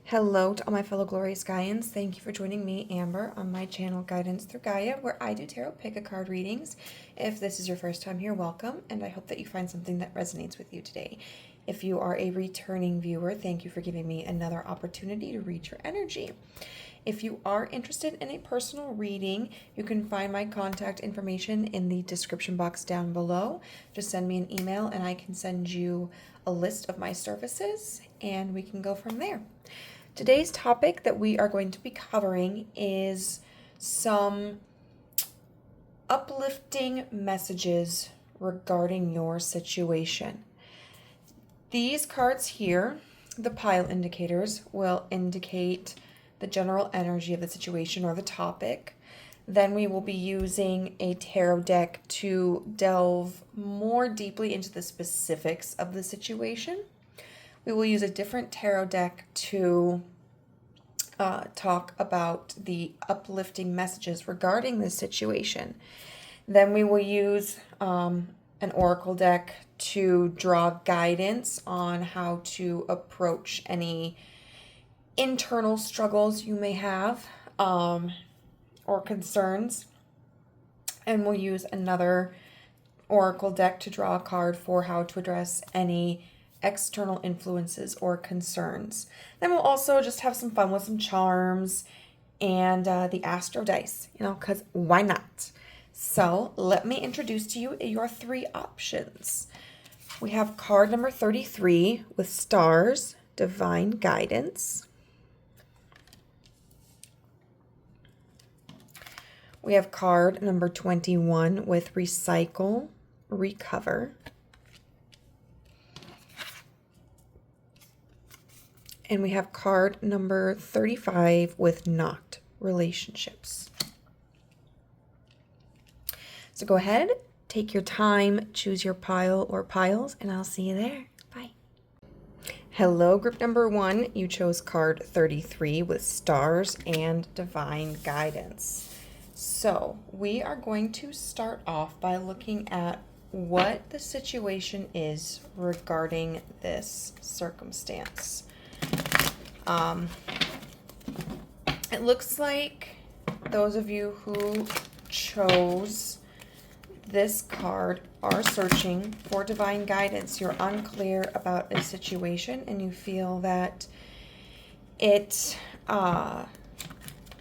Hello to all my fellow glorious Gaians. Thank you for joining me, Amber, on my channel Guidance Through Gaia, where I do tarot pick-a-card readings. If this is your first time here, welcome, and I hope that you find something that resonates with you today. If you are a returning viewer, thank you for giving me another opportunity to read your energy. If you are interested in a personal reading, you can find my contact information in the description box down below. Just send me an email and I can send you a list of my services and we can go from there. Today's topic that we are going to be covering is some uplifting messages regarding your situation. These cards here, the pile indicators, will indicate the general energy of the situation or the topic. Then we will be using a tarot deck to delve more deeply into the specifics of the situation. We will use a different tarot deck to talk about the uplifting messages regarding this situation. Then we will use an oracle deck to draw guidance on how to approach any internal struggles you may have or concerns. And we'll use another oracle deck to draw a card for how to address any external influences or concerns. Then we'll also just have some fun with some charms and the astro dice, because why not? So let me introduce to you your three options. We have card number 33 with stars, divine guidance. We have card number 21 with recycle, recover. And we have card number 35 with not relationships. So go ahead, take your time, choose your pile or piles, and I'll see you there. Bye. Hello, group number 1. You chose card 33 with stars and divine guidance. So we are going to start off by looking at what the situation is regarding this circumstance. It looks like those of you who chose this card are searching for divine guidance. You're unclear about a situation and you feel that it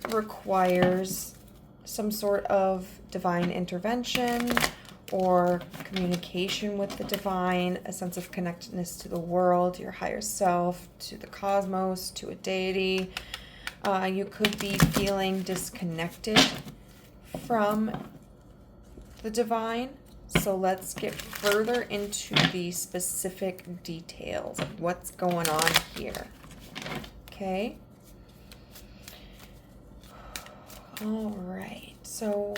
requires some sort of divine intervention or communication with the divine, a sense of connectedness to the world, your higher self, to the cosmos, to a deity. You could be feeling disconnected from the divine. So let's get further into the specific details of what's going on here. Okay. All right. So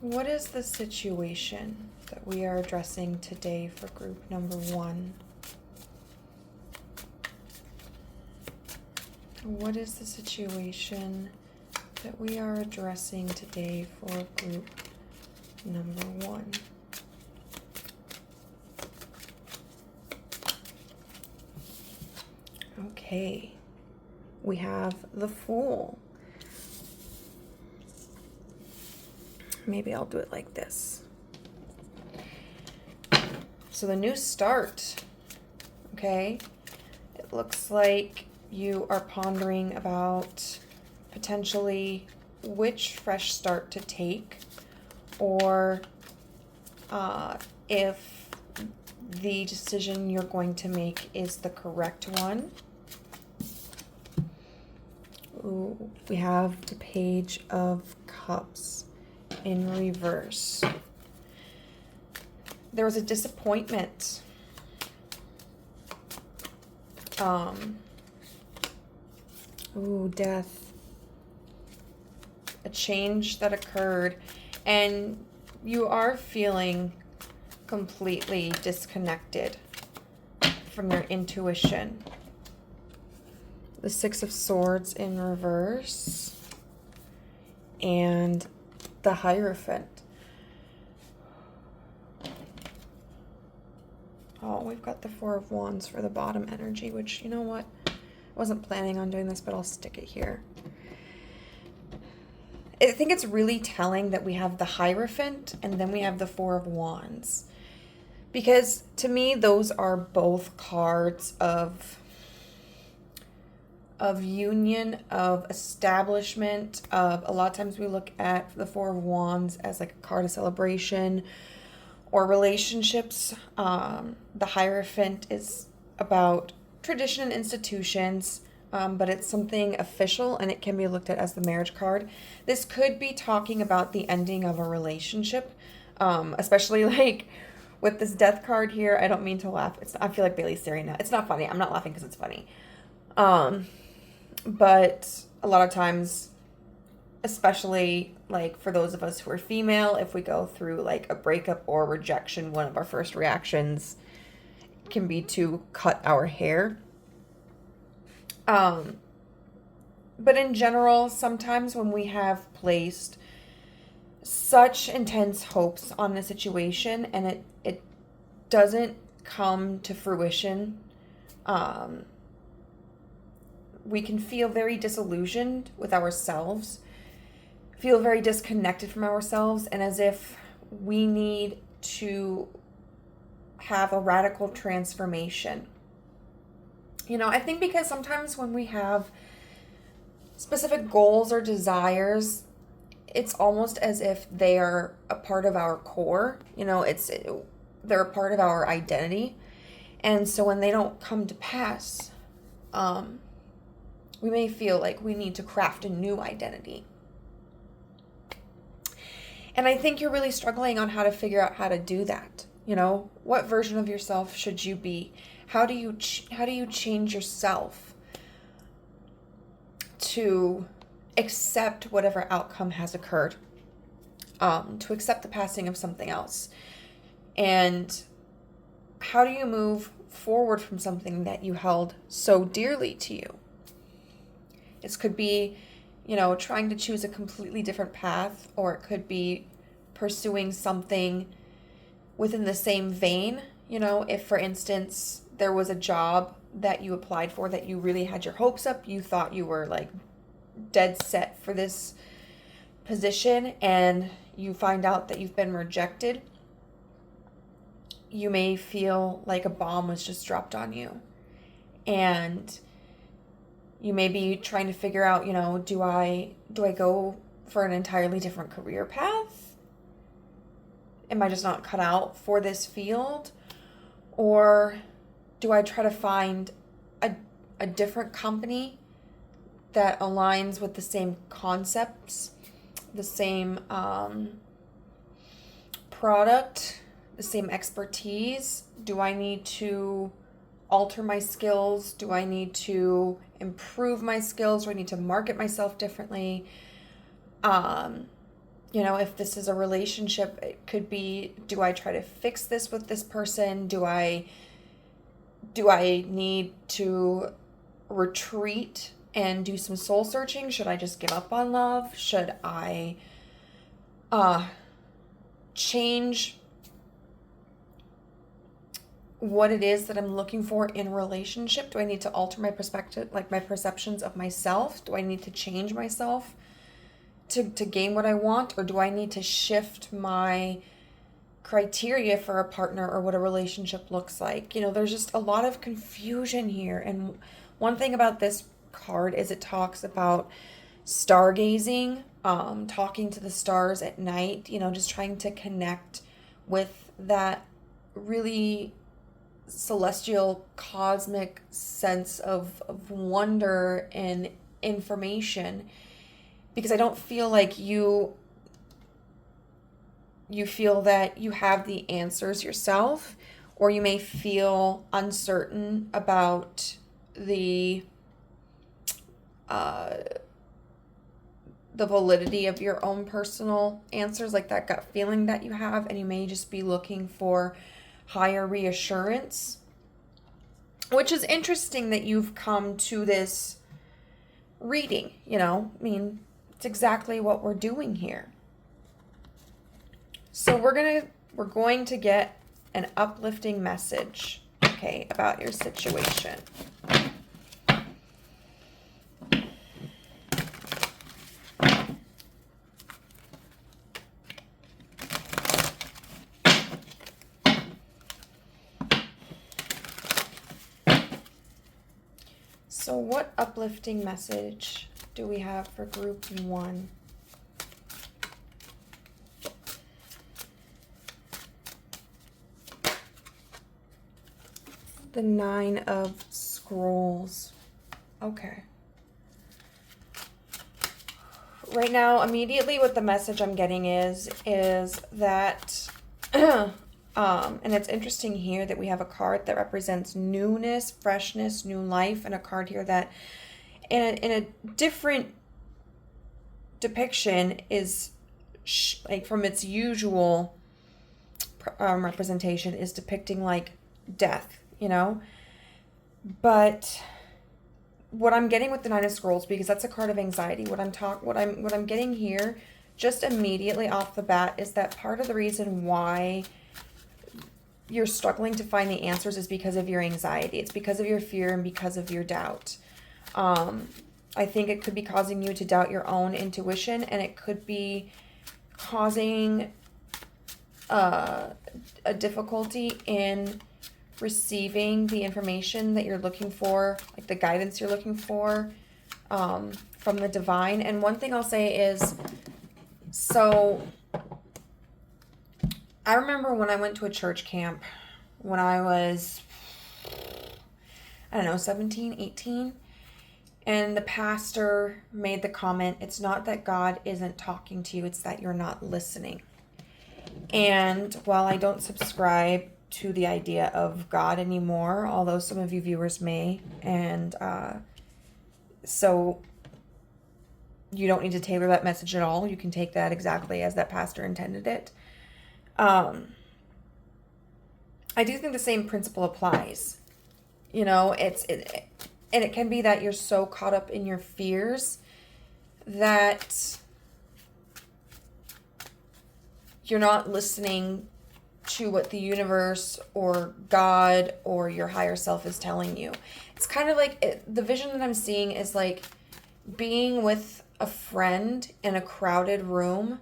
what is the situation that we are addressing today for group number 1? What is the situation that we are addressing today for group number 1? Okay, we have the Fool. Maybe I'll do it like this. So the new start, okay? It looks like you are pondering about potentially which fresh start to take, or if the decision you're going to make is the correct one. Ooh, we have the Page of Cups in reverse. There was a disappointment. Death. A change that occurred, and you are feeling completely disconnected from your intuition. The Six of Swords in reverse, and the Hierophant. Oh, we've got the Four of Wands for the bottom energy, which, you know what? I wasn't planning on doing this, but I'll stick it here. I think it's really telling that we have the Hierophant and then we have the Four of Wands. Because to me, those are both cards of union, of establishment, of a lot of times we look at the Four of Wands as like a card of celebration or relationships. The Hierophant is about tradition and institutions, but it's something official and it can be looked at as the marriage card. This could be talking about the ending of a relationship, especially like with this Death card here. I don't mean to laugh. I feel like Bailey's staring now. It's not funny. I'm not laughing because it's funny. But a lot of times, especially like for those of us who are female, if we go through like a breakup or rejection, one of our first reactions can be to cut our hair. But in general, sometimes when we have placed such intense hopes on a situation and it doesn't come to fruition, we can feel very disillusioned with ourselves, feel very disconnected from ourselves, and as if we need to have a radical transformation. You know, I think because sometimes when we have specific goals or desires, it's almost as if they are a part of our core. You know, they're a part of our identity. And so when they don't come to pass, we may feel like we need to craft a new identity. And I think you're really struggling on how to figure out how to do that. You know, what version of yourself should you be? How do you change yourself to accept whatever outcome has occurred, to accept the passing of something else? And how do you move forward from something that you held so dearly to you? This could be, you know, trying to choose a completely different path, or it could be pursuing something within the same vein. You know, if, for instance, there was a job that you applied for that you really had your hopes up, you thought you were like dead set for this position, and you find out that you've been rejected, you may feel like a bomb was just dropped on you. And you may be trying to figure out, you know, do I go for an entirely different career path? Am I just not cut out for this field? Or do I try to find a different company that aligns with the same concepts, the same product, the same expertise? Do I need to alter my skills? Do I need to improve my skills? Do I need to market myself differently? You know, if this is a relationship, it could be, do I try to fix this with this person? Do I need to retreat and do some soul searching? Should I just give up on love? Should I change what it is that I'm looking for in a relationship? Do I need to alter my perspective, like my perceptions of myself? Do I need to change myself to gain what I want? Or do I need to shift my criteria for a partner or what a relationship looks like? You know, there's just a lot of confusion here. And one thing about this card is it talks about stargazing, talking to the stars at night, you know, just trying to connect with that really celestial, cosmic sense of wonder and information. Because I don't feel like you feel that you have the answers yourself, or you may feel uncertain about the validity of your own personal answers, like that gut feeling that you have, and you may just be looking for higher reassurance, which is interesting that you've come to this reading. You know, I mean, it's exactly what we're doing here. So we're going to get an uplifting message, okay, about your situation. So what uplifting message do we have for group 1? The 9 of Scrolls. Okay. Right now, immediately what the message I'm getting is that, and it's interesting here that we have a card that represents newness, freshness, new life, and a card here that in a different depiction is like from its usual representation is depicting like death, you know? But what I'm getting with the 9 of Scrolls, because that's a card of anxiety, what I'm getting here just immediately off the bat is that part of the reason why you're struggling to find the answers is because of your anxiety. It's because of your fear and because of your doubt. I think it could be causing you to doubt your own intuition, and it could be causing a difficulty in receiving the information that you're looking for, like the guidance you're looking for from the divine. And one thing I'll say is, so I remember when I went to a church camp when I was, 17, 18, and the pastor made the comment, it's not that God isn't talking to you, it's that you're not listening. And while I don't subscribe to the idea of God anymore, although some of you viewers may, and so you don't need to tailor that message at all. You can take that exactly as that pastor intended it. I do think the same principle applies. You know, and it can be that you're so caught up in your fears that you're not listening to what the universe or God or your higher self is telling you. It's kind of like the vision that I'm seeing is like being with a friend in a crowded room,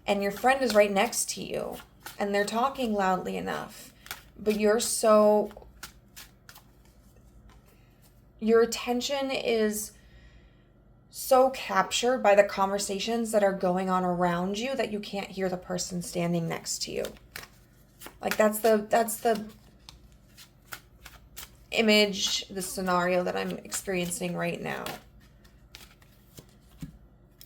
and your friend is right next to you and they're talking loudly enough, but your attention is so captured by the conversations that are going on around you that you can't hear the person standing next to you. Like that's the image, the scenario that I'm experiencing right now.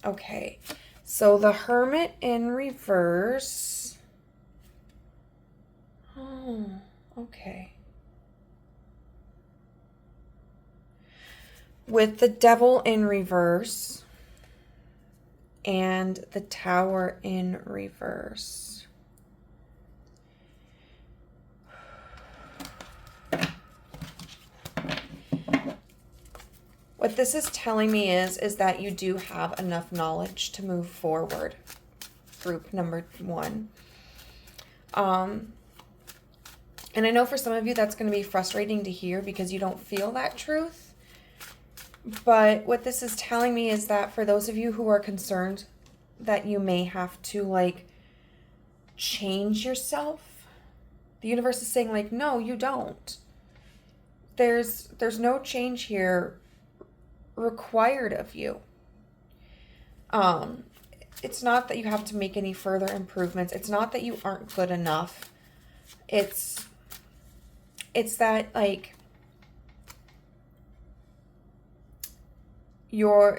Okay, so the Hermit in reverse. Oh, okay. With the Devil in reverse and the Tower in reverse. What this is telling me is that you do have enough knowledge to move forward. Group number 1. And I know for some of you that's going to be frustrating to hear because you don't feel that truth. But what this is telling me is that for those of you who are concerned that you may have to like change yourself, the universe is saying like, no, you don't. There's no change here required of you. It's not that you have to make any further improvements. It's not that you aren't good enough. It's that like you're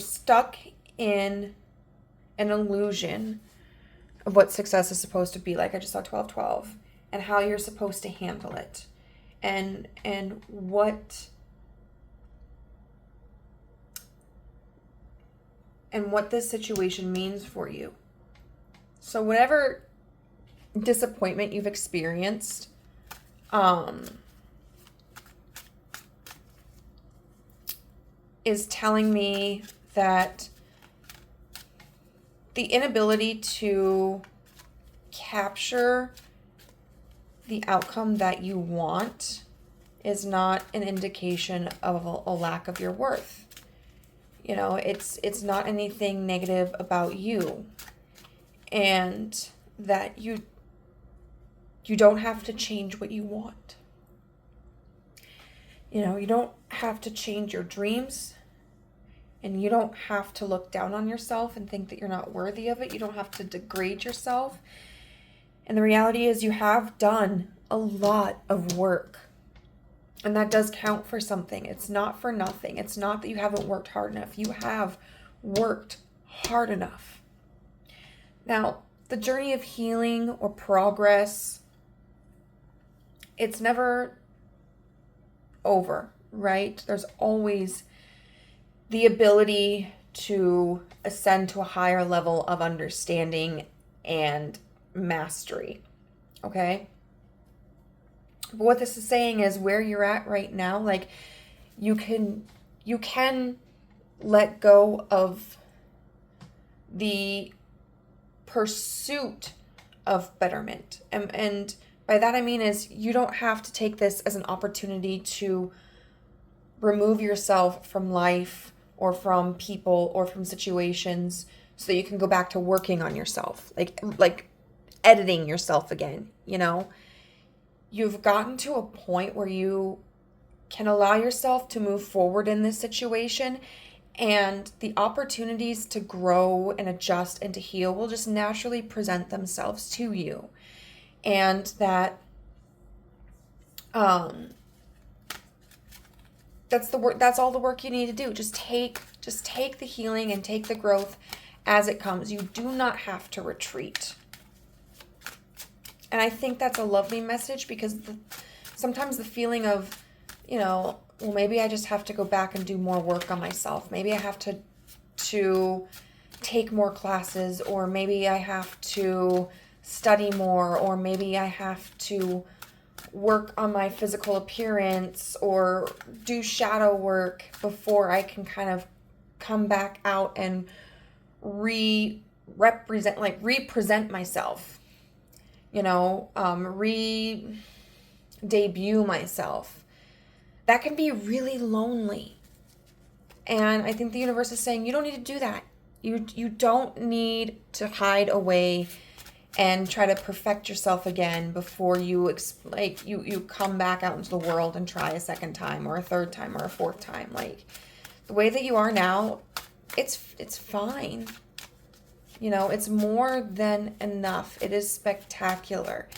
stuck in an illusion of what success is supposed to be like. I just saw 1212 and how you're supposed to handle it. And what this situation means for you. So whatever disappointment you've experienced, is telling me that the inability to capture the outcome that you want is not an indication of a lack of your worth. You know, it's not anything negative about you. And that you don't have to change what you want. You know, you don't have to change your dreams, and you don't have to look down on yourself and think that you're not worthy of it. You don't have to degrade yourself. And the reality is you have done a lot of work, and that does count for something. It's not for nothing. It's not that you haven't worked hard enough. You have worked hard enough. Now, the journey of healing or progress, it's never over, right? There's always the ability to ascend to a higher level of understanding and mastery, okay? But what this is saying is where you're at right now, like you can let go of the pursuit of betterment. And by that I mean is you don't have to take this as an opportunity to remove yourself from life or from people or from situations so that you can go back to working on yourself, like editing yourself again, you know? You've gotten to a point where you can allow yourself to move forward in this situation, and the opportunities to grow and adjust and to heal will just naturally present themselves to you. And that that's the work, that's all the work you need to do. Just take the healing and take the growth as it comes. You do not have to retreat. And I think that's a lovely message, because sometimes the feeling of, you know, well, maybe I just have to go back and do more work on myself. Maybe I have to take more classes, or maybe I have to study more, or maybe I have to work on my physical appearance or do shadow work before I can kind of come back out and represent myself. You know, re-debut myself. That can be really lonely. And I think the universe is saying, you don't need to do that. You don't need to hide away and try to perfect yourself again before you you come back out into the world and try a second time or a third time or a fourth time. Like, the way that you are now, it's fine. You know, it's more than enough. It is spectacular.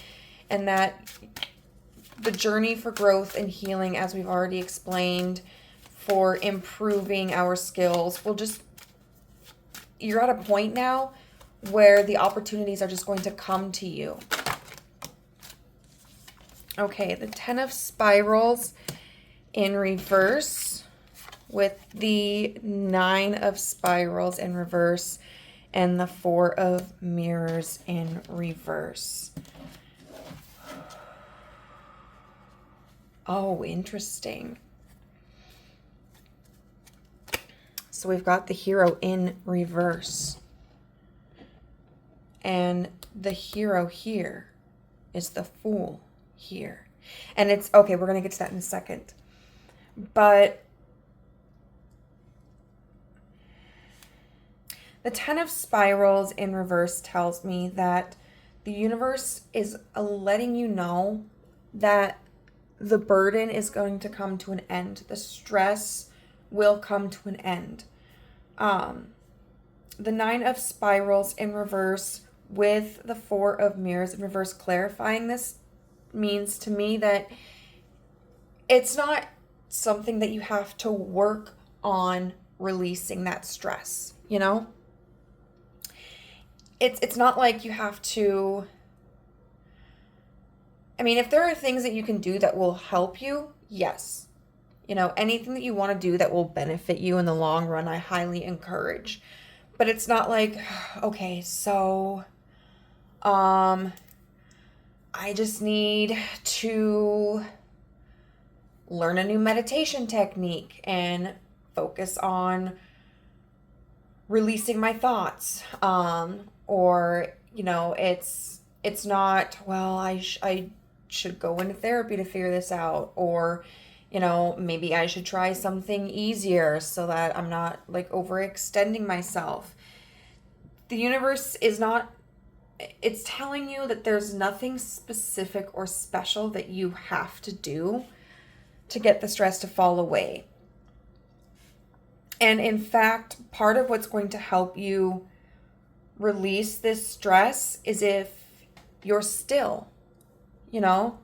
And that the journey for growth and healing, as we've already explained, for improving our skills, you're at a point now where the opportunities are just going to come to you. Okay, the 10 of Spirals in reverse with the 9 of Spirals in reverse and the 4 of Mirrors in reverse. Oh, interesting. So we've got the Hero in reverse. And the Hero here is the Fool here. And it's, okay, we're going to get to that in a second. But the 10 of Spirals in reverse tells me that the universe is letting you know that the burden is going to come to an end. The stress will come to an end. The 9 of Spirals in reverse with the 4 of Mirrors in reverse, clarifying this, means to me that it's not something that you have to work on releasing that stress, you know? It's not like you have to, I mean, if there are things that you can do that will help you, yes. You know, anything that you want to do that will benefit you in the long run, I highly encourage. But it's not like, okay, so, I just need to learn a new meditation technique and focus on releasing my thoughts. Or, you know, it's It's not, well, I should go into therapy to figure this out, or, you know, maybe I should try something easier so that I'm not like overextending myself. The universe is not, it's telling you that there's nothing specific or special that you have to do to get the stress to fall away. And in fact, part of what's going to help you release this stress is if you're still, you know.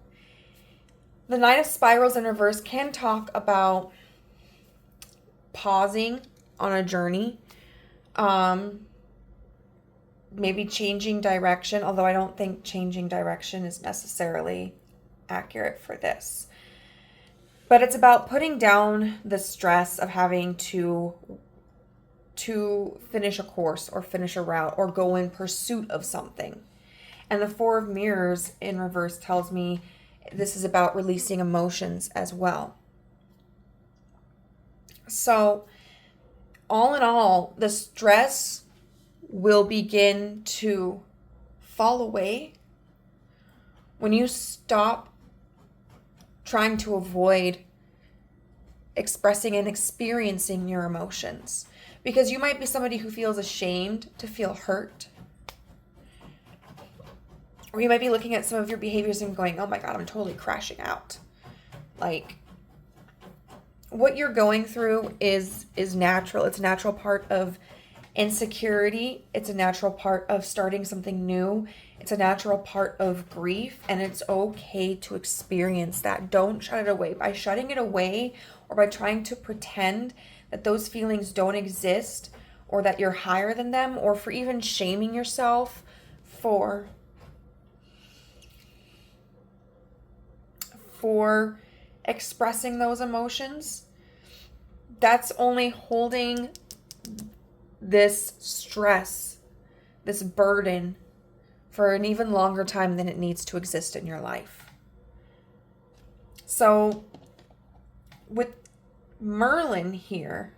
The Nine of Spirals in reverse can talk about pausing on a journey, maybe changing direction, although I don't think changing direction is necessarily accurate for this. But it's about putting down the stress of having to finish a course or finish a route or go in pursuit of something. And the Four of Mirrors in reverse tells me this is about releasing emotions as well. So, all in all, the stress will begin to fall away when you stop trying to avoid expressing and experiencing your emotions. Because you might be somebody who feels ashamed to feel hurt. Or you might be looking at some of your behaviors and going, oh my God, I'm totally crashing out. Like, what you're going through is natural. It's a natural part of insecurity. It's a natural part of starting something new. It's a natural part of grief, and it's okay to experience that. Don't shut it away. By shutting it away or by trying to pretend that those feelings don't exist or that you're higher than them, or for even shaming yourself for expressing those emotions, that's only holding this stress, this burden, for an even longer time than it needs to exist in your life. So with Merlin here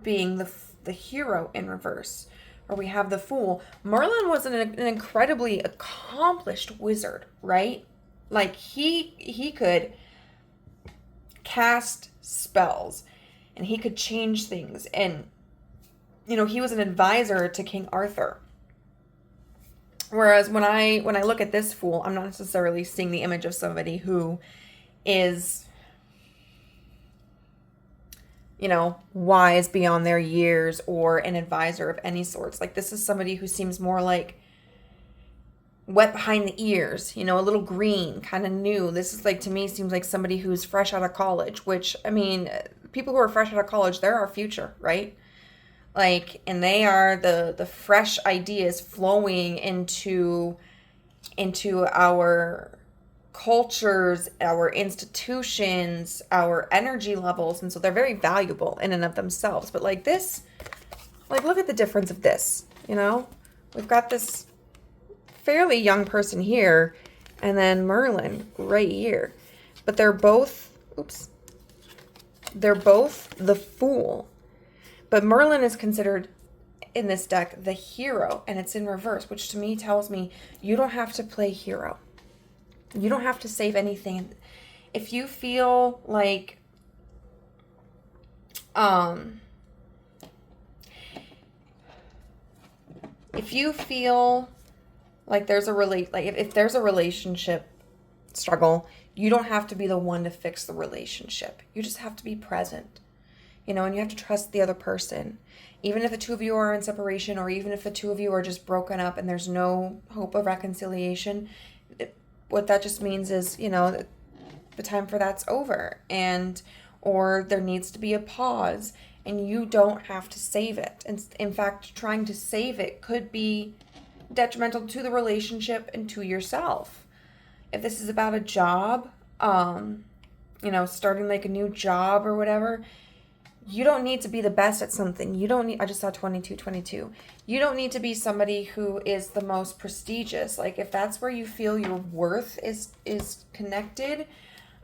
being the hero in reverse, or we have the Fool, Merlin was an incredibly accomplished wizard, right? Like he could cast spells and he could change things, and you know, he was an advisor to King Arthur. Whereas when I look at this Fool, I'm not necessarily seeing the image of somebody who is, you know, wise beyond their years or an advisor of any sorts. Like, this is somebody who seems more like wet behind the ears, you know, a little green, kind of new. This is like, to me, seems like somebody who's fresh out of college, which, I mean, people who are fresh out of college, they're our future, right? Like, and they are the fresh ideas flowing into our cultures, our institutions, our energy levels. And so they're very valuable in and of themselves. But like this, like, look at the difference of this, you know? We've got this fairly young person here, and then Merlin right here. But they're both the Fool. But Merlin is considered in this deck the hero, and it's in reverse, which to me tells me you don't have to play hero. You don't have to save anything. If you feel like there's if there's a relationship struggle, you don't have to be the one to fix the relationship. You just have to be present. You know, and you have to trust the other person. Even if the two of you are in separation, or even if the two of you are just broken up and there's no hope of reconciliation, what that just means is, you know, the time for that's over, or there needs to be a pause, and you don't have to save it. And in fact, trying to save it could be detrimental to the relationship and to yourself. If this is about a job, you know, starting like a new job or whatever, you don't need to be the best at something. I just saw 2222. You don't need to be somebody who is the most prestigious. Like, if that's where you feel your worth is connected,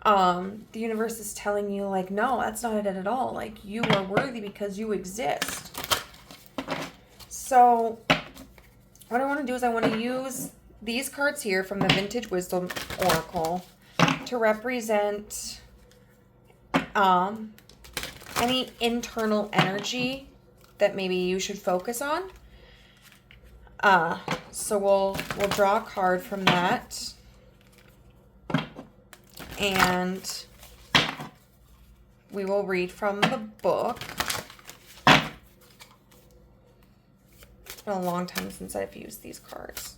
the universe is telling you, like, no, that's not it at all. Like, you are worthy because you exist. So what I want to do is I want to use these cards here from the Vintage Wisdom Oracle to represent any internal energy that maybe you should focus on. So we'll draw a card from that. And we will read from the book. It's been a long time since I've used these cards,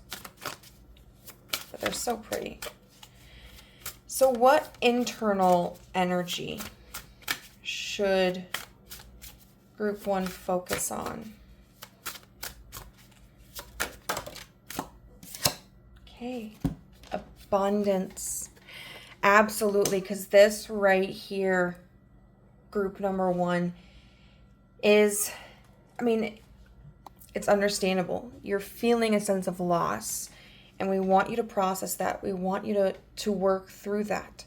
but they're so pretty. So what internal energy should group 1 focus on? Okay, abundance. Absolutely, because this right here, group number 1, is, I mean, it's understandable. You're feeling a sense of loss, and we want you to process that. We want you to work through that.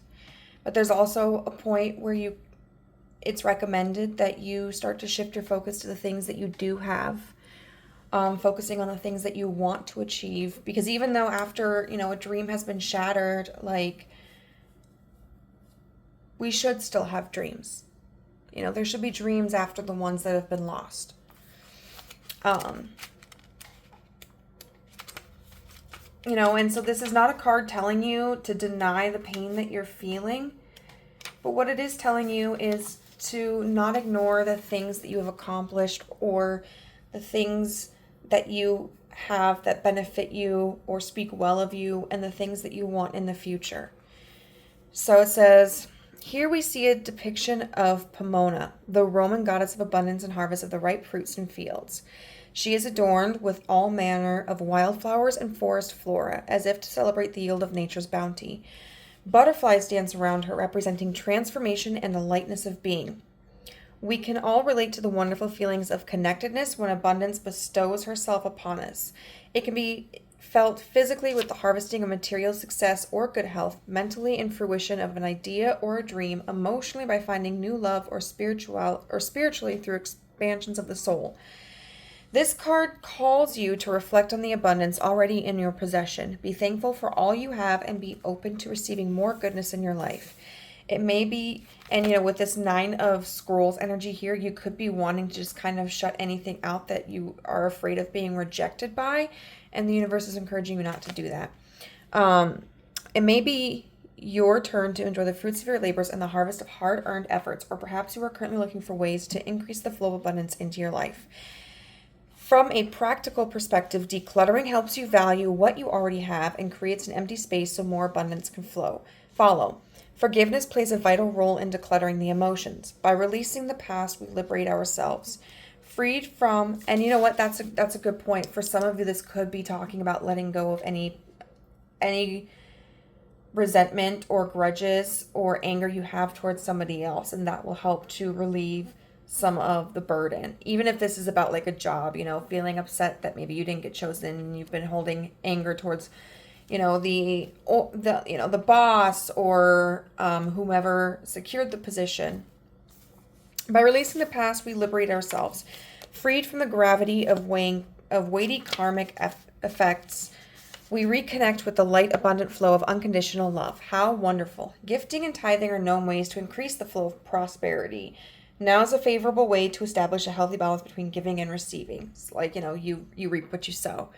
But there's also a point where it's recommended that you start to shift your focus to the things that you do have, focusing on the things that you want to achieve. Because even though after, a dream has been shattered, like, we should still have dreams. There should be dreams after the ones that have been lost. And so this is not a card telling you to deny the pain that you're feeling, but what it is telling you is to not ignore the things that you have accomplished or the things that you have that benefit you or speak well of you and the things that you want in the future. So it says, here we see a depiction of Pomona, the Roman goddess of abundance and harvest of the ripe fruits and fields. She is adorned with all manner of wildflowers and forest flora, as if to celebrate the yield of nature's bounty. Butterflies dance around her, representing transformation and the lightness of being. We can all relate to the wonderful feelings of connectedness when abundance bestows herself upon us. It can be felt physically with the harvesting of material success or good health, mentally in fruition of an idea or a dream, emotionally by finding new love or spiritually through expansions of the soul. This card calls you to reflect on the abundance already in your possession. Be thankful for all you have and be open to receiving more goodness in your life. It may be, and with this 9 of Scrolls energy here, you could be wanting to just kind of shut anything out that you are afraid of being rejected by, and the universe is encouraging you not to do that. It may be your turn to enjoy the fruits of your labors and the harvest of hard-earned efforts, or perhaps you are currently looking for ways to increase the flow of abundance into your life. From a practical perspective, decluttering helps you value what you already have and creates an empty space so more abundance can follow. Forgiveness plays a vital role in decluttering the emotions. By releasing the past, we liberate ourselves. Freed from, and you know what, that's a good point. For some of you, this could be talking about letting go of any resentment or grudges or anger you have towards somebody else, and that will help to relieve some of the burden. Even if this is about like a job, feeling upset that maybe you didn't get chosen and you've been holding anger towards, the boss or whomever secured the position. By releasing the past, we liberate ourselves, freed from the gravity of weighty karmic effects. We reconnect with the light, abundant flow of unconditional love. How wonderful. Gifting and tithing are known ways to increase the flow of prosperity. Now is a favorable way to establish a healthy balance between giving and receiving. It's like, you reap what you sow.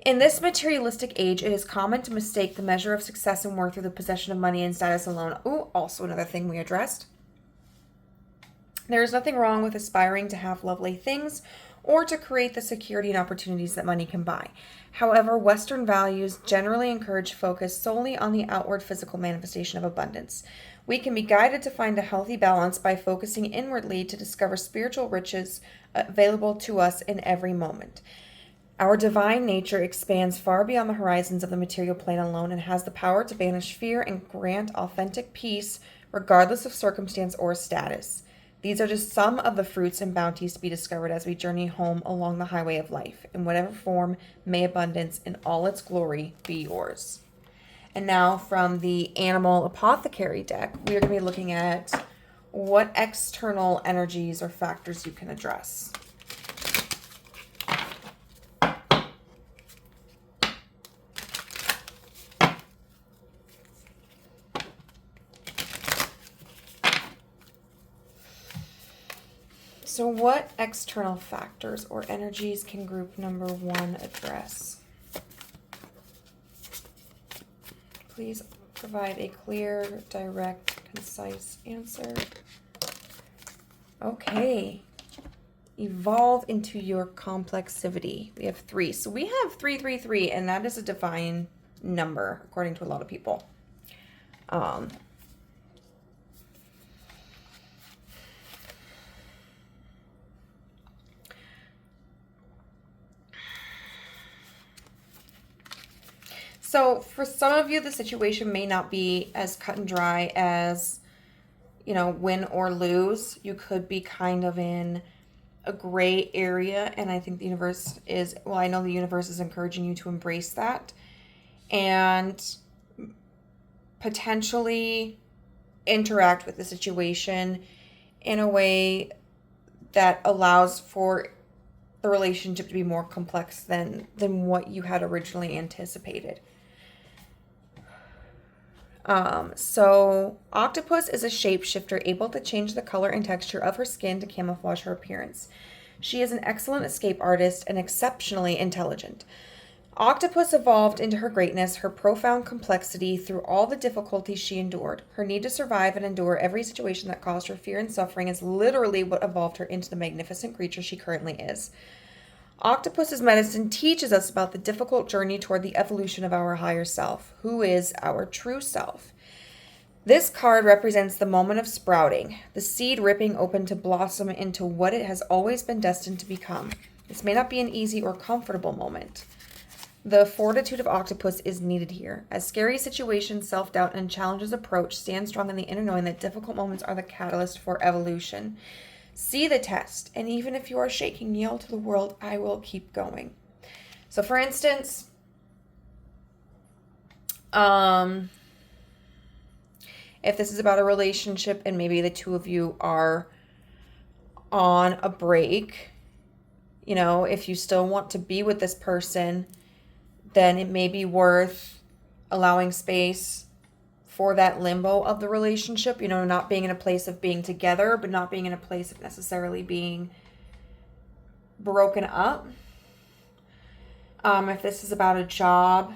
In this materialistic age, it is common to mistake the measure of success and worth through the possession of money and status alone. Ooh, also another thing we addressed. There is nothing wrong with aspiring to have lovely things or to create the security and opportunities that money can buy. However, Western values generally encourage focus solely on the outward physical manifestation of abundance. We can be guided to find a healthy balance by focusing inwardly to discover spiritual riches available to us in every moment. Our divine nature expands far beyond the horizons of the material plane alone and has the power to banish fear and grant authentic peace regardless of circumstance or status. These are just some of the fruits and bounties to be discovered as we journey home along the highway of life. In whatever form, may abundance in all its glory be yours. And now from the Animal Apothecary deck, we are going to be looking at what external energies or factors you can address. So what external factors or energies can group number 1 address? Please provide a clear, direct, concise answer. Okay. Evolve into your complexivity. We have 3. So we have 333, and that is a divine number, according to a lot of people. So for some of you, the situation may not be as cut and dry as, you know, win or lose. You could be kind of in a gray area, and I think the universe is, well, I know the universe is encouraging you to embrace that and potentially interact with the situation in a way that allows for the relationship to be more complex than what you had originally anticipated. So Octopus is a shapeshifter able to change the color and texture of her skin to camouflage her appearance. She is an excellent escape artist and exceptionally intelligent. Octopus evolved into her greatness, her profound complexity through all the difficulties she endured. Her need to survive and endure every situation that caused her fear and suffering is literally what evolved her into the magnificent creature she currently is. Octopus's medicine teaches us about the difficult journey toward the evolution of our higher self, who is our true self. This card represents the moment of sprouting, the seed ripping open to blossom into what it has always been destined to become. This may not be an easy or comfortable moment. The fortitude of Octopus is needed here. As scary situations, self-doubt, and challenges approach, stand strong in the inner knowing that difficult moments are the catalyst for evolution. See the test, and even if you are shaking, yell to the world, I will keep going. So for instance, if this is about a relationship and maybe the two of you are on a break, you know, if you still want to be with this person, then it may be worth allowing space for that limbo of the relationship, you know, not being in a place of being together, but not being in a place of necessarily being broken up. If this is about a job,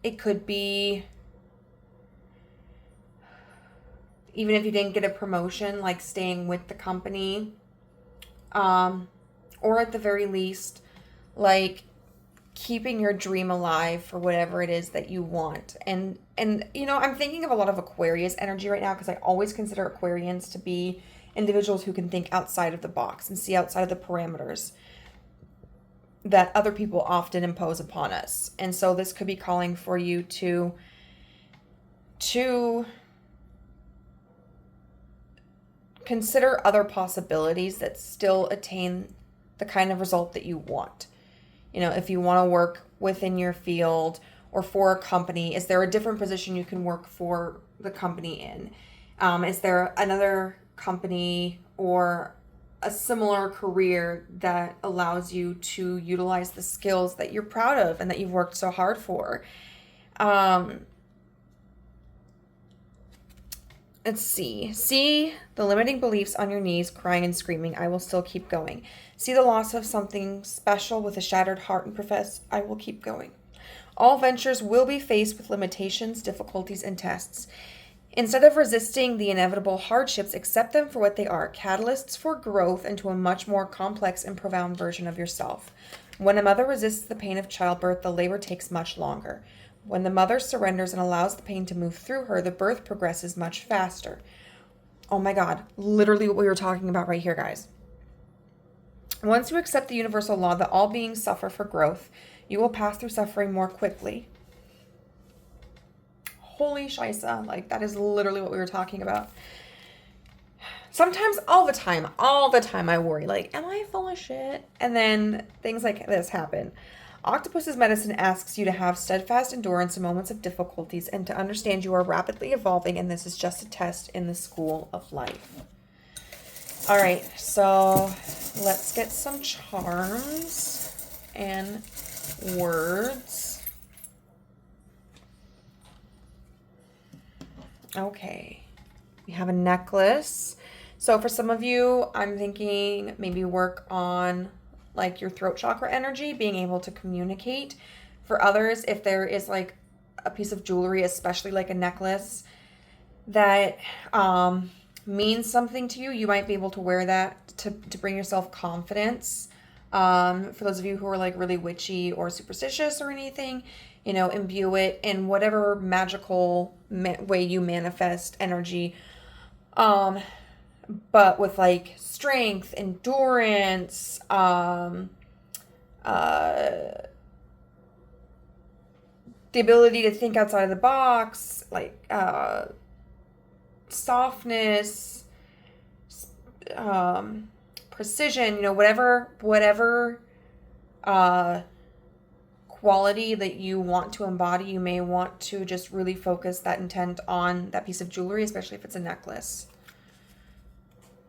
it could be, even if you didn't get a promotion, like staying with the company, or at the very least, like keeping your dream alive for whatever it is that you want. And you know, I'm thinking of a lot of Aquarius energy right now because I always consider Aquarians to be individuals who can think outside of the box and see outside of the parameters that other people often impose upon us. And so this could be calling for you to consider other possibilities that still attain the kind of result that you want. You know, if you want to work within your field or for a company, is there a different position you can work for the company in? Is there another company or a similar career that allows you to utilize the skills that you're proud of and that you've worked so hard for? Let's see. See the limiting beliefs on your knees, crying and screaming, I will still keep going. See the loss of something special with a shattered heart and profess, I will keep going. All ventures will be faced with limitations, difficulties, and tests. Instead of resisting the inevitable hardships, accept them for what they are, catalysts for growth into a much more complex and profound version of yourself. When a mother resists the pain of childbirth, the labor takes much longer. When the mother surrenders and allows the pain to move through her, the birth progresses much faster. Oh my God, literally what we were talking about right here, guys. Once you accept the universal law that all beings suffer for growth, you will pass through suffering more quickly. Holy shisa, like that is literally what we were talking about. Sometimes, all the time I worry, like, am I full of shit? And then things like this happen. Octopus's medicine asks you to have steadfast endurance in moments of difficulties and to understand you are rapidly evolving and this is just a test in the school of life. All right, so let's get some charms and words. Okay. We have a necklace. So for some of you, I'm thinking maybe work on like your throat chakra energy, being able to communicate. For others, if there is like a piece of jewelry, especially like a necklace, that means something to you, you might be able to wear that to bring yourself confidence. For those of you who are like really witchy or superstitious or anything, you know, imbue it in whatever magical way you manifest energy. But with like strength, endurance, the ability to think outside of the box, like softness, precision, you know, whatever quality that you want to embody, you may want to just really focus that intent on that piece of jewelry, especially if it's a necklace.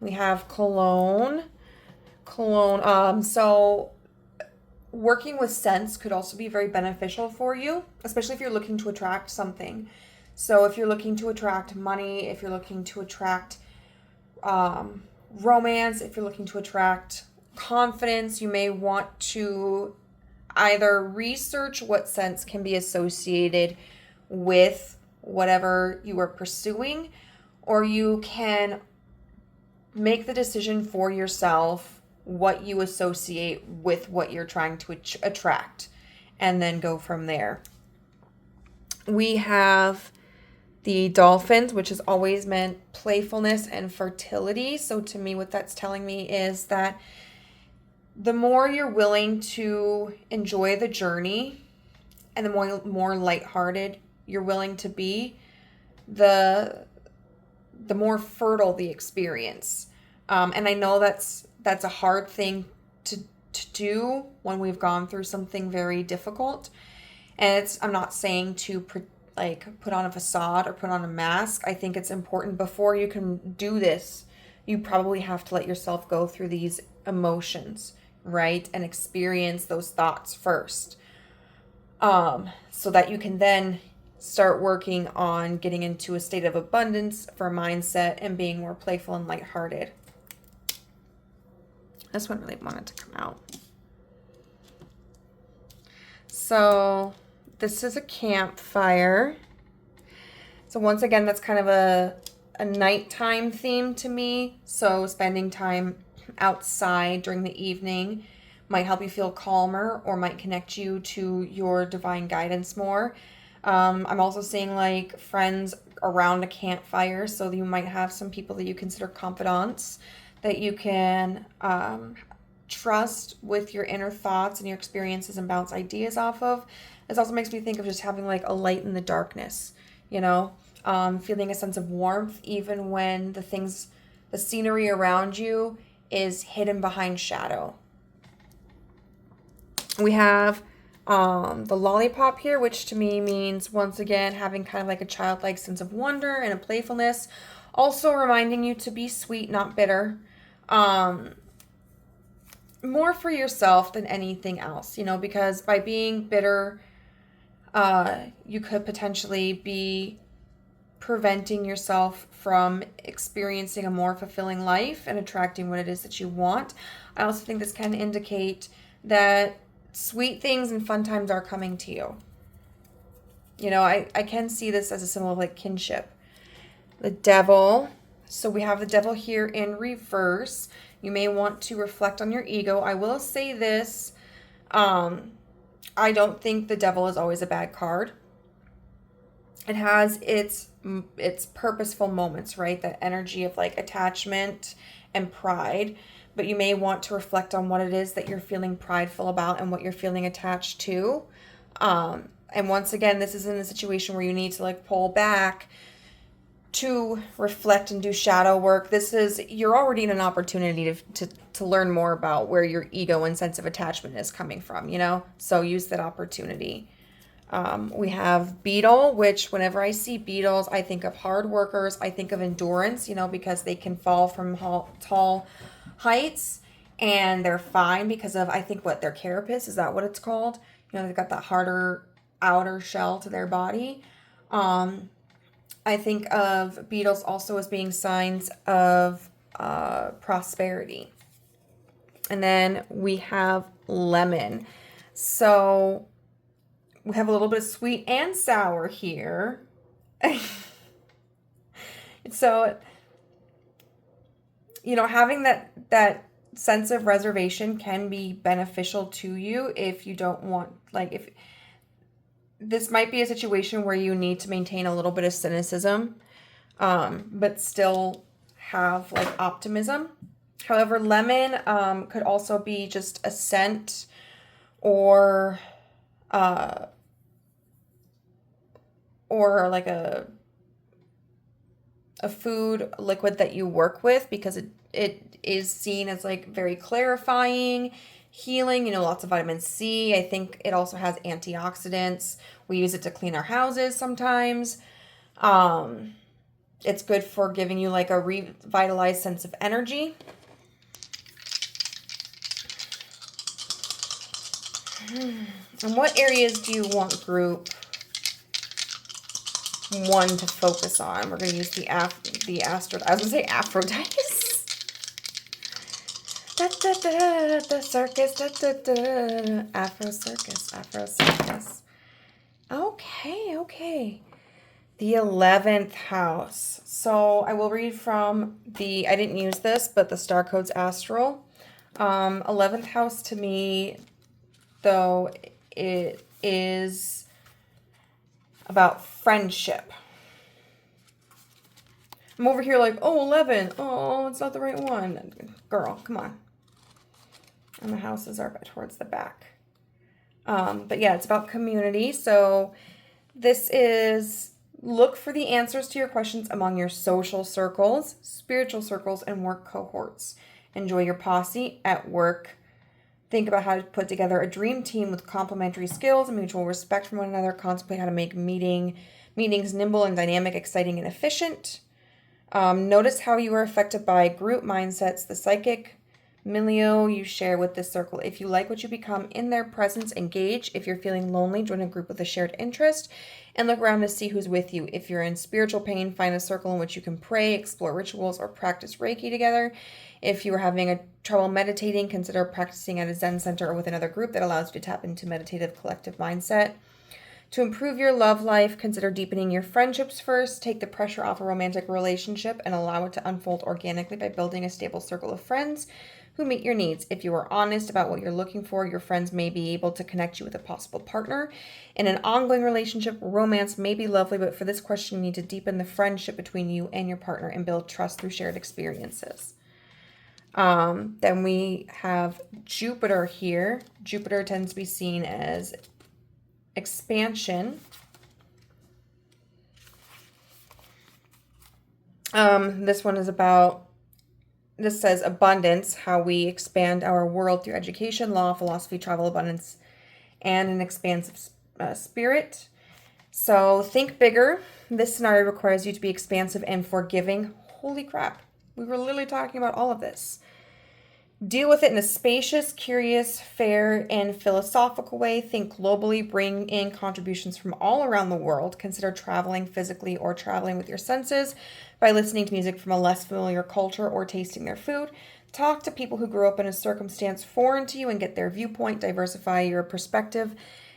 We have cologne. So working with scents could also be very beneficial for you, especially if you're looking to attract something. So if you're looking to attract money, if you're looking to attract romance, if you're looking to attract confidence, you may want to either research what scents can be associated with whatever you are pursuing, or you can make the decision for yourself what you associate with what you're trying to attract, and then go from there. We have the dolphins, which has always meant playfulness and fertility. So to me, what that's telling me is that the more you're willing to enjoy the journey and the more lighthearted you're willing to be, the more fertile the experience. And I know that's a hard thing to do when we've gone through something very difficult. And I'm not saying to put on a facade or put on a mask. I think it's important before you can do this, you probably have to let yourself go through these emotions, right? And experience those thoughts first. So that you can then start working on getting into a state of abundance for mindset and being more playful and lighthearted. This one really wanted to come out. So this is a campfire. So once again, that's kind of a nighttime theme to me. So spending time outside during the evening might help you feel calmer or might connect you to your divine guidance more. I'm also seeing like friends around a campfire. So you might have some people that you consider confidants that you can trust with your inner thoughts and your experiences and bounce ideas off of. This also makes me think of just having like a light in the darkness, you know, feeling a sense of warmth even when the scenery around you is hidden behind shadow. We have the lollipop here, which to me means, once again, having kind of like a childlike sense of wonder and a playfulness. Also reminding you to be sweet, not bitter. More for yourself than anything else, you know, because by being bitter, you could potentially be preventing yourself from experiencing a more fulfilling life and attracting what it is that you want. I also think this can indicate that sweet things and fun times are coming to you. You know, I can see this as a symbol of like kinship. The devil. So we have the devil here in reverse. You may want to reflect on your ego. I will say this. I don't think the devil is always a bad card. It has its purposeful moments, right? That energy of like attachment and pride. But you may want to reflect on what it is that you're feeling prideful about and what you're feeling attached to. And once again, this is in a situation where you need to like pull back to reflect and do shadow work. You're already in an opportunity to learn more about where your ego and sense of attachment is coming from, you know? So use that opportunity. We have beetle, which whenever I see beetles, I think of hard workers. I think of endurance, you know, because they can fall from tall heights and they're fine because of, I think, their carapace, is that what it's called? You know, they've got that harder outer shell to their body. I think of beetles also as being signs of prosperity. And then we have lemon. So we have a little bit of sweet and sour here. So, having that sense of reservation can be beneficial to you if you don't want, if this might be a situation where you need to maintain a little bit of cynicism, but still have optimism. However, lemon could also be just a scent or like a food liquid that you work with, because it is seen as very clarifying, healing, lots of vitamin C. I think it also has antioxidants. We use it to clean our houses sometimes. It's good for giving you a revitalized sense of energy. And what areas do you want group 1 to focus on? We're going to use the I was going to say Aphrodite. The circus. Afro circus. Okay. The 11th house. So I will read from I didn't use this, but the Star Codes Astral. 11th house to me, though, it is about friendship. I'm over here 11. Oh, it's not the right one. Girl, come on. And the houses are towards the back. But yeah, it's about community. So this is look for the answers to your questions among your social circles, spiritual circles, and work cohorts. Enjoy your posse at work. Think about how to put together a dream team with complementary skills and mutual respect from one another. Contemplate how to make meetings nimble and dynamic, exciting, and efficient. Notice how you are affected by group mindsets, the psychic milieu you share with this circle. If you like what you become in their presence, engage. If you're feeling lonely, join a group with a shared interest and look around to see who's with you. If you're in spiritual pain, find a circle in which you can pray, explore rituals, or practice Reiki together. If you are having trouble meditating, consider practicing at a Zen center or with another group that allows you to tap into meditative collective mindset. To improve your love life, consider deepening your friendships first. Take the pressure off a romantic relationship and allow it to unfold organically by building a stable circle of friends who meet your needs. If you are honest about what you're looking for, your friends may be able to connect you with a possible partner. In an ongoing relationship, romance may be lovely, but for this question, you need to deepen the friendship between you and your partner and build trust through shared experiences. Then we have Jupiter here. Jupiter tends to be seen as expansion. This one is about, this says abundance, how we expand our world through education, law, philosophy, travel, abundance, and an expansive spirit. So think bigger. This scenario requires you to be expansive and forgiving. Holy crap. We were literally talking about all of this. Deal with it in a spacious, curious, fair, and philosophical way. Think globally. Bring in contributions from all around the world. Consider traveling physically or traveling with your senses by listening to music from a less familiar culture or tasting their food. Talk to people who grew up in a circumstance foreign to you and get their viewpoint. Diversify your perspective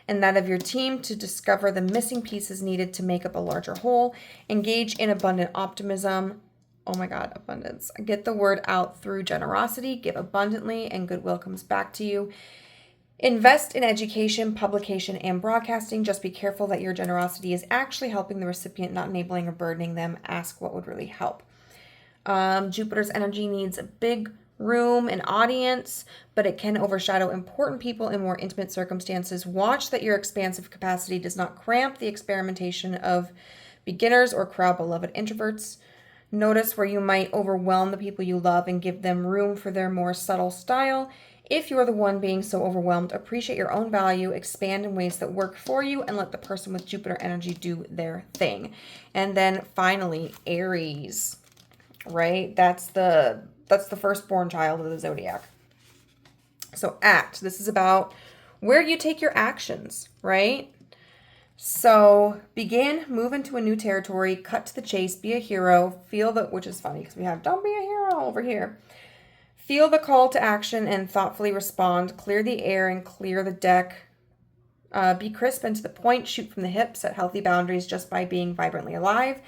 and that of your team to discover the missing pieces needed to make up a larger whole. Engage in abundant optimism. Oh my God, abundance. Get the word out through generosity. Give abundantly and goodwill comes back to you. Invest in education, publication, and broadcasting. Just be careful that your generosity is actually helping the recipient, not enabling or burdening them. Ask what would really help. Jupiter's energy needs a big room and audience, but it can overshadow important people in more intimate circumstances. Watch that your expansive capacity does not cramp the experimentation of beginners or crowd beloved introverts. Notice where you might overwhelm the people you love and give them room for their more subtle style. If you're the one being so overwhelmed, appreciate your own value, expand in ways that work for you, and let the person with Jupiter energy do their thing. And then finally, Aries, right? That's the firstborn child of the zodiac. So act. This is about where you take your actions, right? So begin, move into a new territory, cut to the chase, be a hero, feel the, which is funny because we have don't be a hero over here. Feel the call to action and thoughtfully respond. Clear the air and clear the deck. Be crisp and to the point. Shoot from the hip. Set healthy boundaries just by being vibrantly alive.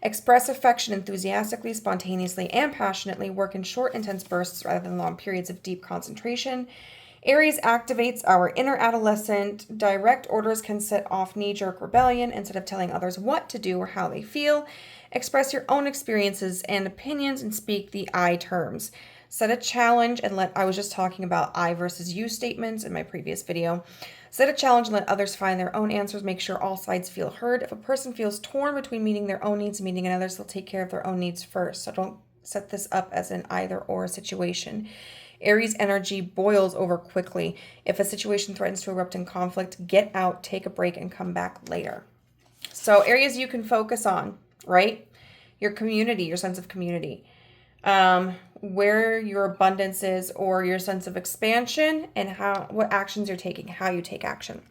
Express affection enthusiastically, spontaneously, and passionately. Work in short, intense bursts rather than long periods of deep concentration. Aries activates our inner adolescent. Direct orders can set off knee-jerk rebellion instead of telling others what to do or how they feel. Express your own experiences and opinions and speak the I terms. Set a challenge and I was just talking about I versus you statements in my previous video. Set a challenge and let others find their own answers. Make sure all sides feel heard. If a person feels torn between meeting their own needs and meeting others, they'll take care of their own needs first. So don't set this up as an either or situation. Aries energy boils over quickly. If a situation threatens to erupt in conflict, get out, take a break, and come back later. So areas you can focus on, right? Your community, your sense of community. Where your abundance is or your sense of expansion and what actions you're taking, how you take action.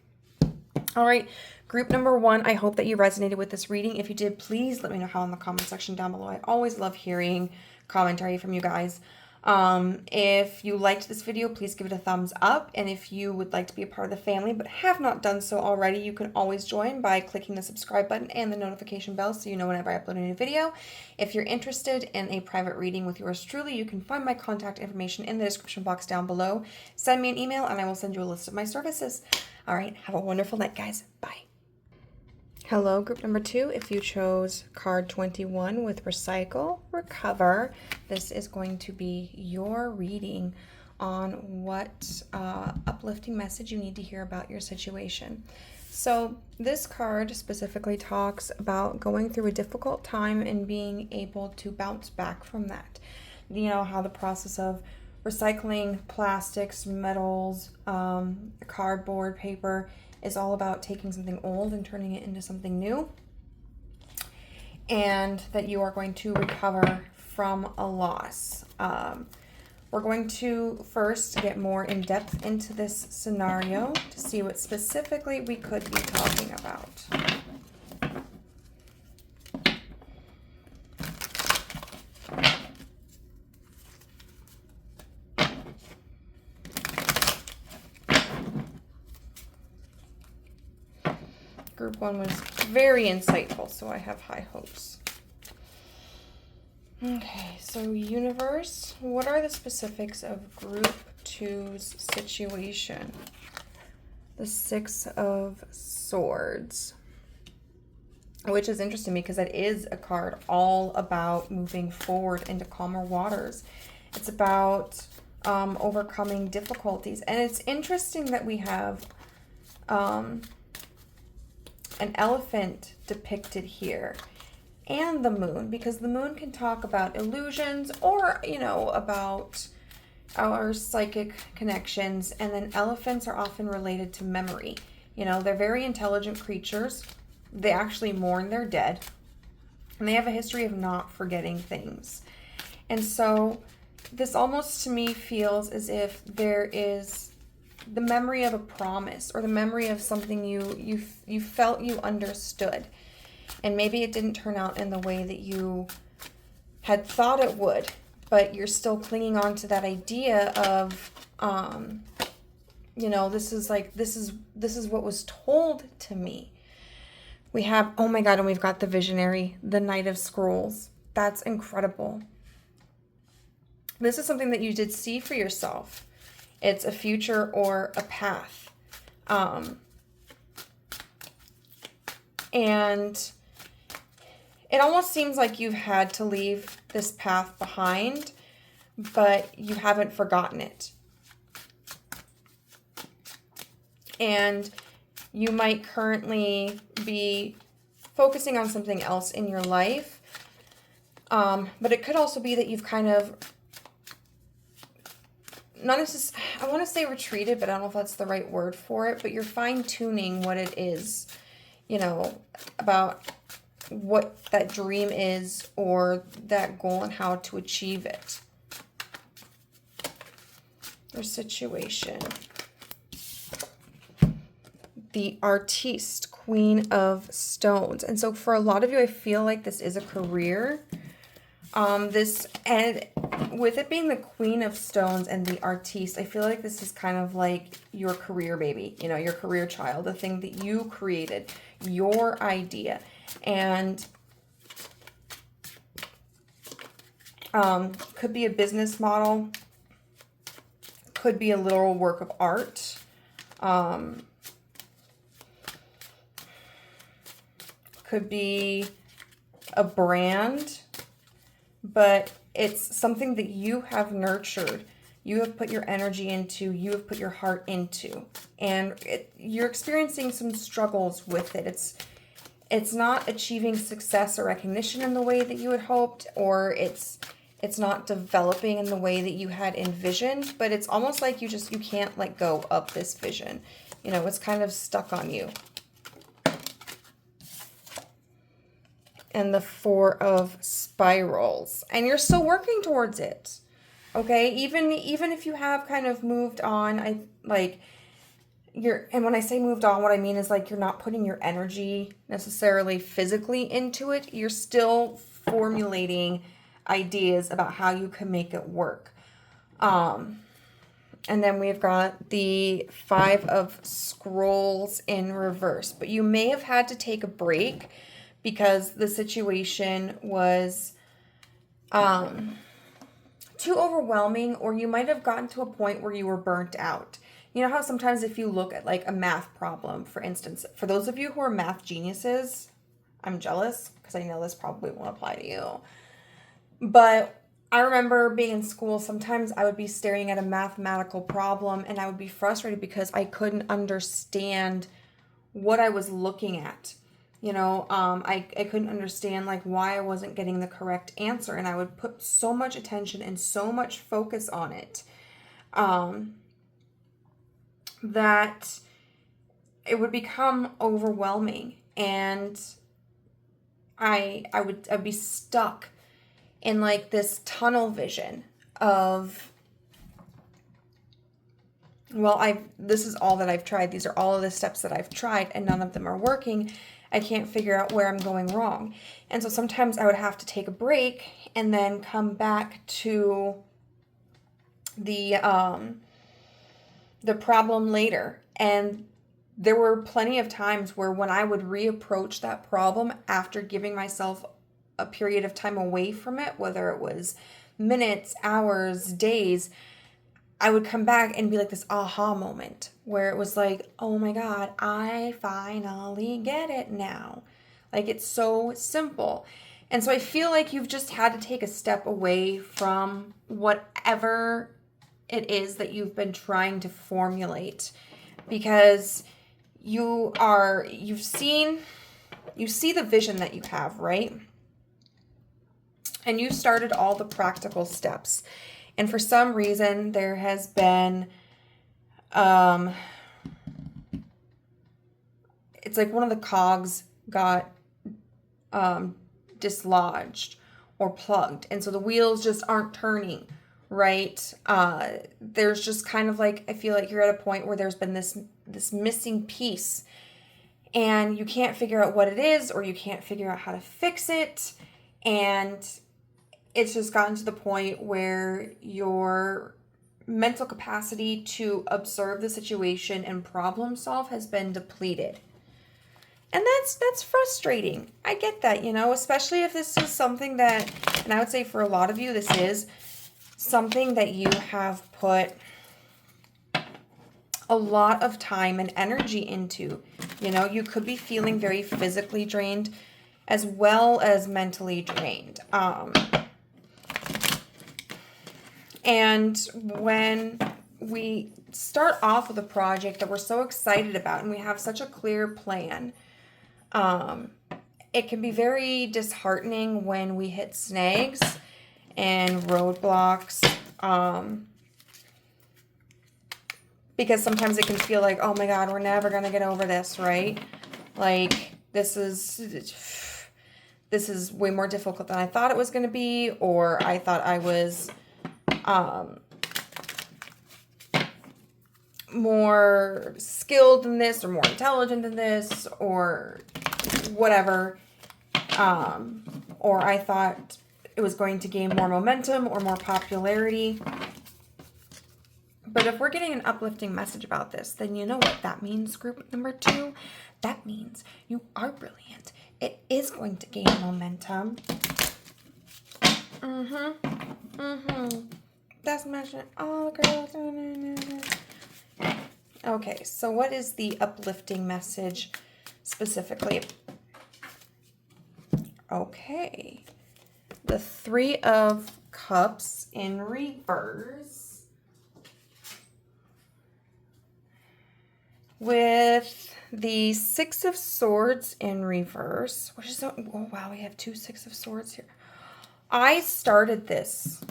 All right, group number 1, I hope that you resonated with this reading. If you did, please let me know how in the comment section down below. I always love hearing commentary from you guys. If you liked this video, please give it a thumbs up. And if you would like to be a part of the family but have not done so already, you can always join by clicking the subscribe button and the notification bell so you know whenever I upload a new video. If you're interested in a private reading with yours truly, you can find my contact information in the description box down below. Send me an email and I will send you a list of my services. All right, have a wonderful night, guys. Bye. Hello, group number 2. If you chose card 21 with Recycle, Recover, this is going to be your reading on what uplifting message you need to hear about your situation. So this card specifically talks about going through a difficult time and being able to bounce back from that. You know, how the process of recycling plastics, metals, cardboard, paper, is all about taking something old and turning it into something new, and that you are going to recover from a loss. We're going to first get more in depth into this scenario to see what specifically we could be talking about. Group 1 was very insightful, so I have high hopes. Okay, so universe, what are the specifics of group 2's situation? The 6 of Swords, which is interesting because that is a card all about moving forward into calmer waters. It's about overcoming difficulties. And it's interesting that we have an elephant depicted here and the moon, because the moon can talk about illusions or, you know, about our psychic connections, and then elephants are often related to memory. You know, they're very intelligent creatures. They actually mourn their dead, and they have a history of not forgetting things. And so this almost to me feels as if there is the memory of a promise or the memory of something you felt you understood, and maybe it didn't turn out in the way that you had thought it would, but you're still clinging on to that idea of you know, this is what was told to me. We have, oh my God, and we've got the visionary, the Knight of Scrolls. That's incredible. This is something that you did see for yourself. It's a future or a path. And it almost seems like you've had to leave this path behind, but you haven't forgotten it. And you might currently be focusing on something else in your life. But it could also be that you've kind of, not necessarily, I want to say retreated, but I don't know if that's the right word for it, but you're fine-tuning what it is, you know, about what that dream is or that goal and how to achieve it. Your situation. The Artiste Queen of Stones. And so for a lot of you, I feel like this is a career. And with it being the Queen of Stones and the Artiste, I feel like this is kind of like your career baby, you know, your career child, the thing that you created, your idea. And could be a business model, could be a literal work of art. Could be a brand, but it's something that you have nurtured, you have put your energy into, you have put your heart into, and you're experiencing some struggles with it. It's not achieving success or recognition in the way that you had hoped, or it's not developing in the way that you had envisioned, but it's almost like you can't let go of this vision. You know, it's kind of stuck on you. And the Four of Spirals, and you're still working towards it. Okay, even if you have kind of moved on, and when I say moved on, what I mean is like you're not putting your energy necessarily physically into it. You're still formulating ideas about how you can make it work. And then we've got the Five of Scrolls in reverse, but you may have had to take a break because the situation was too overwhelming, or you might have gotten to a point where you were burnt out. You know how sometimes if you look at like a math problem, for instance, for those of you who are math geniuses, I'm jealous because I know this probably won't apply to you. But I remember being in school, sometimes I would be staring at a mathematical problem and I would be frustrated because I couldn't understand what I was looking at. You know, I couldn't understand like why I wasn't getting the correct answer, and I would put so much attention and so much focus on it that it would become overwhelming, and I'd be stuck in like this tunnel vision of, well, this is all that I've tried. These are all of the steps that I've tried and none of them are working. I can't figure out where I'm going wrong. And so sometimes I would have to take a break and then come back to the problem later. And there were plenty of times where when I would reapproach that problem after giving myself a period of time away from it, whether it was minutes, hours, days, I would come back and be like this aha moment where it was like, oh my God, I finally get it now. Like, it's so simple. And so I feel like you've just had to take a step away from whatever it is that you've been trying to formulate, because you see the vision that you have, right? And you started all the practical steps. And for some reason, there has been, it's like one of the cogs got dislodged or plugged. And so the wheels just aren't turning, right? There's just kind of like, I feel like you're at a point where there's been this missing piece. And you can't figure out what it is, or you can't figure out how to fix it. And it's just gotten to the point where your mental capacity to observe the situation and problem solve has been depleted. And that's frustrating. I get that, you know, especially if this is something that, and I would say for a lot of you, this is something that you have put a lot of time and energy into. You know, you could be feeling very physically drained as well as mentally drained. And when we start off with a project that we're so excited about and we have such a clear plan, it can be very disheartening when we hit snags and roadblocks, because sometimes it can feel like, oh my God, we're never going to get over this, right? Like, this is way more difficult than I thought it was going to be, or I thought I was more skilled than this or more intelligent than this or whatever. Or I thought it was going to gain more momentum or more popularity. But if we're getting an uplifting message about this, then you know what that means, group number 2? That means you are brilliant. It is going to gain momentum. That's mentioned all the girls. Okay, so what is the uplifting message specifically? Okay. The 3 of Cups in reverse. With the 6 of Swords in reverse, which is, oh wow, we have 2 6 of Swords here. I started this.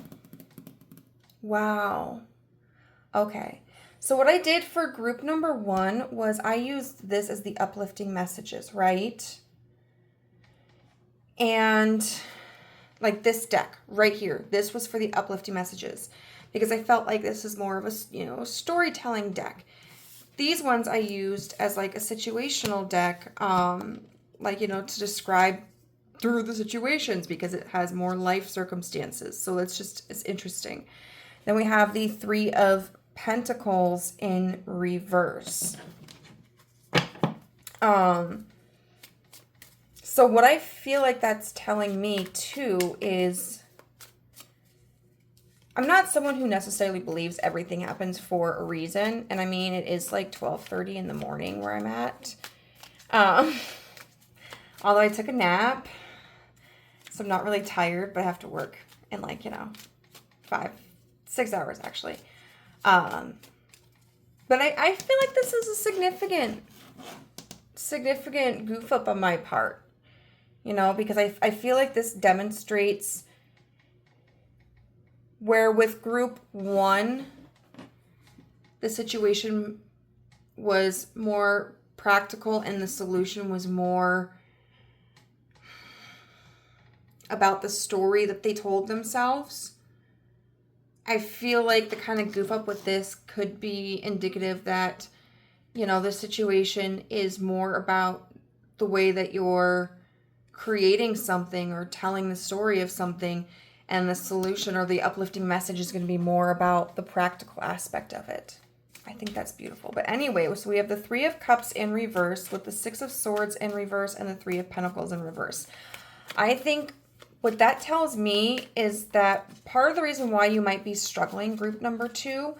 Wow. Okay. So what I did for group number 1 was I used this as the uplifting messages, right? And like this deck right here, this was for the uplifting messages because I felt like this is more of a, storytelling deck. These ones I used as like a situational deck, to describe through the situations because it has more life circumstances. So it's interesting. Then we have the 3 of Pentacles in reverse. So what I feel like that's telling me too is I'm not someone who necessarily believes everything happens for a reason. And I mean, it is like 12:30 in the morning where I'm at. Although I took a nap, so I'm not really tired, but I have to work in 6 hours actually. But I feel like this is a significant goof up on my part, because I feel like this demonstrates where with group 1, the situation was more practical and the solution was more about the story that they told themselves. I feel like the kind of goof up with this could be indicative that, the situation is more about the way that you're creating something or telling the story of something, and the solution or the uplifting message is going to be more about the practical aspect of it. I think that's beautiful. But anyway, so we have the 3 of Cups in reverse with the 6 of Swords in reverse and the 3 of Pentacles in reverse. I think what that tells me is that part of the reason why you might be struggling, group number 2,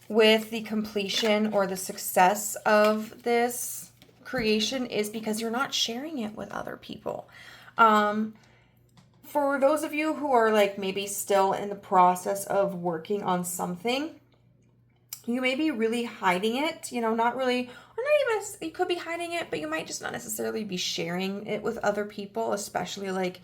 with the completion or the success of this creation is because you're not sharing it with other people. For those of you who are like maybe still in the process of working on something, you may be really hiding it, not really, or not even, you could be hiding it, but you might just not necessarily be sharing it with other people, especially like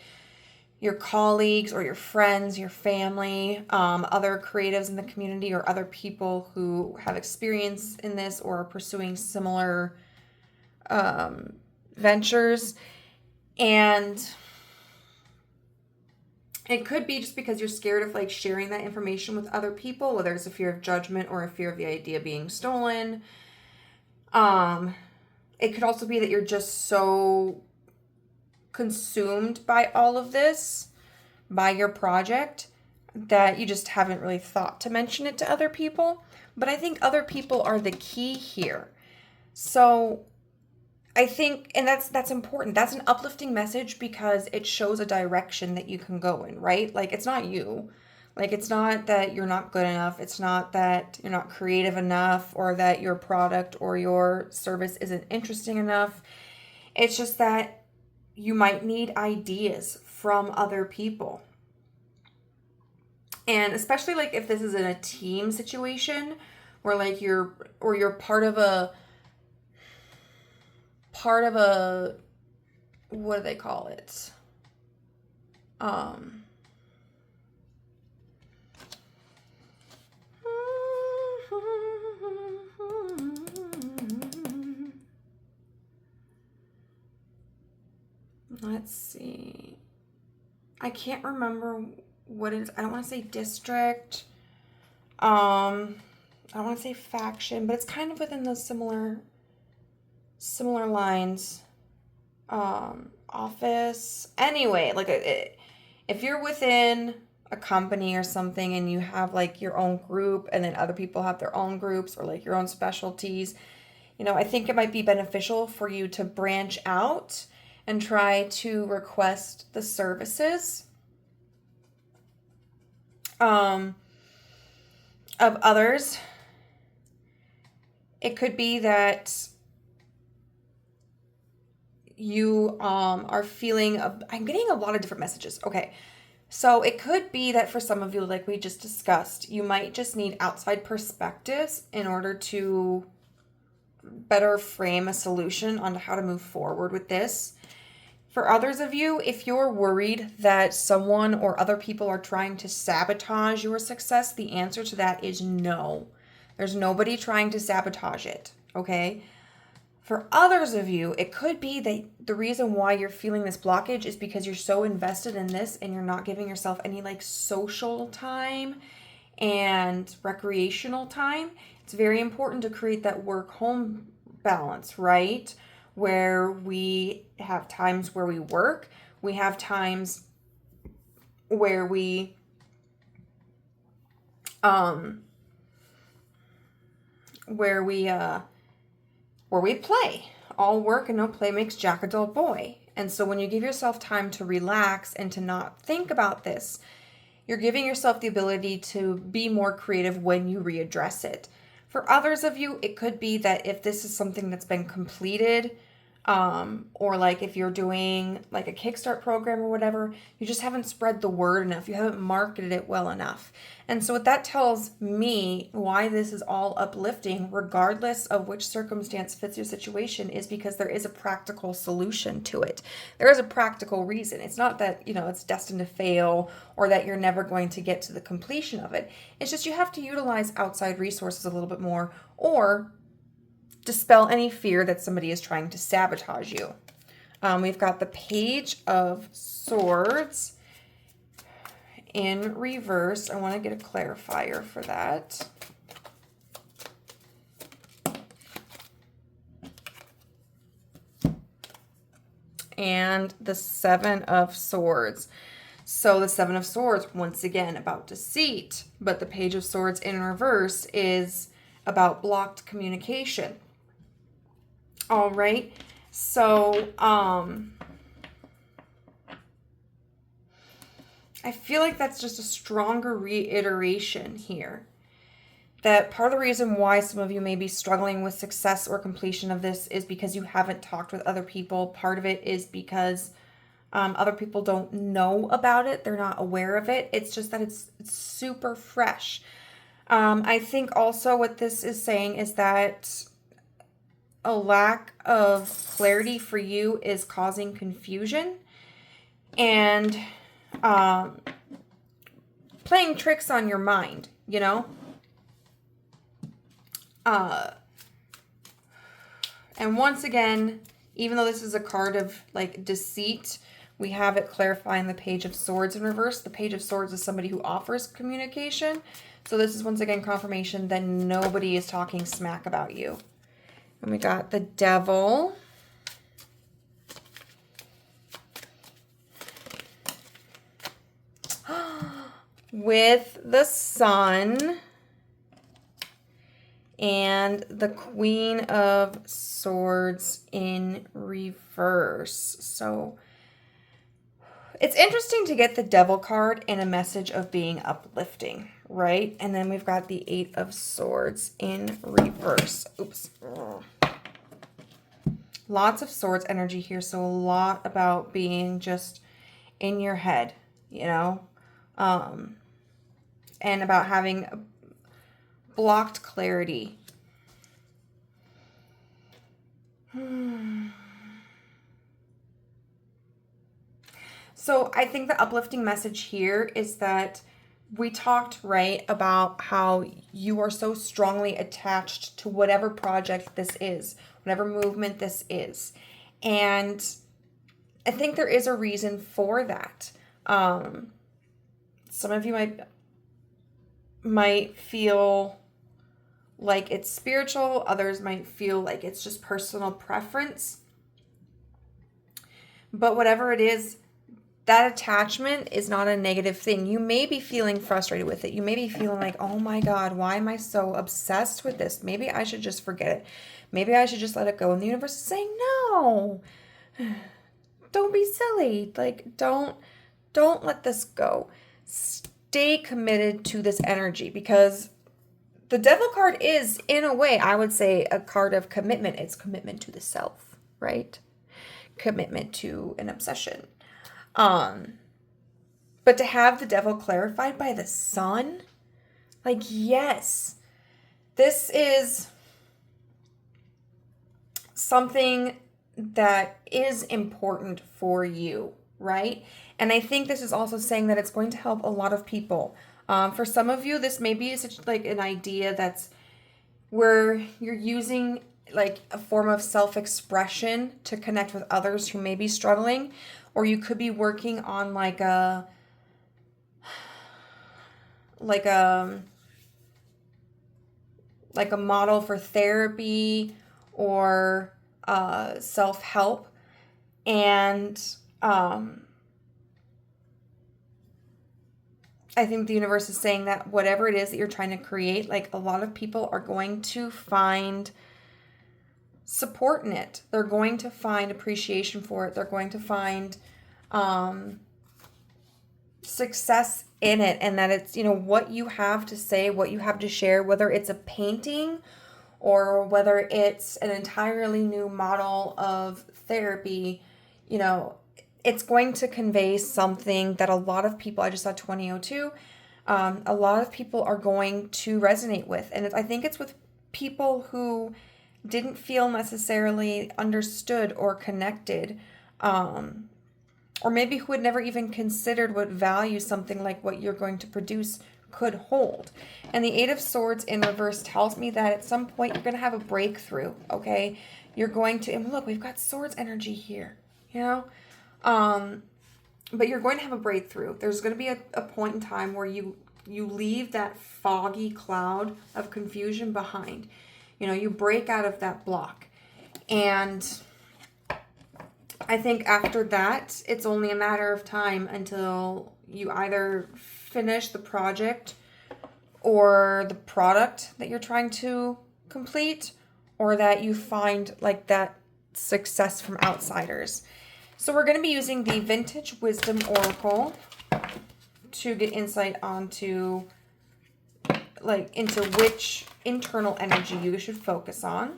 your colleagues or your friends, your family, other creatives in the community or other people who have experience in this or are pursuing similar ventures. And it could be just because you're scared of like sharing that information with other people, whether it's a fear of judgment or a fear of the idea being stolen. It could also be that you're just so consumed by all of this, by your project, that you just haven't really thought to mention it to other people. But I think other people are the key here. So I think, and that's important. That's an uplifting message because it shows a direction that you can go in, right? Like, it's not you. Like, it's not that you're not good enough. It's not that you're not creative enough or that your product or your service isn't interesting enough. It's just that you might need ideas from other people. And especially like if this is in a team situation where like you're part of a, what do they call it? Let's see. I can't remember what it is. I don't want to say district. I don't want to say faction, but it's kind of within those similar lines. Office. Anyway, like if you're within a company or something and you have like your own group and then other people have their own groups or like your own specialties, I think it might be beneficial for you to branch out and try to request the services of others. It could be that you are feeling, I'm getting a lot of different messages. Okay. So it could be that for some of you, like we just discussed, you might just need outside perspectives in order to better frame a solution on how to move forward with this. For others of you, if you're worried that someone or other people are trying to sabotage your success, the answer to that is no. There's nobody trying to sabotage it, okay? For others of you, it could be that the reason why you're feeling this blockage is because you're so invested in this and you're not giving yourself any like social time and recreational time. It's very important to create that work-home balance, right? Where we have times where we work, we have times where we play. All work and no play makes Jack a dull boy. And so when you give yourself time to relax and to not think about this, you're giving yourself the ability to be more creative when you readdress it. For others of you, it could be that if this is something that's been completed, or like if you're doing like a Kickstart program or whatever, you just haven't spread the word enough. You haven't marketed it well enough. And so what that tells me why this is all uplifting, regardless of which circumstance fits your situation, is because there is a practical solution to it. There is a practical reason. It's not that, it's destined to fail or that you're never going to get to the completion of it. It's just you have to utilize outside resources a little bit more or dispel any fear that somebody is trying to sabotage you. We've got the Page of Swords in reverse. I want to get a clarifier for that. And the Seven of Swords. So the Seven of Swords, once again, about deceit. But the Page of Swords in reverse is about blocked communication. All right. So, I feel like that's just a stronger reiteration here. That part of the reason why some of you may be struggling with success or completion of this is because you haven't talked with other people. Part of it is because other people don't know about it. They're not aware of it. It's just that it's super fresh. I think also what this is saying is that a lack of clarity for you is causing confusion and playing tricks on your mind, and once again, even though this is a card of like deceit, we have it clarifying the Page of Swords in reverse. The Page of Swords is somebody who offers communication. So this is once again confirmation that nobody is talking smack about you. And we got the Devil. With the Sun. And the Queen of Swords in reverse. So it's interesting to get the Devil card and a message of being uplifting, right? And then we've got the Eight of Swords in reverse. Oops. Lots of swords energy here, so a lot about being just in your head, and about having blocked clarity. So I think the uplifting message here is that we talked, right, about how you are so strongly attached to whatever project this is, whatever movement this is. And I think there is a reason for that. Some of you might feel like it's spiritual. Others might feel like it's just personal preference. But whatever it is, that attachment is not a negative thing. You may be feeling frustrated with it. You may be feeling like, oh my God, why am I so obsessed with this? Maybe I should just forget it. Maybe I should just let it go. And the universe is saying, no, don't be silly. Like, don't let this go. Stay committed to this energy, because the Devil card is, in a way, I would say, a card of commitment. It's commitment to the self, right? Commitment to an obsession. But to have the Devil clarified by the Sun, like, yes, this is something that is important for you, right? And I think this is also saying that it's going to help a lot of people. For some of you, this may be such like an idea that's where you're using like a form of self-expression to connect with others who may be struggling, or you could be working on like a model for therapy or self-help. And I think the universe is saying that whatever it is that you're trying to create, like, a lot of people are going to find support in it. They're going to find appreciation for it. They're going to find success in it, and that it's, what you have to say, what you have to share, whether it's a painting or whether it's an entirely new model of therapy, it's going to convey something that a lot of people, I just saw 2002, a lot of people are going to resonate with. And I think it's with people who didn't feel necessarily understood or connected, or maybe who had never even considered what value something like what you're going to produce could hold. And the Eight of Swords in reverse tells me that at some point you're going to have a breakthrough, okay? You're going to, and look, we've got swords energy here, but you're going to have a breakthrough. There's going to be a point in time where you leave that foggy cloud of confusion behind. You break out of that block. And I think after that, it's only a matter of time until you either finish the project or the product that you're trying to complete, or that you find like that success from outsiders. So we're going to be using the Vintage Wisdom Oracle to get insight onto into which internal energy you should focus on.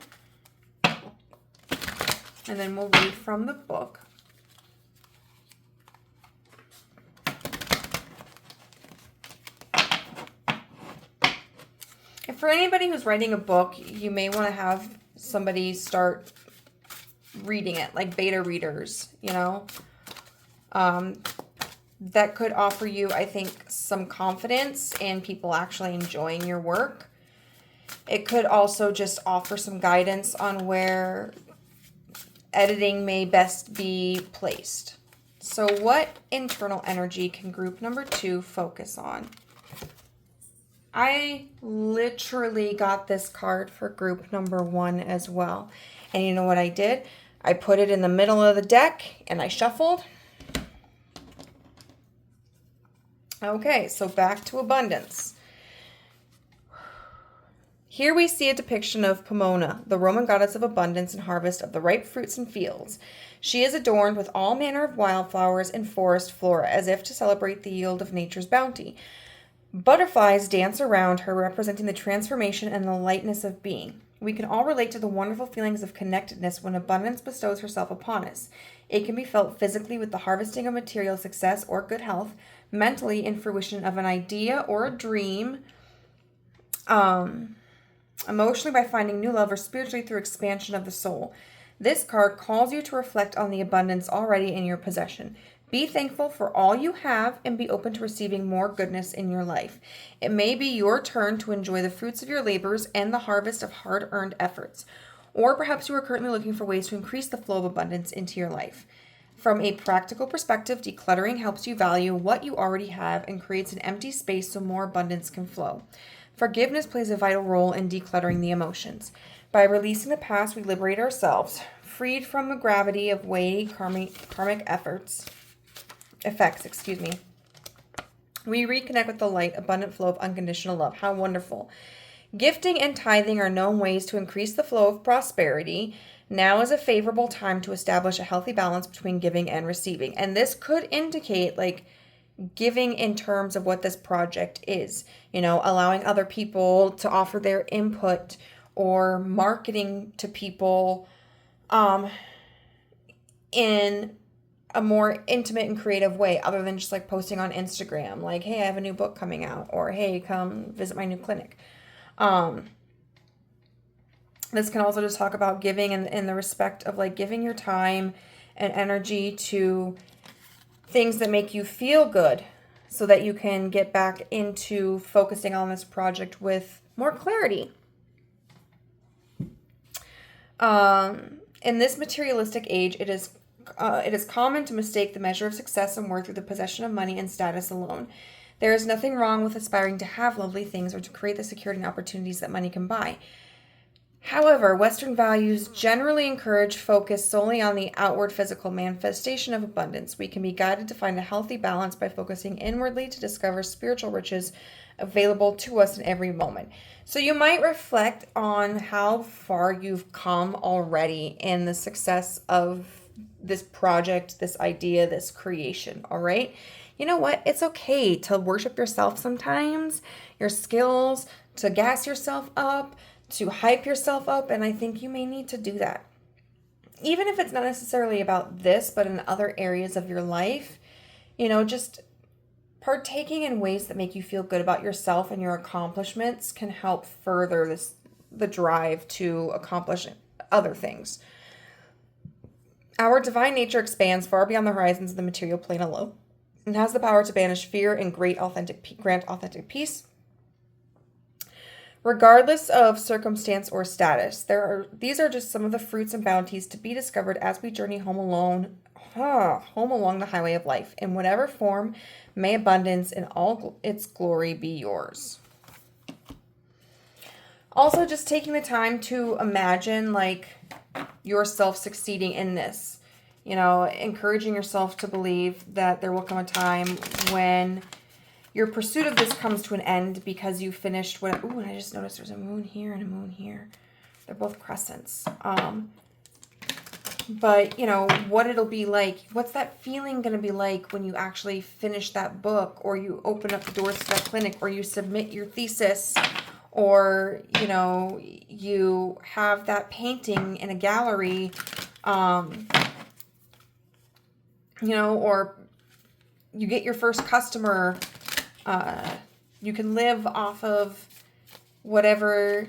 And then we'll read from the book. And for anybody who's writing a book, you may want to have somebody start reading it, like beta readers, that could offer you, I think, some confidence in people actually enjoying your work. It could also just offer some guidance on where editing may best be placed. So what internal energy can group number 2 focus on? I literally got this card for group number 1 as well. And you know what I did? I put it in the middle of the deck and I shuffled. Okay, so back to abundance. Here we see a depiction of Pomona, the Roman goddess of abundance and harvest of the ripe fruits and fields. She is adorned with all manner of wildflowers and forest flora, as if to celebrate the yield of nature's bounty. Butterflies dance around her, representing the transformation and the lightness of being. We can all relate to the wonderful feelings of connectedness when abundance bestows herself upon us. It can be felt physically with the harvesting of material success or good health, mentally in fruition of an idea or a dream, emotionally by finding new love, or spiritually through expansion of the soul. This card calls you to reflect on the abundance already in your possession. Be thankful for all you have and be open to receiving more goodness in your life. It may be your turn to enjoy the fruits of your labors and the harvest of hard-earned efforts. Or perhaps you are currently looking for ways to increase the flow of abundance into your life. From a practical perspective, decluttering helps you value what you already have and creates an empty space so more abundance can flow. Forgiveness plays a vital role in decluttering the emotions. By releasing the past, we liberate ourselves, freed from the gravity of weighty karmic effects. We reconnect with the light, abundant flow of unconditional love. How wonderful. Gifting and tithing are known ways to increase the flow of prosperity. Now is a favorable time to establish a healthy balance between giving and receiving. And this could indicate like giving in terms of what this project is, allowing other people to offer their input or marketing to people in a more intimate and creative way other than just like posting on Instagram, like, hey, I have a new book coming out, or hey, come visit my new clinic. This can also just talk about giving in the respect of like giving your time and energy to things that make you feel good so that you can get back into focusing on this project with more clarity. In this materialistic age, it is common to mistake the measure of success and worth through the possession of money and status alone. There is nothing wrong with aspiring to have lovely things or to create the security and opportunities that money can buy. However, Western values generally encourage focus solely on the outward physical manifestation of abundance. We can be guided to find a healthy balance by focusing inwardly to discover spiritual riches available to us in every moment. So you might reflect on how far you've come already in the success of this project, this idea, this creation, all right? You know what? It's okay to worship yourself sometimes, your skills, to gas yourself up, to hype yourself up, and I think you may need to do that. Even if it's not necessarily about this, but in other areas of your life, just partaking in ways that make you feel good about yourself and your accomplishments can help further the drive to accomplish other things. Our divine nature expands far beyond the horizons of the material plane alone and has the power to banish fear and grant authentic peace. Regardless of circumstance or status, these are just some of the fruits and bounties to be discovered as we journey home along the highway of life. In whatever form, may abundance in all its glory be yours. Also, just taking the time to imagine like yourself succeeding in this. Encouraging yourself to believe that there will come a time when your pursuit of this comes to an end because you finished what... Ooh, and I just noticed there's a moon here and a moon here. They're both crescents. But, what it'll be like. What's that feeling going to be like when you actually finish that book, or you open up the doors to that clinic, or you submit your thesis, or, you have that painting in a gallery, or you get your first customer. You can live off of whatever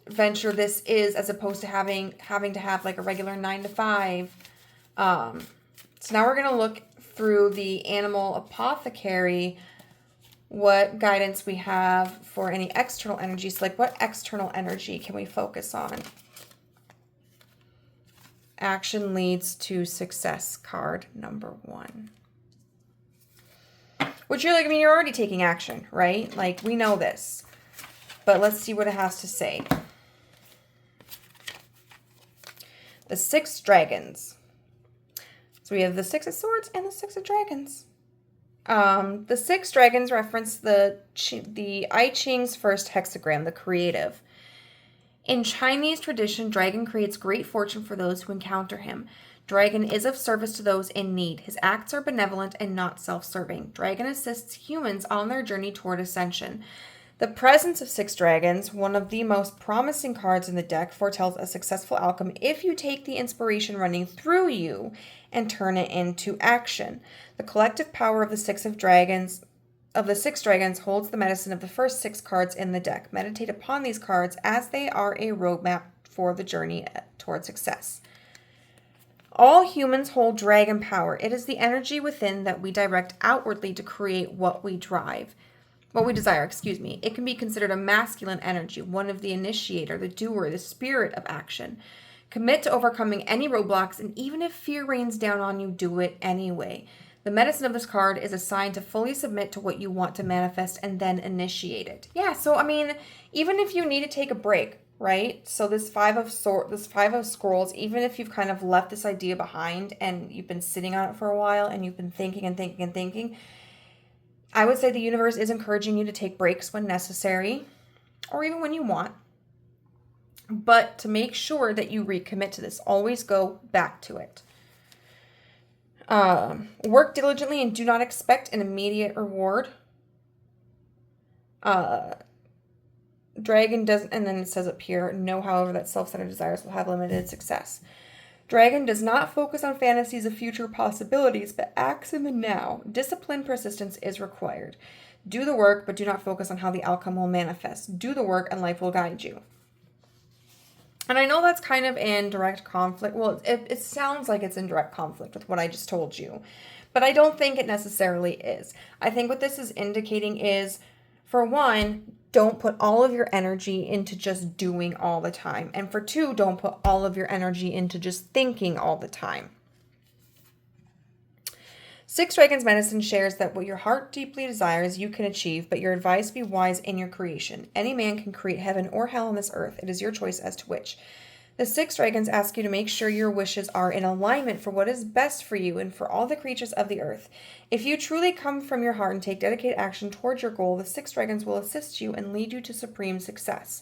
venture this is, as opposed to having to have like a regular 9-to-5. So now we're going to look through the animal apothecary, what guidance we have for any external energies. Like, what external energy can we focus on? Action leads to success, card number 1. Which you're like, you're already taking action, right? Like, we know this. But let's see what it has to say. The 6 dragons. So we have the 6 of swords and the 6 of dragons. The 6 dragons reference the I Ching's first hexagram, the creative. In Chinese tradition, dragon creates great fortune for those who encounter him. Dragon is of service to those in need. His acts are benevolent and not self-serving. Dragon assists humans on their journey toward ascension. The presence of 6 dragons, one of the most promising cards in the deck, foretells a successful outcome if you take the inspiration running through you and turn it into action. The collective power of the 6 dragons holds the medicine of the first 6 cards in the deck. Meditate upon these cards as they are a roadmap for the journey toward success. All humans hold dragon power. It is the energy within that we direct outwardly to create what we desire. It can be considered a masculine energy, one of the initiator, the doer, the spirit of action. Commit to overcoming any roadblocks, and even if fear rains down on you, do it anyway. The medicine of this card is a sign to fully submit to what you want to manifest and then initiate it. Yeah, so I mean, even if you need to take a break, right? So this five of scrolls, even if you've kind of left this idea behind and you've been sitting on it for a while and you've been thinking and thinking and thinking, I would say the universe is encouraging you to take breaks when necessary or even when you want. But to make sure that you recommit to this, always go back to it. Work diligently and do not expect an immediate reward. Dragon doesn't, and then it says up here, know, however, that self-centered desires will have limited success. Dragon does not focus on fantasies of future possibilities, but acts in the now. Disciplined persistence is required. Do the work, but do not focus on how the outcome will manifest. Do the work and life will guide you. And I know that's kind of in direct conflict. Well, it sounds like it's in direct conflict with what I just told you. But I don't think it necessarily is. I think what this is indicating is, for one, don't put all of your energy into just doing all the time. And for two, don't put all of your energy into just thinking all the time. Six Dragons Medicine shares that what your heart deeply desires you can achieve, but your advice be wise in your creation. Any man can create heaven or hell on this earth. It is your choice as to which. The Six Dragons ask you to make sure your wishes are in alignment for what is best for you and for all the creatures of the earth. If you truly come from your heart and take dedicated action towards your goal, the Six Dragons will assist you and lead you to supreme success.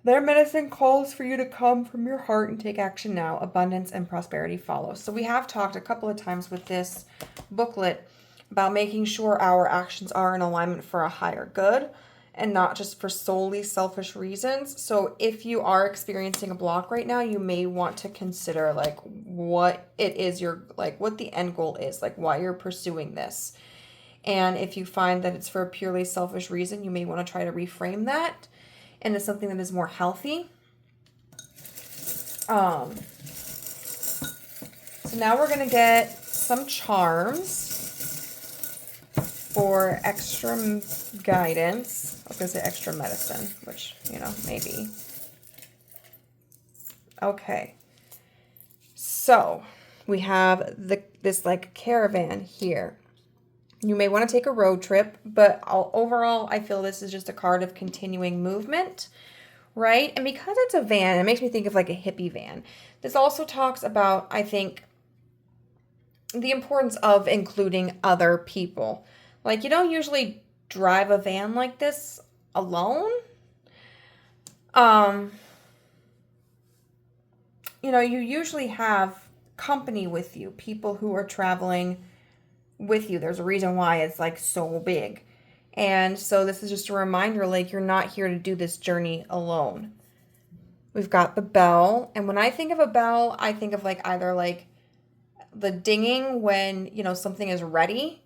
Their medicine calls for you to come from your heart and take action now. Abundance and prosperity follow. So we have talked a couple of times with this booklet about making sure our actions are in alignment for a higher good and not just for solely selfish reasons. So if you are experiencing a block right now, you may want to consider like what it is what the end goal is, like why you're pursuing this. And if you find that it's for a purely selfish reason, you may want to try to reframe that into something that is more healthy. So now we're going to get some charms for extra guidance. I was going to say extra medicine, which, maybe. Okay. So we have this like caravan here. You may want to take a road trip, but overall, I feel this is just a card of continuing movement, right? And because it's a van, it makes me think of like a hippie van. This also talks about, I think, the importance of including other people. Like, you don't usually drive a van like this alone. You usually have company with you, people who are traveling with you. There's a reason why it's like so big. And so this is just a reminder, like, you're not here to do this journey alone. We've got the bell. And when I think of a bell, I think of like either like the dinging when, something is ready.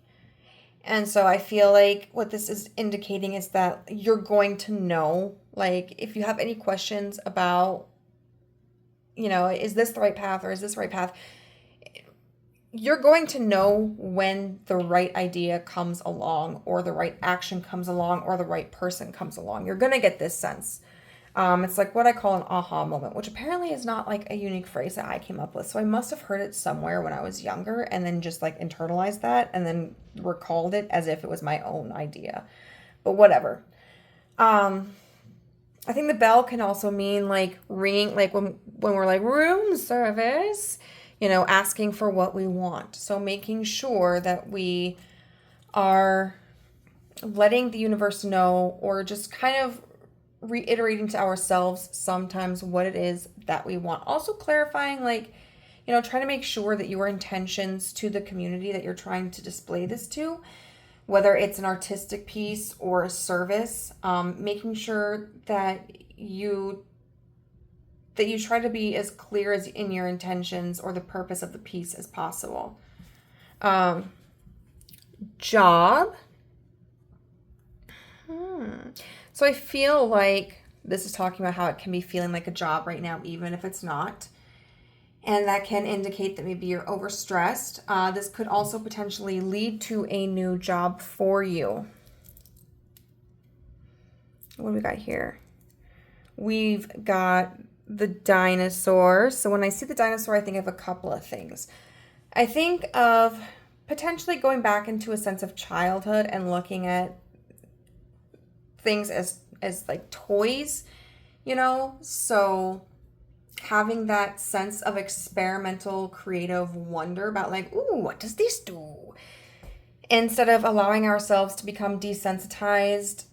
And so I feel like what this is indicating is that you're going to know, like, if you have any questions about, is this the right path or is this the right path? You're going to know when the right idea comes along or the right action comes along or the right person comes along. You're going to get this sense. It's like what I call an aha moment, which apparently is not like a unique phrase that I came up with. So I must have heard it somewhere when I was younger and then just like internalized that and then recalled it as if it was my own idea. But whatever. I think the bell can also mean like ringing, like when we're like room service, asking for what we want. So making sure that we are letting the universe know or just kind of reiterating to ourselves sometimes what it is that we want. Also clarifying, like, trying to make sure that your intentions to the community that you're trying to display this to, whether it's an artistic piece or a service, making sure that you try to be as clear as in your intentions or the purpose of the piece as possible. Job. So I feel like this is talking about how it can be feeling like a job right now, even if it's not. And that can indicate that maybe you're overstressed. This could also potentially lead to a new job for you. What do we got here? We've got the dinosaur. So when I see the dinosaur, I think of a couple of things. I think of potentially going back into a sense of childhood and looking at things as like toys, you know? So having that sense of experimental creative wonder about like, ooh, what does this do? Instead of allowing ourselves to become desensitized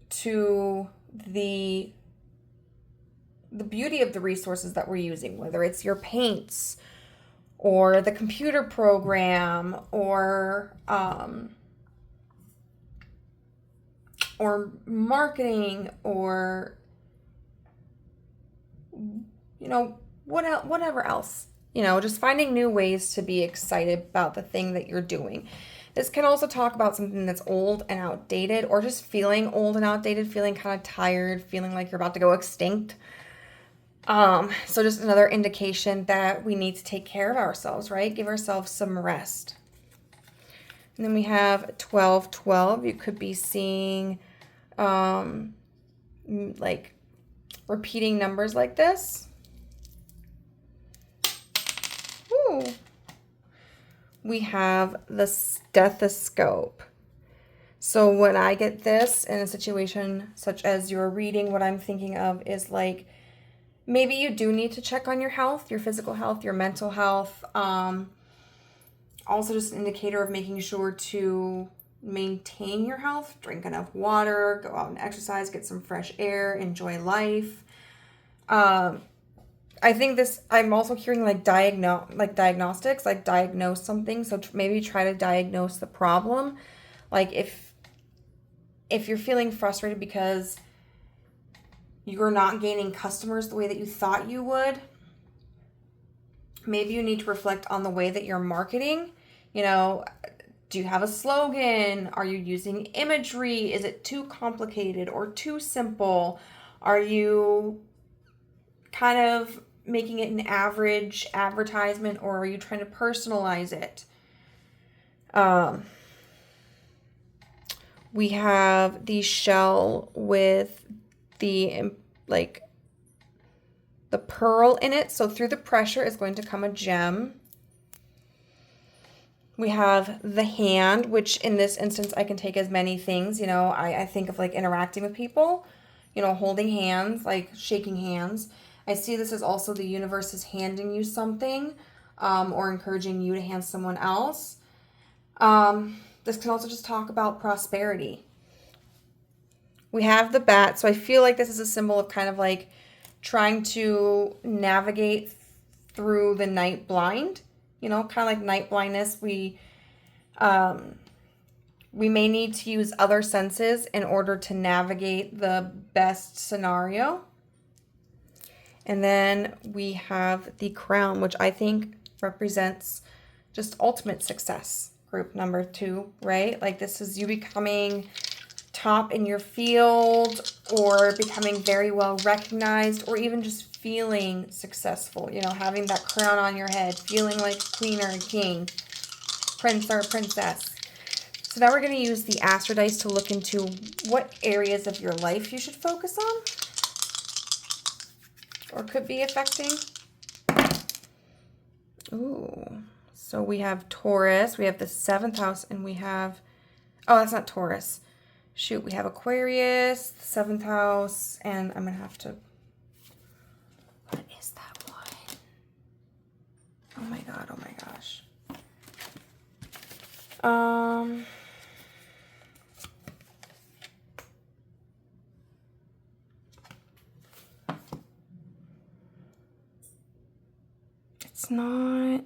to the beauty of the resources that we're using, whether it's your paints or the computer program or marketing or, you know, whatever else. You know, just finding new ways to be excited about the thing that you're doing. This can also talk about something that's old and outdated, or just feeling old and outdated, feeling kind of tired, feeling like you're about to go extinct. So just another indication that we need to take care of ourselves, right? Give ourselves some rest. And then we have 1212. You could be seeing like repeating numbers like this. Ooh. We have the stethoscope. So when I get this in a situation such as you're reading, what I'm thinking of is like, maybe you do need to check on your health, your physical health, your mental health. Also just an indicator of making sure to maintain your health, drink enough water, go out and exercise, get some fresh air, enjoy life. I think this, I'm also hearing like diagnostics, like diagnose something. So maybe try to diagnose the problem. Like if you're feeling frustrated because you're not gaining customers the way that you thought you would, maybe you need to reflect on the way that you're marketing. You know, do you have a slogan? Are you using imagery? Is it too complicated or too simple? Are you kind of making it an average advertisement, or are you trying to personalize it? We have the shell with the like the pearl in it. So through the pressure is going to come a gem. We have the hand, which in this instance I can take as many things. You know, I think of like interacting with people, you know, holding hands, like shaking hands. I see this as also the universe is handing you something, or encouraging you to hand someone else. This can also just talk about prosperity. We have the bat, so I feel like this is a symbol of kind of like trying to navigate through the night blind, you know, kind of like night blindness. We may need to use other senses in order to navigate the best scenario. And then we have the crown, which I think represents just ultimate success. Group number 2, right? Like this is you becoming top in your field, or becoming very well recognized, or even just feeling successful, you know, having that crown on your head, feeling like a queen or a king, prince or a princess. So now we're going to use the Astro Dice to look into what areas of your life you should focus on or could be affecting. Ooh, so we have Taurus, we have the 7th house, and we have, oh, that's not Taurus. Shoot, we have Aquarius, the 7th house, and I'm going to have to, what is that one? Oh my God, oh my gosh. It's not,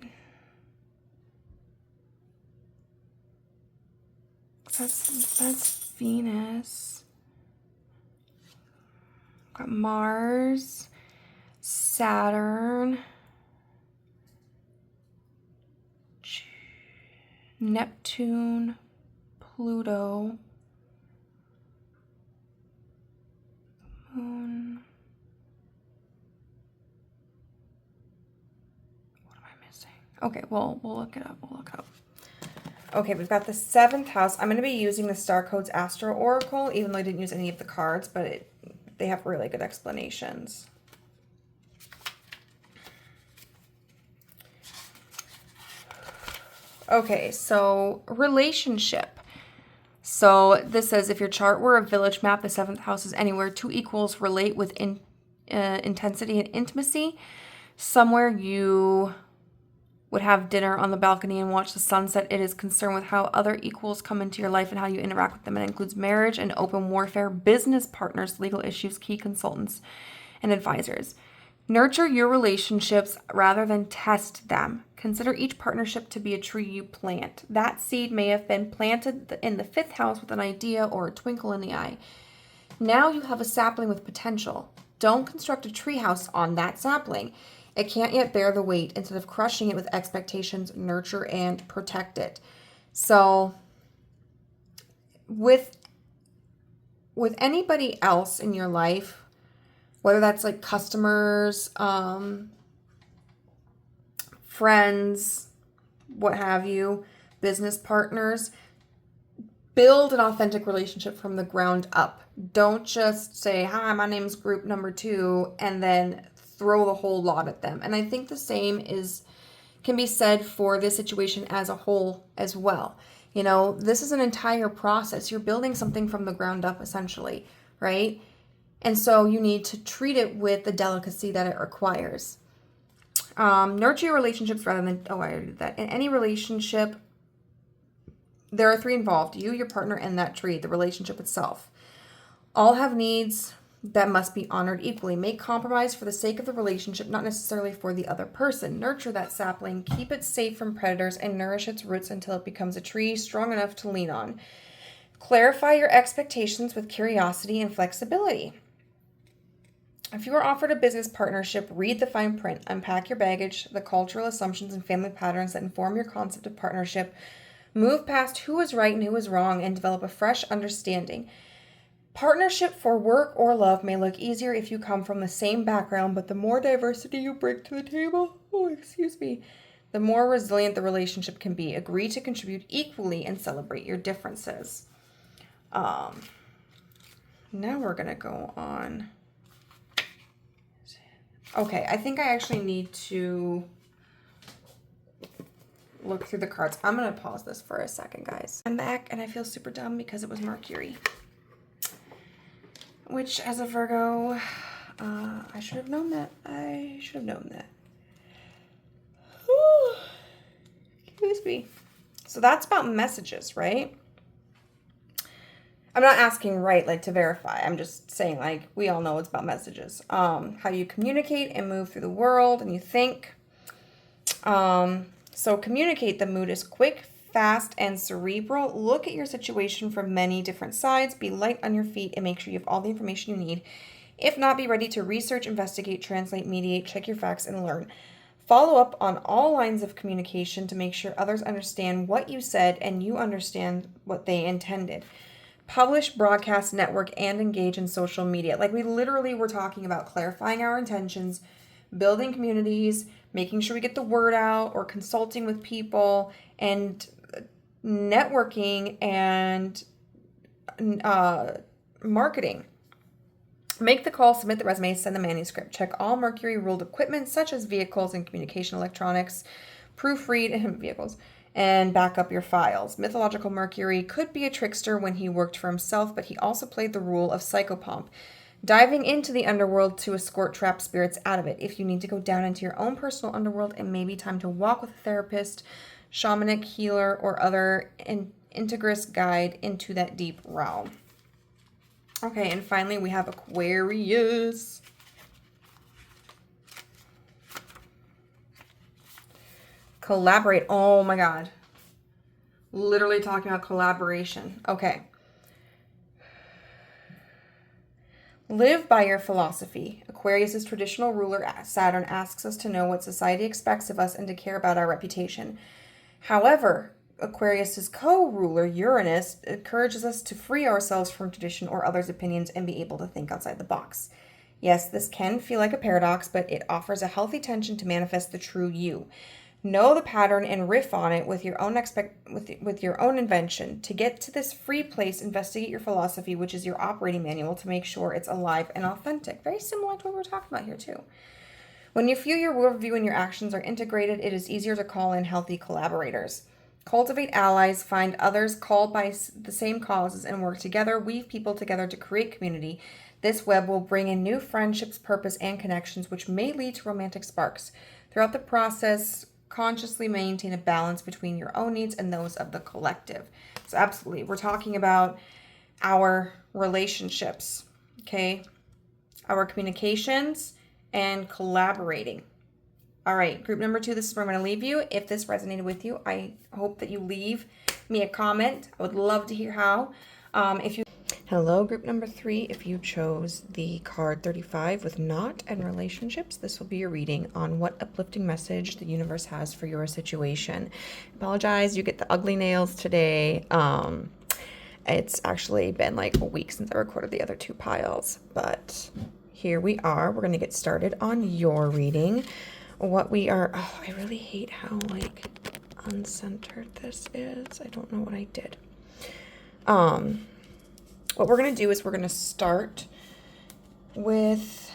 that's Venus. Got Mars, Saturn, Neptune, Pluto, Moon. What am I missing? Okay, well, we'll look it up. Okay, we've got the 7th house. I'm going to be using the Star Codes Astro Oracle, even though I didn't use any of the cards, but they have really good explanations. Okay, so relationship. So this says, if your chart were a village map, the 7th house is anywhere 2 equals relate with intensity and intimacy. Somewhere you would have dinner on the balcony and watch the sunset. It is concerned with how other equals come into your life and how you interact with them. It includes marriage and open warfare, business partners, legal issues, key consultants, and advisors. Nurture your relationships rather than test them. Consider each partnership to be a tree you plant. That seed may have been planted in the 5th house with an idea or a twinkle in the eye. Now you have a sapling with potential. Don't construct a treehouse on that sapling. It can't yet bear the weight. Instead of crushing it with expectations, nurture and protect it. So with anybody else in your life, whether that's like customers, friends, what have you, business partners, build an authentic relationship from the ground up. Don't just say, hi, my name's group number 2, and then throw the whole lot at them. And I think the same can be said for this situation as a whole as well. You know, this is an entire process. You're building something from the ground up, essentially, right? And so you need to treat it with the delicacy that it requires. Nurture your relationships rather than, I already did that. In any relationship, there are 3 involved: you, your partner, and that tree, the relationship itself. All have needs that must be honored equally. Make compromise for the sake of the relationship, not necessarily for the other person. Nurture that sapling, keep it safe from predators, and nourish its roots until it becomes a tree strong enough to lean on. Clarify your expectations with curiosity and flexibility. If you are offered a business partnership, read the fine print, unpack your baggage, the cultural assumptions and family patterns that inform your concept of partnership, move past who is right and who is wrong, and develop a fresh understanding. Partnership for work or love may look easier if you come from the same background, but the more diversity you bring to the table, the more resilient the relationship can be. Agree to contribute equally and celebrate your differences. Now we're going to go on. Okay, I think I actually need to look through the cards. I'm going to pause this for a second, guys. I'm back, and I feel super dumb because it was Mercury. Which, as a Virgo, I should have known that. Excuse me. So that's about messages, right? I'm not asking like to verify. I'm just saying, like, we all know it's about messages. How you communicate and move through the world and you think. So communicate. The mood is quick, fast, and cerebral. Look at your situation from many different sides. Be light on your feet and make sure you have all the information you need. If not, be ready to research, investigate, translate, mediate, check your facts, and learn. Follow up on all lines of communication to make sure others understand what you said and you understand what they intended. Publish, broadcast, network, and engage in social media. Like, we literally were talking about clarifying our intentions, building communities, making sure we get the word out, or consulting with people, and networking and marketing. Make the call, submit the resume, send the manuscript. Check all Mercury-ruled equipment, such as vehicles and communication electronics, proofread vehicles, and back up your files. Mythological Mercury could be a trickster when he worked for himself, but he also played the role of psychopomp, diving into the underworld to escort trapped spirits out of it. If you need to go down into your own personal underworld, it may be time to walk with a therapist, shamanic healer, or other integrous guide into that deep realm. Okay, and finally we have Aquarius. Collaborate. Oh my God. Literally talking about collaboration. Okay. Live by your philosophy. Aquarius' traditional ruler, Saturn, asks us to know what society expects of us and to care about our reputation. However, Aquarius' co-ruler, Uranus, encourages us to free ourselves from tradition or others' opinions and be able to think outside the box. Yes, this can feel like a paradox, but it offers a healthy tension to manifest the true you. Know the pattern and riff on it with your own with your own invention. To get to this free place, investigate your philosophy, which is your operating manual, to make sure it's alive and authentic. Very similar to what we're talking about here too. When you feel your worldview and your actions are integrated, it is easier to call in healthy collaborators. Cultivate allies, find others called by the same causes, and work together. Weave people together to create community. This web will bring in new friendships, purpose, and connections, which may lead to romantic sparks. Throughout the process, consciously maintain a balance between your own needs and those of the collective. So absolutely, we're talking about our relationships, okay? Our communications and collaborating. All right, group number 2, this is where I'm going to leave you. If this resonated with you, I hope that you leave me a comment. I would love to hear how. Hello, group number 3. If you chose the card 35 with not and relationships, this will be your reading on what uplifting message the universe has for your situation. Apologize, you get the ugly nails today. It's actually been like a week since I recorded the other 2 piles, but here we are. We're going to get started on your reading. What we are, oh, I really hate how like uncentered this is. I don't know what I did. What we're going to do is we're going to start with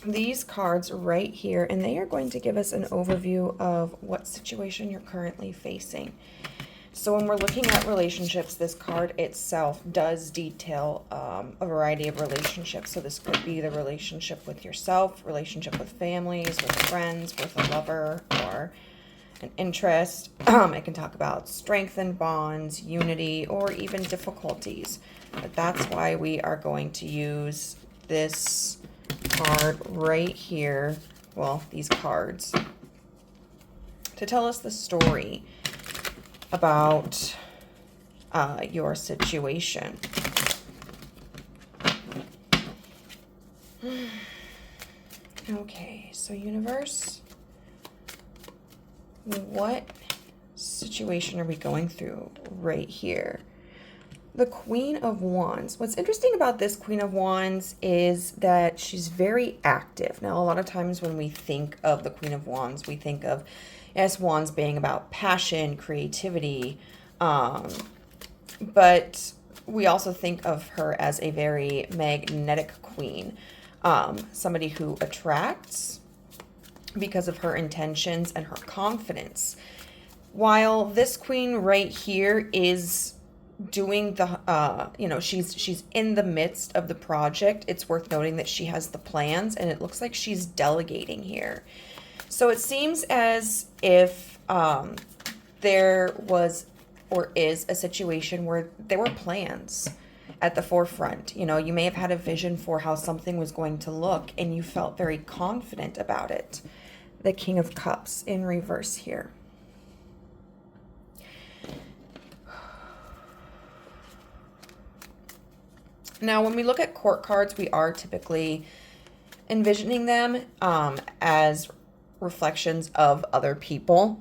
these cards right here, and they are going to give us an overview of what situation you're currently facing. So when we're looking at relationships, this card itself does detail a variety of relationships. So this could be the relationship with yourself, relationship with families, with friends, with a lover, or an interest. It can talk about strengthened bonds, unity, or even difficulties. But that's why we are going to use this card right here, well, these cards, to tell us the story about your situation. Okay, so universe, what situation are we going through right here? The Queen of Wands. What's interesting about this Queen of Wands is that she's very active. Now, a lot of times when we think of the Queen of Wands, we think of, yes, wands being about passion, creativity, but we also think of her as a very magnetic queen, somebody who attracts because of her intentions and her confidence. While this queen right here is doing the, she's in the midst of the project, it's worth noting that she has the plans, and it looks like she's delegating here. So it seems as if there was or is a situation where there were plans at the forefront. You know, you may have had a vision for how something was going to look, and you felt very confident about it. The King of Cups in reverse here. Now, when we look at court cards, we are typically envisioning them as reflections of other people.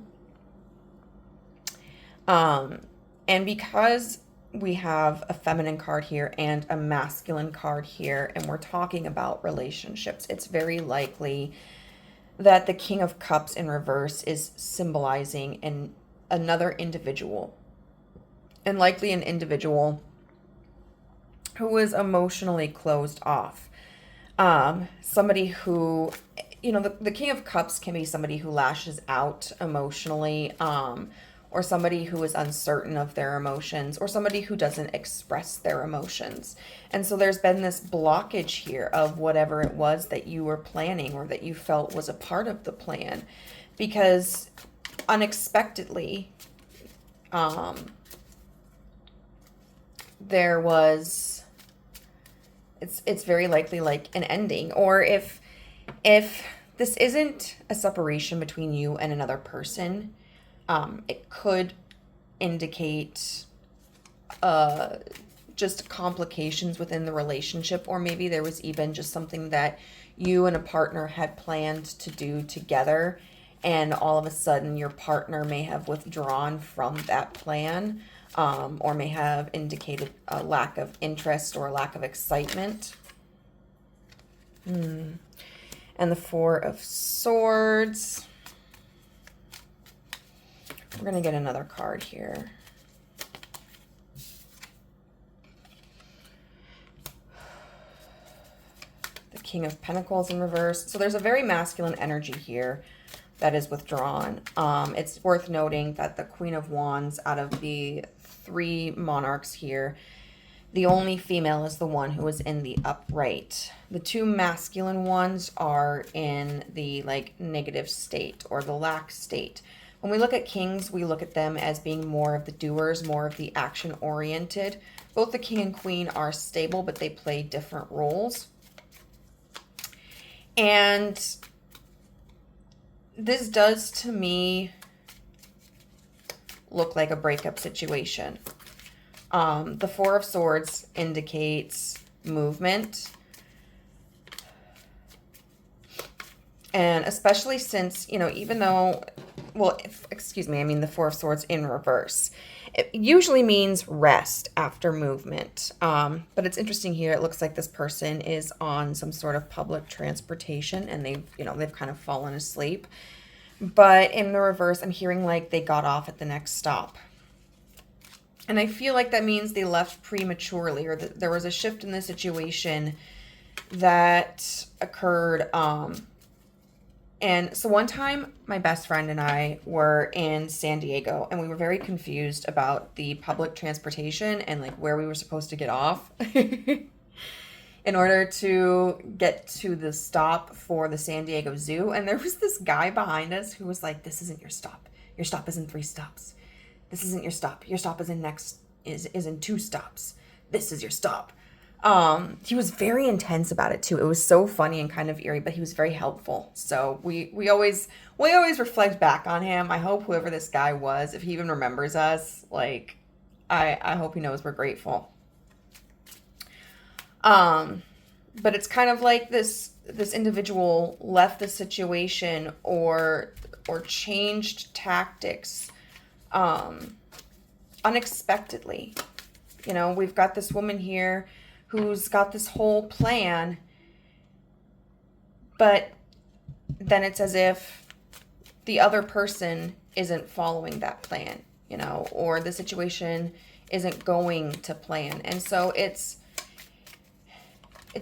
And because we have a feminine card here and a masculine card here, and we're talking about relationships, it's very likely that the King of Cups in reverse is symbolizing another individual, and likely an individual who is emotionally closed off. Somebody who, the King of Cups can be somebody who lashes out emotionally, or somebody who is uncertain of their emotions, or somebody who doesn't express their emotions. And so there's been this blockage here of whatever it was that you were planning or that you felt was a part of the plan, because unexpectedly, there was, it's very likely like an ending. Or if this isn't a separation between you and another person, it could indicate just complications within the relationship, or maybe there was even just something that you and a partner had planned to do together, and all of a sudden your partner may have withdrawn from that plan, or may have indicated a lack of interest or a lack of excitement. And the Four of Swords. We're going to get another card here. The King of Pentacles in reverse. So there's a very masculine energy here that is withdrawn. It's worth noting that the Queen of Wands, out of the 3 monarchs here, the only female is the one who is in the upright. The 2 masculine ones are in the like negative state or the lack state. When we look at kings, we look at them as being more of the doers, more of the action oriented. Both the king and queen are stable, but they play different roles. And this does to me look like a breakup situation. The 4 of Swords indicates movement. And especially since, you know, even though, well, excuse me, I mean the 4 of Swords in reverse. It usually means rest after movement. But it's interesting here. It looks like this person is on some sort of public transportation and they've kind of fallen asleep. But in the reverse, I'm hearing like they got off at the next stop. And I feel like that means they left prematurely, or that there was a shift in the situation that occurred. And so one time, my best friend and I were in San Diego, and we were very confused about the public transportation and like where we were supposed to get off in order to get to the stop for the San Diego Zoo. And there was this guy behind us who was like, "This isn't your stop. Your stop is in 3 stops. This isn't your stop. Your stop is in 2 stops. This is your stop." He was very intense about it too. It was so funny and kind of eerie, but he was very helpful. So we always reflect back on him. I hope whoever this guy was, if he even remembers us, like I hope he knows we're grateful. But it's kind of like this individual left the situation or changed tactics unexpectedly. You know, we've got this woman here who's got this whole plan, but then it's as if the other person isn't following that plan, you know, or the situation isn't going to plan. And so it's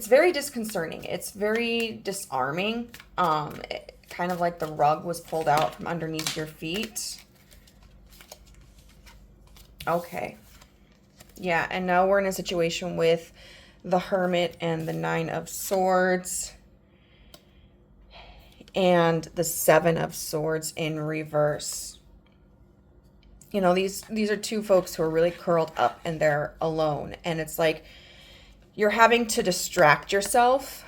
very disconcerting. It's very disarming. Kind of like the rug was pulled out from underneath your feet. Okay. Yeah, and now we're in a situation with the Hermit and the 9 of Swords and the 7 of Swords in reverse. You know, these are 2 folks who are really curled up and they're alone. And it's like you're having to distract yourself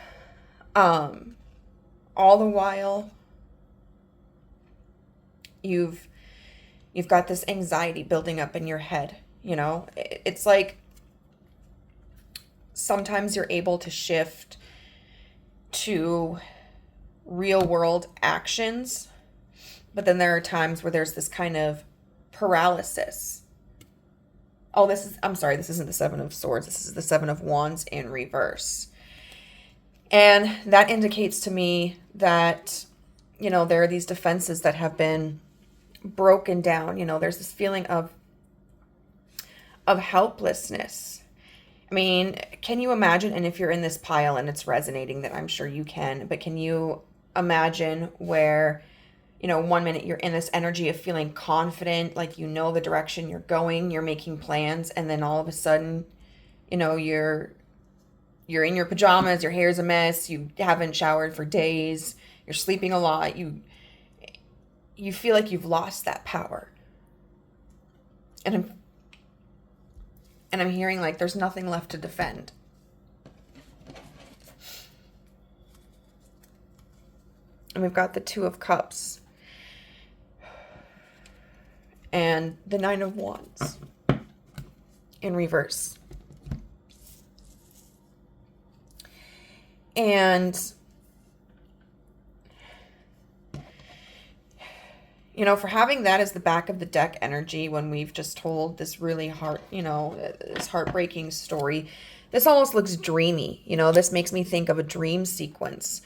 all the while you've got this anxiety building up in your head. You know, it's like sometimes you're able to shift to real world actions, but then there are times where there's this kind of paralysis. Oh, I'm sorry, this isn't the 7 of Swords. This is the 7 of Wands in reverse. And that indicates to me that, you know, there are these defenses that have been broken down. You know, there's this feeling of helplessness. I mean, can you imagine, and if you're in this pile and it's resonating, that I'm sure you can, but can you imagine where, you know, one minute you're in this energy of feeling confident, like you know the direction you're going, you're making plans, and then all of a sudden, you know, you're in your pajamas, your hair's a mess, you haven't showered for days, you're sleeping a lot, you feel like you've lost that power. And I'm hearing like there's nothing left to defend. And we've got the 2 of Cups and the 9 of Wands in reverse. And you know, for having that as the back of the deck energy when we've just told this really this heartbreaking story, this almost looks dreamy. You know, this makes me think of a dream sequence.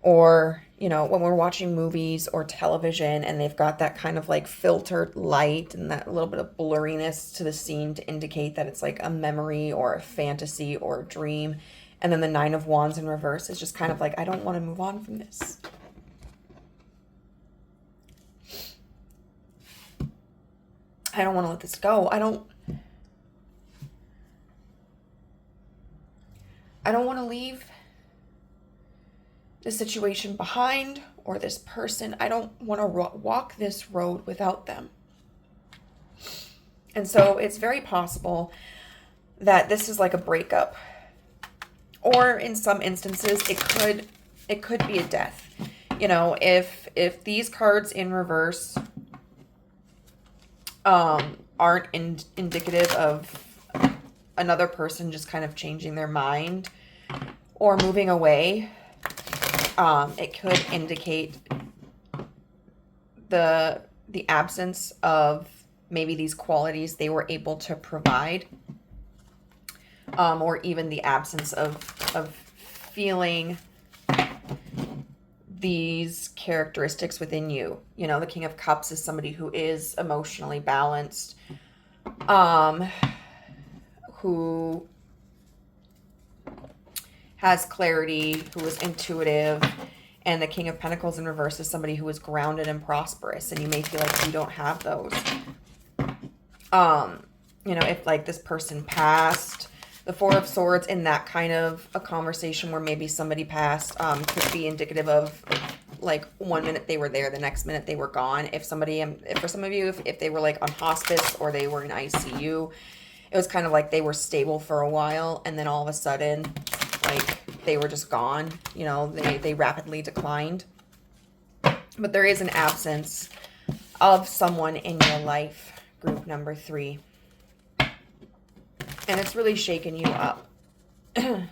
Or, you know, when we're watching movies or television and they've got that kind of like filtered light and that little bit of blurriness to the scene to indicate that it's like a memory or a fantasy or a dream. And then the 9 of Wands in reverse is just kind of like, I don't want to move on from this. I don't want to let this go. I don't want to leave this situation behind or this person. I don't want to walk this road without them. And so it's very possible that this is like a breakup. Or in some instances, it could be a death. You know, if these cards in reverse aren't indicative of another person just kind of changing their mind or moving away, it could indicate the absence of maybe these qualities they were able to provide, or even the absence of feeling these characteristics within you. You know, the King of Cups is somebody who is emotionally balanced, who has clarity, who is intuitive. And the King of Pentacles in reverse is somebody who is grounded and prosperous, and you may feel like you don't have those. You know, if like this person passed, the Four of Swords in that kind of a conversation where maybe somebody passed, could be indicative of like 1 minute they were there, the next minute they were gone. If somebody, if for some of you, if they were like on hospice or they were in ICU, it was kind of like they were stable for a while and then all of a sudden, like they were just gone. You know, they rapidly declined. But there is an absence of someone in your life, group number 3. And it's really shaken you up. And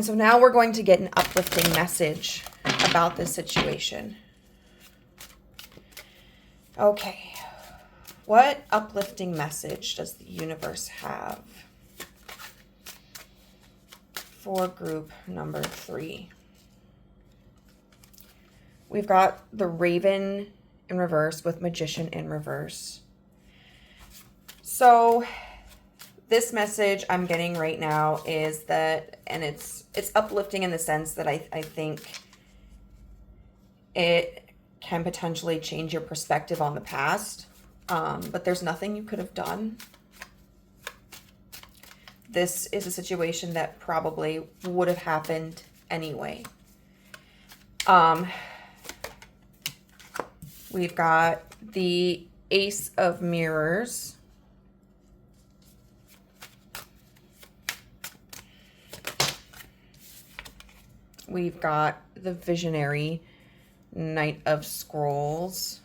so now we're going to get an uplifting message about this situation. Okay. What uplifting message does the universe have for group number 3? We've got the Raven in reverse with Magician in reverse. So this message I'm getting right now is that, and it's uplifting in the sense that I think it can potentially change your perspective on the past, but there's nothing you could have done. This is a situation that probably would have happened anyway. We've got the Ace of Mirrors. We've got the Visionary Knight of Scrolls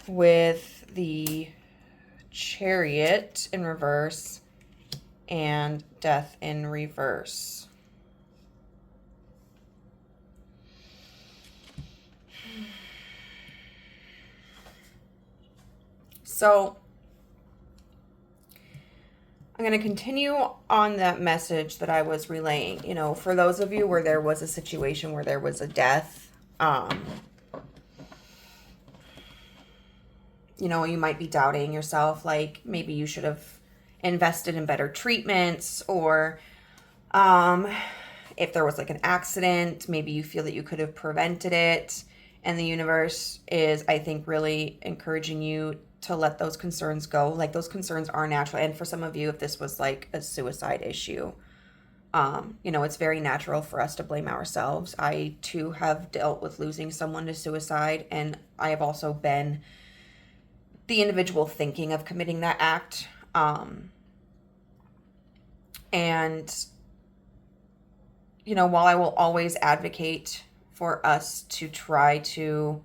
with the Chariot in reverse and Death in reverse. So I'm going to continue on that message that I was relaying. You know, for those of you where there was a situation where there was a death, you know, you might be doubting yourself, like maybe you should have invested in better treatments, or if there was like an accident, maybe you feel that you could have prevented it. And the universe is, I think, really encouraging you to let those concerns go. Like, those concerns are natural. And for some of you, if this was like a suicide issue, you know, it's very natural for us to blame ourselves. I too have dealt with losing someone to suicide, and I have also been the individual thinking of committing that act. And, you know, while I will always advocate for us to try to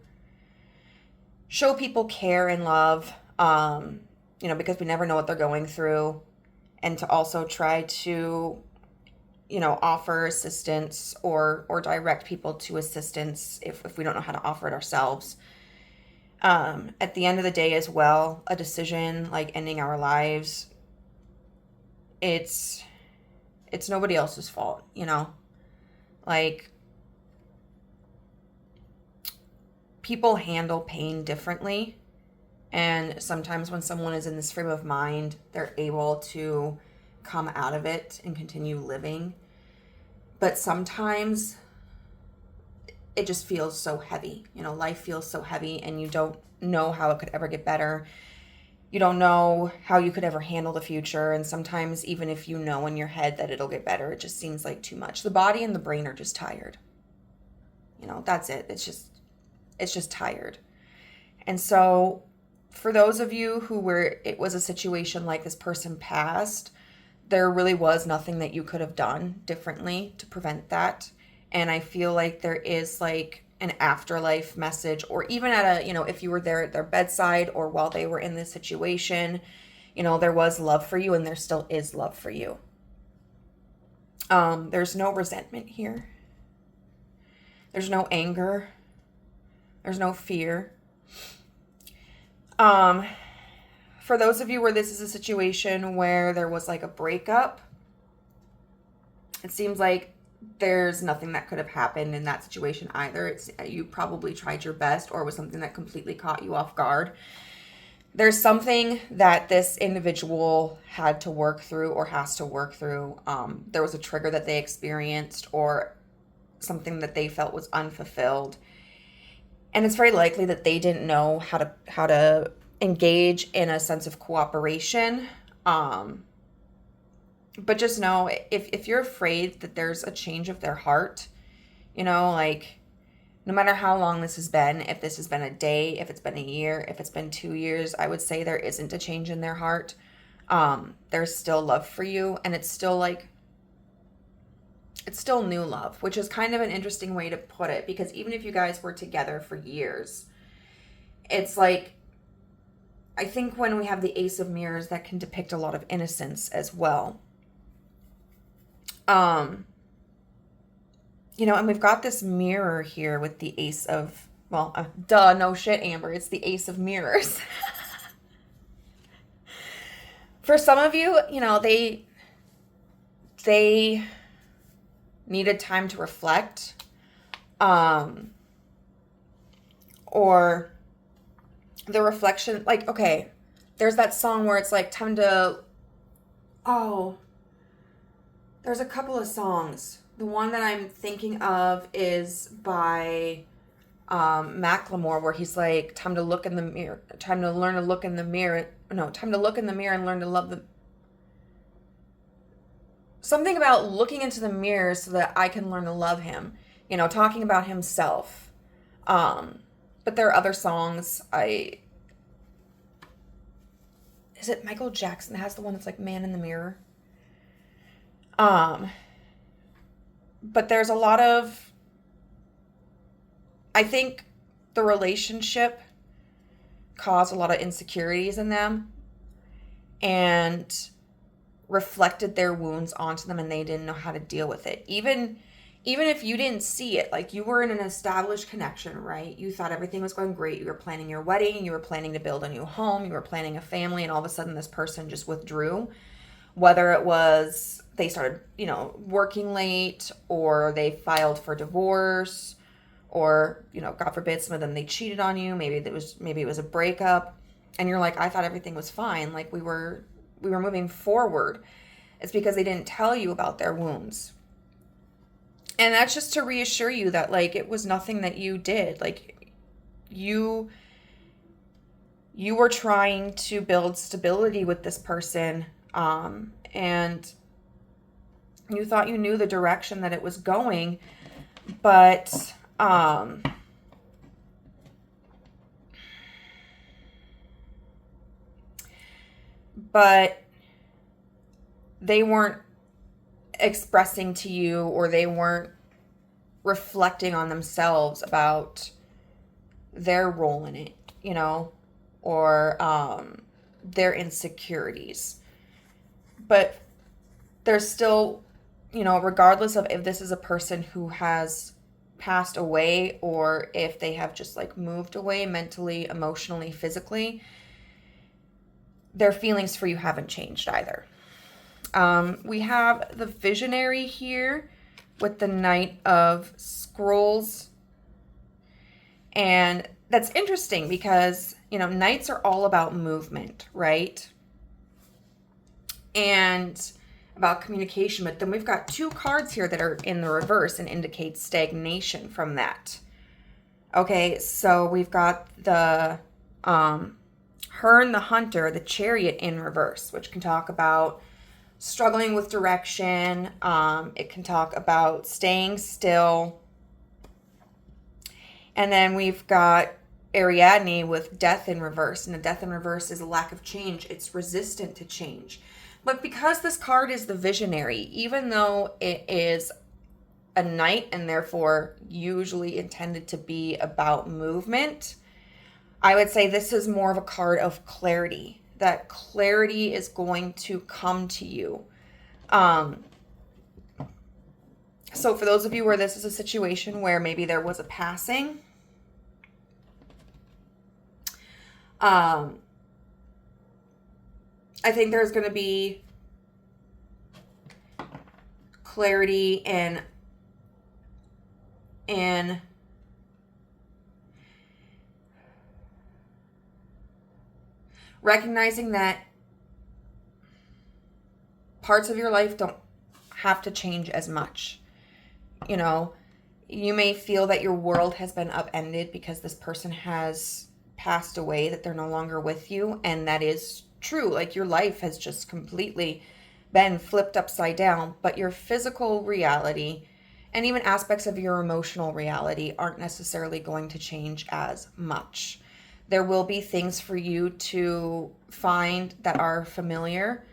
show people care and love, you know, because we never know what they're going through, and to also try to, you know, offer assistance or direct people to assistance if we don't know how to offer it ourselves. At the end of the day as well, a decision like ending our lives, it's nobody else's fault, you know? Like, people handle pain differently, and sometimes when someone is in this frame of mind, they're able to come out of it and continue living. But sometimes it just feels so heavy. You know, life feels so heavy and you don't know how it could ever get better. You don't know how you could ever handle the future. And sometimes even if you know in your head that it'll get better, it just seems like too much. The body and the brain are just tired. You know, that's it. It's just tired. And so for those of you who it was a situation like this person passed, there really was nothing that you could have done differently to prevent that. And I feel like there is like an afterlife message, or even at a, you know, if you were there at their bedside or while they were in this situation, you know, there was love for you and there still is love for you. There's no resentment here. There's no anger. There's no fear. For those of you where this is a situation where there was like a breakup, it seems like there's nothing that could have happened in that situation either. You probably tried your best, or it was something that completely caught you off guard. There's something that this individual had to work through or has to work through. There was a trigger that they experienced or something that they felt was unfulfilled. And it's very likely that they didn't know how to engage in a sense of cooperation. But just know, if you're afraid that there's a change of their heart, you know, like no matter how long this has been, if this has been a day, if it's been a year, if it's been 2 years, I would say there isn't a change in their heart. There's still love for you, and it's still like, it's still new love, which is kind of an interesting way to put it, because even if you guys were together for years, it's like, I think when we have the Ace of Mirrors, that can depict a lot of innocence as well. You know, and we've got this mirror here with the Ace of, well, no shit, Amber, it's the Ace of Mirrors. For some of you, you know, they needed time to reflect, or the reflection, like, okay, there's that song where it's like time to, there's a couple of songs. The one that I'm thinking of is by Macklemore, where he's like, time to look in the mirror, time to learn to look in the mirror. No, time to look in the mirror and learn to love the... Something about looking into the mirror so that I can learn to love him. You know, talking about himself. But there are other songs. Is it Michael Jackson that has the one that's like Man in the Mirror? But there's a lot of, I think the relationship caused a lot of insecurities in them and reflected their wounds onto them, and they didn't know how to deal with it. Even if you didn't see it, like you were in an established connection, right? You thought everything was going great. You were planning your wedding. You were planning to build a new home. You were planning a family, and all of a sudden this person just withdrew. Whether it was they started, you know, working late, or they filed for divorce, or, you know, God forbid, some of them, they cheated on you. Maybe it was a breakup, and you're like, I thought everything was fine. Like we were moving forward. It's because they didn't tell you about their wounds. And that's just to reassure you that, like, it was nothing that you did. Like, you were trying to build stability with this person, and you thought you knew the direction that it was going, but they weren't expressing to you, or they weren't reflecting on themselves about their role in it, you know, or their insecurities. But there's still, you know, regardless of if this is a person who has passed away or if they have just like moved away mentally, emotionally, physically, their feelings for you haven't changed either. We have the Visionary here with the Knight of Scrolls. And that's interesting because, you know, Knights are all about movement, right? And about communication. But then we've got 2 cards here that are in the reverse and indicate stagnation from that. Okay, so we've got the Her and the Hunter, the Chariot in reverse, which can talk about struggling with direction. It can talk about staying still. And then we've got Ariadne with Death in reverse. And the Death in reverse is a lack of change. It's resistant to change. But because this card is the Visionary, even though it is a knight and therefore usually intended to be about movement, I would say this is more of a card of clarity. That clarity is going to come to you. So for those of you where this is a situation where maybe there was a passing, I think there's going to be clarity in recognizing that parts of your life don't have to change as much. You know, you may feel that your world has been upended because this person has passed away, that they're no longer with you, and that is true. Like, your life has just completely been flipped upside down, but your physical reality and even aspects of your emotional reality aren't necessarily going to change as much. There will be things for you to find that are familiar.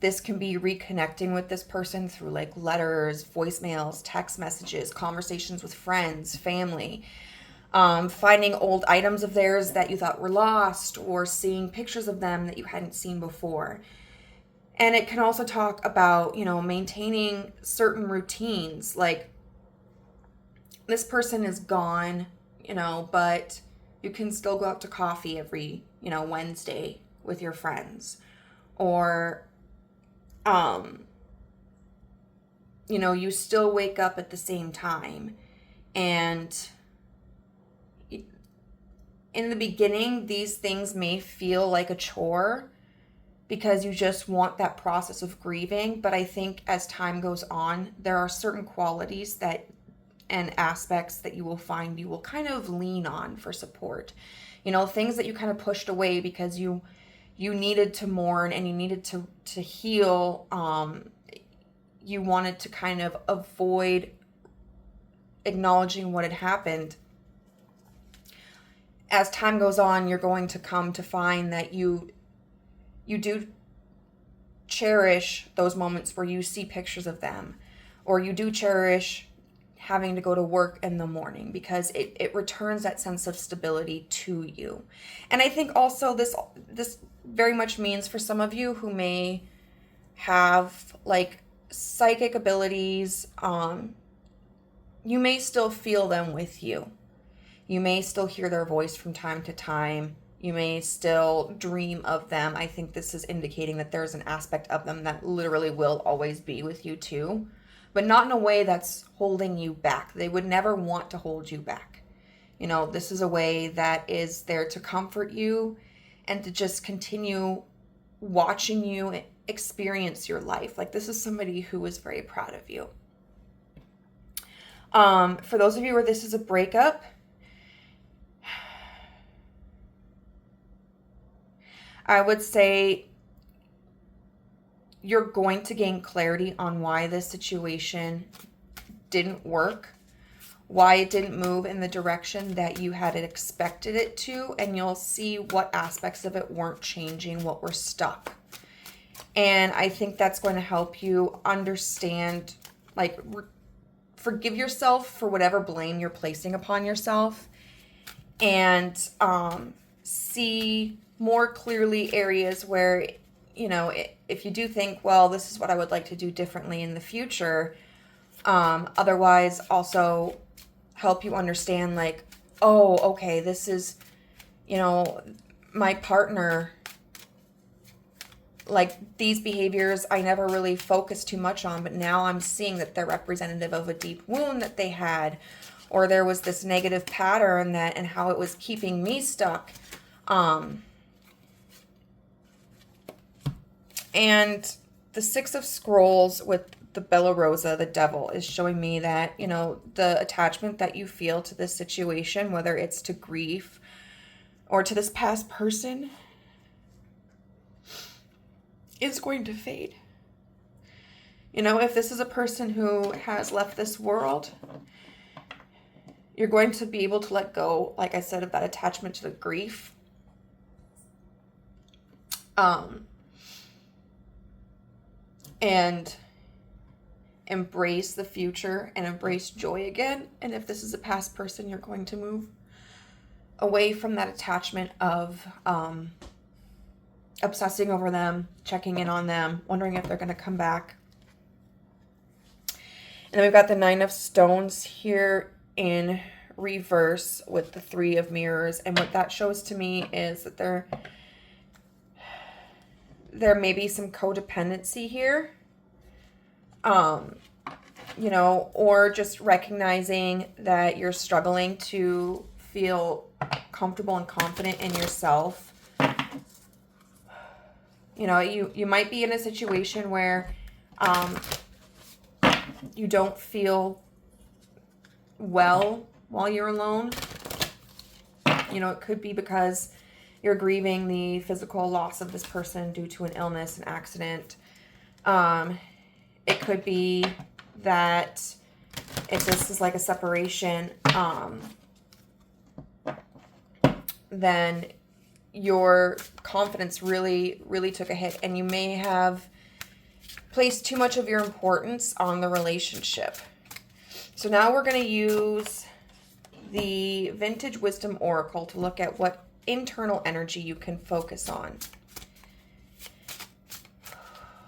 This can be reconnecting with this person through like letters, voicemails, text messages, conversations with friends, family, finding old items of theirs that you thought were lost, or seeing pictures of them that you hadn't seen before. And it can also talk about, you know, maintaining certain routines. Like, this person is gone, you know, but you can still go out to coffee every, you know, Wednesday with your friends. Or, you know, you still wake up at the same time. And in the beginning, these things may feel like a chore because you just want that process of grieving. But I think as time goes on, there are certain qualities that and aspects that you will find you will kind of lean on for support. You know, things that you kind of pushed away because you needed to mourn and you needed to heal. You wanted to kind of avoid acknowledging what had happened. As time goes on, you're going to come to find that you do cherish those moments where you see pictures of them, or you do cherish having to go to work in the morning because it returns that sense of stability to you. And I think also this very much means for some of you who may have like psychic abilities, you may still feel them with you. You may still hear their voice from time to time. You may still dream of them. I think this is indicating that there's an aspect of them that literally will always be with you too, but not in a way that's holding you back. They would never want to hold you back. You know, this is a way that is there to comfort you and to just continue watching you experience your life. Like, this is somebody who is very proud of you. For those of you where this is a breakup, I would say you're going to gain clarity on why this situation didn't work, why it didn't move in the direction that you had expected it to, and you'll see what aspects of it weren't changing, what were stuck. And I think that's going to help you understand, like, forgive yourself for whatever blame you're placing upon yourself, and see more clearly areas where, you know, if you do think, well, this is what I would like to do differently in the future, otherwise also help you understand, like, oh, okay, this is, you know, my partner, like, these behaviors I never really focused too much on, but now I'm seeing that they're representative of a deep wound that they had, or there was this negative pattern that, and how it was keeping me stuck. And the Six of Scrolls with the Bella Rosa, the devil, is showing me that, you know, the attachment that you feel to this situation, whether it's to grief or to this past person, is going to fade. You know, if this is a person who has left this world, you're going to be able to let go, like I said, of that attachment to the grief. And embrace the future and embrace joy again. And if this is a past person, you're going to move away from that attachment of obsessing over them, checking in on them, wondering if they're going to come back. And then we've got the Nine of Stones here in reverse with the Three of Mirrors. And what that shows to me is that there may be some codependency here. You know, or just recognizing that you're struggling to feel comfortable and confident in yourself. You know, you might be in a situation where you don't feel well while you're alone. You know, it could be because you're grieving the physical loss of this person due to an illness, an accident. It could be that if this is like a separation, then your confidence really, really took a hit, and you may have placed too much of your importance on the relationship. So now we're going to use the Vintage Wisdom Oracle to look at what internal energy you can focus on.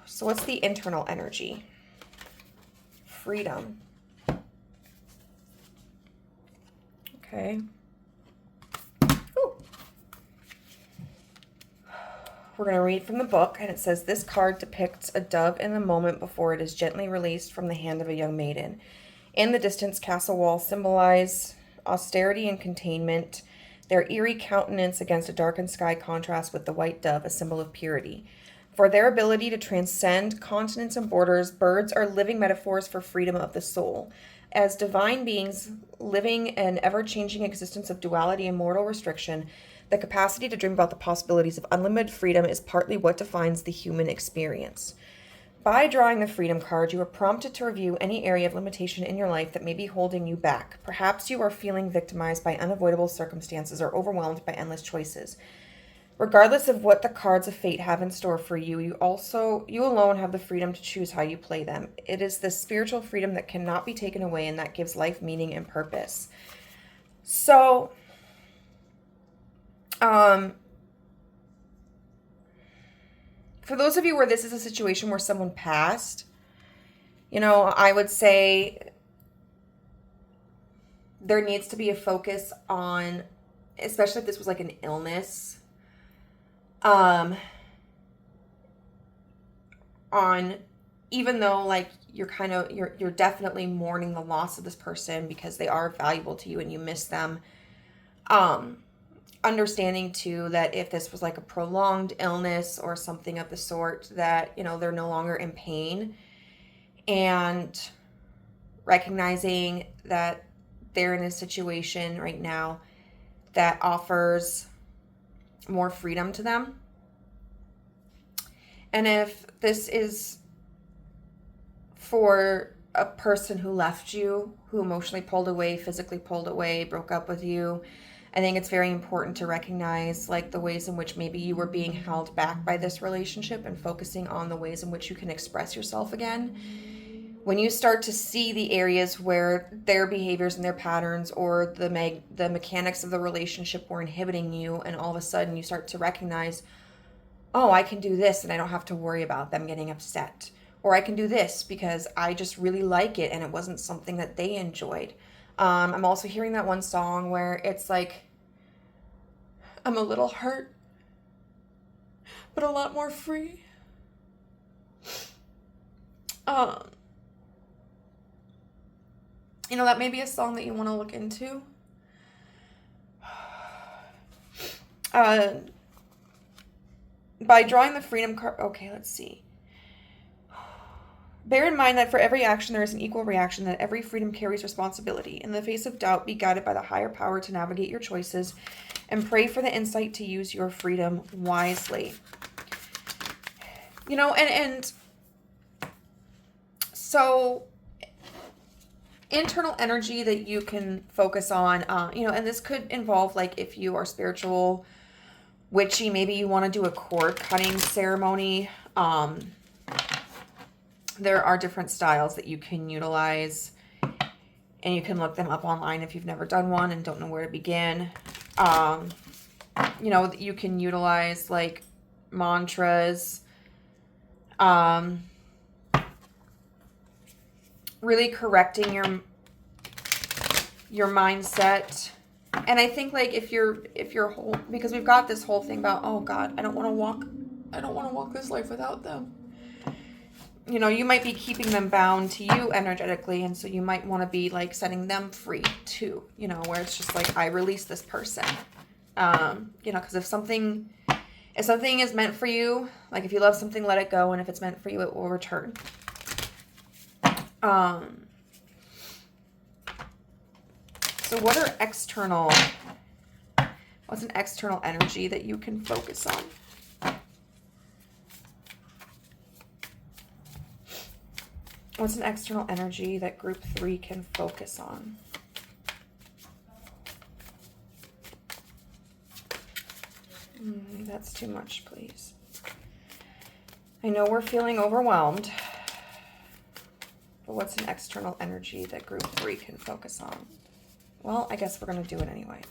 So what's the internal energy? Freedom. Okay. Ooh. We're going to read from the book, and it says, this card depicts a dove in the moment before it is gently released from the hand of a young maiden. In the distance, castle walls symbolize austerity and containment. Their eerie countenance against a darkened sky contrasts with the white dove, a symbol of purity. For their ability to transcend continents and borders, birds are living metaphors for freedom of the soul. As divine beings living an ever-changing existence of duality and mortal restriction, the capacity to dream about the possibilities of unlimited freedom is partly what defines the human experience. By drawing the Freedom card, you are prompted to review any area of limitation in your life that may be holding you back. Perhaps you are feeling victimized by unavoidable circumstances or overwhelmed by endless choices. Regardless of what the cards of fate have in store for you, you alone have the freedom to choose how you play them. It is the spiritual freedom that cannot be taken away and that gives life meaning and purpose. So, for those of you where this is a situation where someone passed, you know, I would say there needs to be a focus on, especially if this was like an illness, on, even though like you're definitely mourning the loss of this person because they are valuable to you and you miss them, understanding too that if this was like a prolonged illness or something of the sort, that, you know, they're no longer in pain, and recognizing that they're in a situation right now that offers more freedom to them. And if this is for a person who left you, who emotionally pulled away, physically pulled away, broke up with you, I think it's very important to recognize like the ways in which maybe you were being held back by this relationship and focusing on the ways in which you can express yourself again. When you start to see the areas where their behaviors and their patterns or the mechanics of the relationship were inhibiting you, and all of a sudden you start to recognize, oh, I can do this and I don't have to worry about them getting upset. Or I can do this because I just really like it and it wasn't something that they enjoyed. I'm also hearing that one song where it's like, I'm a little hurt, but a lot more free. You know, that may be a song that you want to look into. By drawing the Freedom card, okay, let's see. Bear in mind that for every action there is an equal reaction, that every freedom carries responsibility. In the face of doubt, be guided by the higher power to navigate your choices and pray for the insight to use your freedom wisely. You know, and so internal energy that you can focus on, you know, and this could involve, like, if you are spiritual, witchy, maybe you want to do a cord cutting ceremony. There are different styles that you can utilize, and you can look them up online if you've never done one and don't know where to begin. You know, you can utilize like mantras, really correcting your mindset. And I think, like, if you're whole, because we've got this whole thing about, oh God, I don't want to walk this life without them. You know, you might be keeping them bound to you energetically, and so you might want to be like setting them free too, you know, where it's just like, I release this person. You know, because if something is meant for you, like if you love something, let it go, and if it's meant for you, it will return. So what's an external energy that you can focus on? What's an external energy that group 3 can focus on? That's too much, please. I know we're feeling overwhelmed, but what's an external energy that group 3 can focus on? Well, I guess we're going to do it anyway.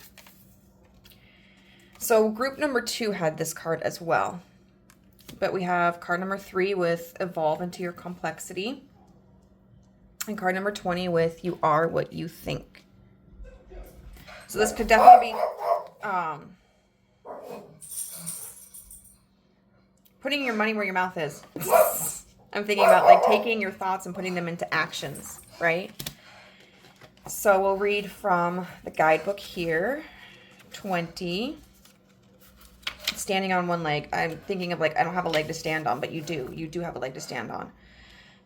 So group number 2 had this card as well, but we have card number 3 with evolve into your complexity, and card number 20 with you are what you think. So this could definitely be putting your money where your mouth is. I'm thinking about like taking your thoughts and putting them into actions, right? So we'll read from the guidebook here. 20. Standing on one leg. I'm thinking of like, I don't have a leg to stand on, but you do. You do have a leg to stand on.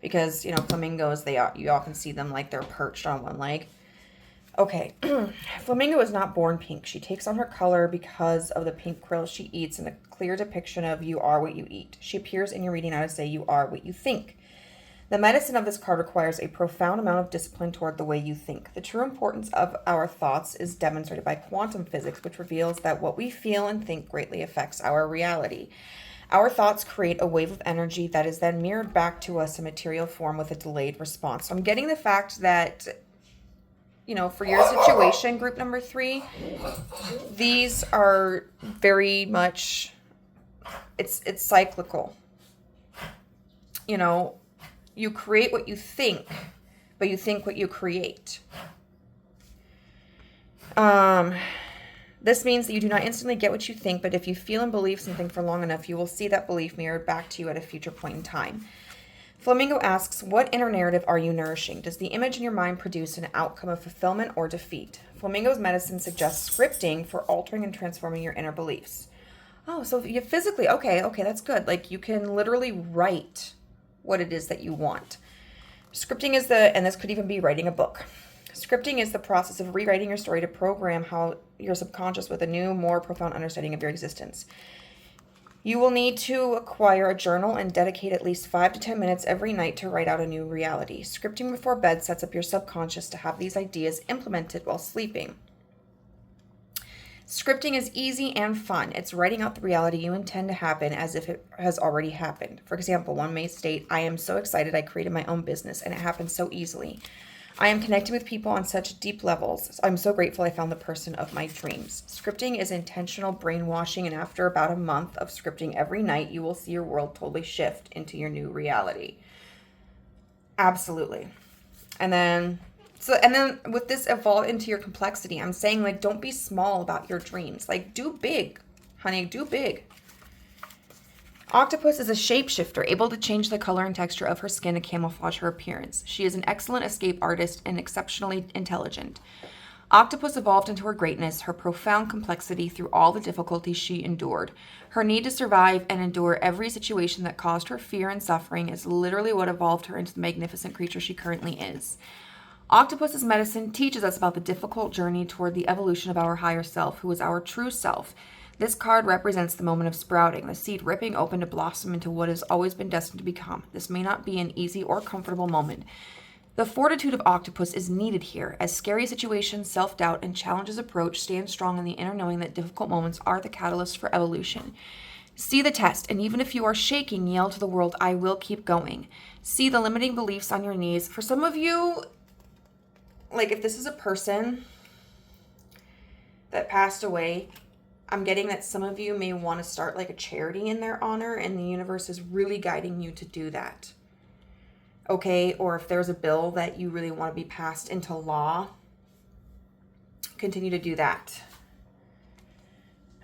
Because, you know, flamingos, you often see them like they're perched on one leg. Okay. Flamingo is not born pink. She takes on her color because of the pink krill she eats and a clear depiction of you are what you eat. She appears in your reading now to say you are what you think. The medicine of this card requires a profound amount of discipline toward the way you think. The true importance of our thoughts is demonstrated by quantum physics, which reveals that what we feel and think greatly affects our reality. Our thoughts create a wave of energy that is then mirrored back to us in material form with a delayed response. So I'm getting the fact that, you know, for your situation, group number 3, these are very much, it's cyclical. You know, you create what you think, but you think what you create. This means that you do not instantly get what you think, but if you feel and believe something for long enough, you will see that belief mirrored back to you at a future point in time. Flamingo asks, what inner narrative are you nourishing? Does the image in your mind produce an outcome of fulfillment or defeat? Flamingo's medicine suggests scripting for altering and transforming your inner beliefs. Oh, so you physically, okay, that's good. Like you can literally write what it is that you want. Scripting is and this could even be writing a book. Scripting is the process of rewriting your story to program how your subconscious with a new, more profound understanding of your existence. You will need to acquire a journal and dedicate at least 5 to 10 minutes every night to write out a new reality. Scripting before bed sets up your subconscious to have these ideas implemented while sleeping. Scripting is easy and fun. It's writing out the reality you intend to happen as if it has already happened. For example, one may state, I am so excited I created my own business and it happened so easily. I am connected with people on such deep levels. I'm so grateful I found the person of my dreams. Scripting is intentional brainwashing, and after about a month of scripting every night, you will see your world totally shift into your new reality. Absolutely. And then with this evolve into your complexity, I'm saying, like, don't be small about your dreams. Like, do big, honey, do big. Octopus is a shapeshifter, able to change the color and texture of her skin to camouflage her appearance. She is an excellent escape artist and exceptionally intelligent. Octopus evolved into her greatness, her profound complexity through all the difficulties she endured. Her need to survive and endure every situation that caused her fear and suffering is literally what evolved her into the magnificent creature she currently is. Octopus's medicine teaches us about the difficult journey toward the evolution of our higher self, who is our true self. This card represents the moment of sprouting, the seed ripping open to blossom into what has always been destined to become. This may not be an easy or comfortable moment. The fortitude of Octopus is needed here. As scary situations, self-doubt, and challenges approach, stand strong in the inner knowing that difficult moments are the catalyst for evolution. See the test, and even if you are shaking, yell to the world, I will keep going. See the limiting beliefs on your knees. For some of you, like if this is a person that passed away, I'm getting that some of you may want to start like a charity in their honor, and the universe is really guiding you to do that. Okay, or if there's a bill that you really want to be passed into law, continue to do that.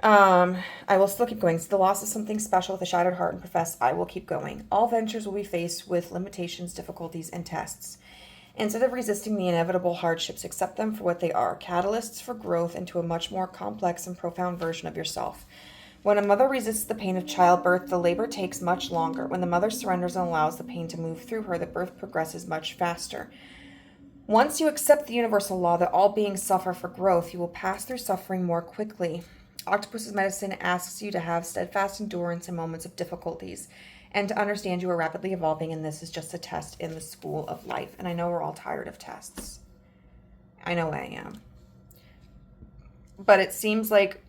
I will still keep going. So the loss of something special with a shattered heart and profess, I will keep going. All ventures will be faced with limitations, difficulties, and tests. Instead of resisting the inevitable hardships, accept them for what they are, catalysts for growth into a much more complex and profound version of yourself. When a mother resists the pain of childbirth, the labor takes much longer. When the mother surrenders and allows the pain to move through her, the birth progresses much faster. Once you accept the universal law that all beings suffer for growth, you will pass through suffering more quickly. Octopus's medicine asks you to have steadfast endurance in moments of difficulties and to understand you are rapidly evolving, and this is just a test in the school of life. And I know we're all tired of tests. I know I am. But it seems like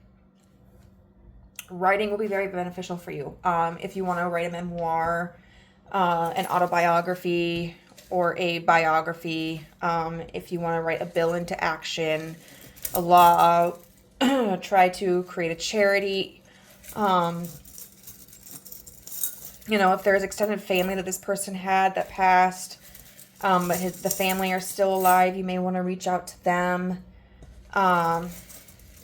writing will be very beneficial for you. If you want to write a memoir, an autobiography, or a biography, if you want to write a bill into action, a law, try to create a charity. If there's extended family that this person had that passed, but the family are still alive, you may want to reach out to them.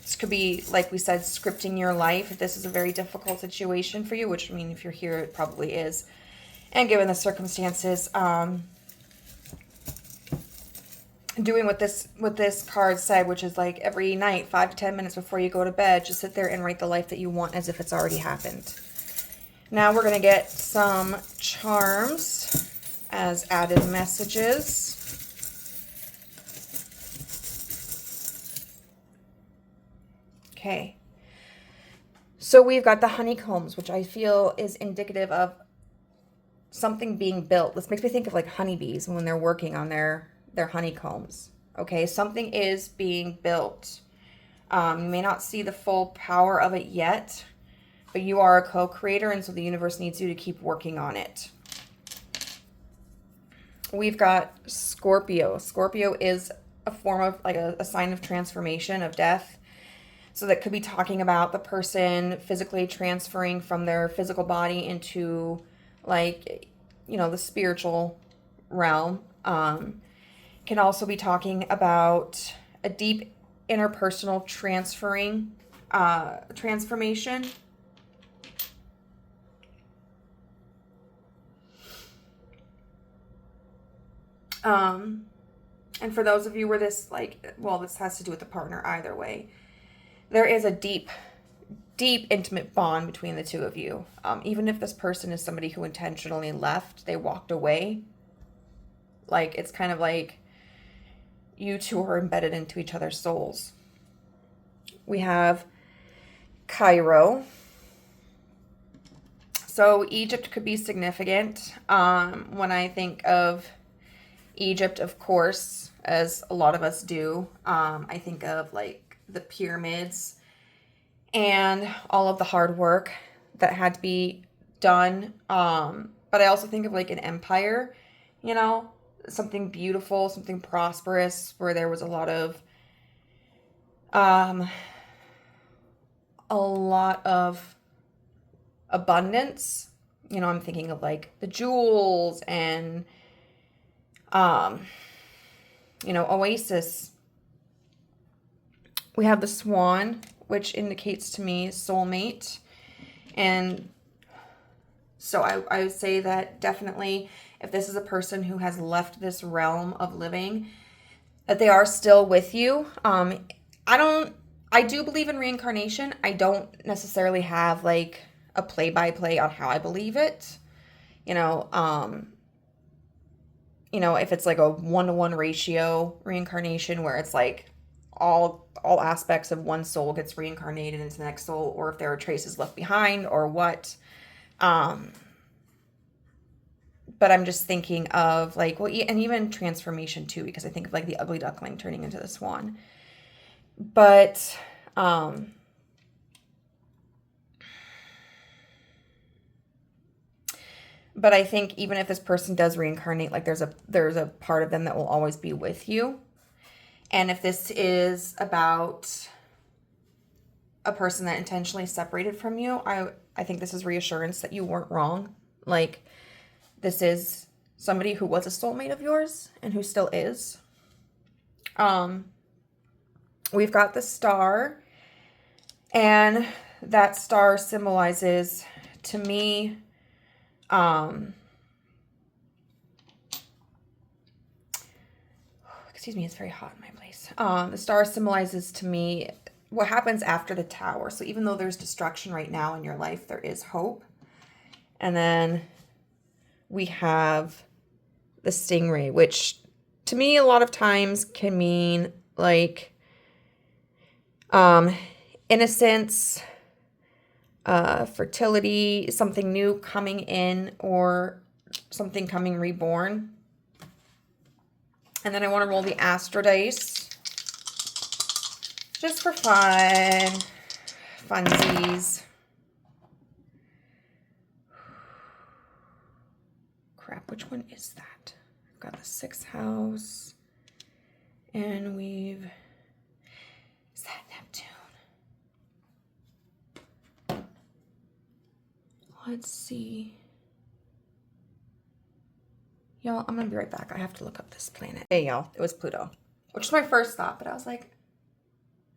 This could be, like we said, scripting your life. If this is a very difficult situation for you, which, I mean, if you're here, it probably is. And given the circumstances, doing what this card said, which is like every night, 5 to 10 minutes before you go to bed, just sit there and write the life that you want as if it's already happened. Now we're going to get some charms as added messages. Okay, so we've got the honeycombs, which I feel is indicative of something being built. This makes me think of like honeybees when they're working on their honeycombs. Okay, something is being built. You may not see the full power of it yet, but you are a co-creator, and so the universe needs you to keep working on it. We've got Scorpio. Scorpio is a form of like a sign of transformation, of death. So that could be talking about the person physically transferring from their physical body into like, the spiritual realm. Can also be talking about a deep interpersonal transformation. And for those of you where this this has to do with the partner either way. There is a deep, deep, intimate bond between the two of you. Even if this person is somebody who intentionally left, they walked away. Like, it's kind of like you two are embedded into each other's souls. We have Cairo. So Egypt could be significant. When I think of Egypt, of course, as a lot of us do, I think of like the pyramids and all of the hard work that had to be done. But I also think of like an empire, something beautiful, something prosperous, where there was a lot of abundance. I'm thinking of like the jewels and oasis. We have the swan, which indicates to me soulmate. And so I would say that definitely if this is a person who has left this realm of living, that they are still with you. I do believe in reincarnation. I don't necessarily have like a play-by-play on how I believe it. If it's like a 1-to-1 ratio reincarnation where it's like all aspects of one soul gets reincarnated into the next soul, or if there are traces left behind or what. But I'm just thinking of like, well, and even transformation too, because I think of like the ugly duckling turning into the swan. But I think even if this person does reincarnate, like there's a part of them that will always be with you. And if this is about a person that intentionally separated from you, I think this is reassurance that you weren't wrong. Like, this is somebody who was a soulmate of yours and who still is. We've got the star, and that star symbolizes to me, excuse me, it's very hot in my place. The star symbolizes to me what happens after the tower. So even though there's destruction right now in your life, there is hope. And then we have the stingray, which to me a lot of times can mean like innocence, fertility, something new coming in, or something coming reborn. And then I want to roll the astro dice just for funsies. Crap, which one is that? I've got the 6th house, and is that Neptune? Let's see. Y'all, I'm gonna be right back. I have to look up this planet. Hey, y'all, it was Pluto, which was my first thought, but I was like,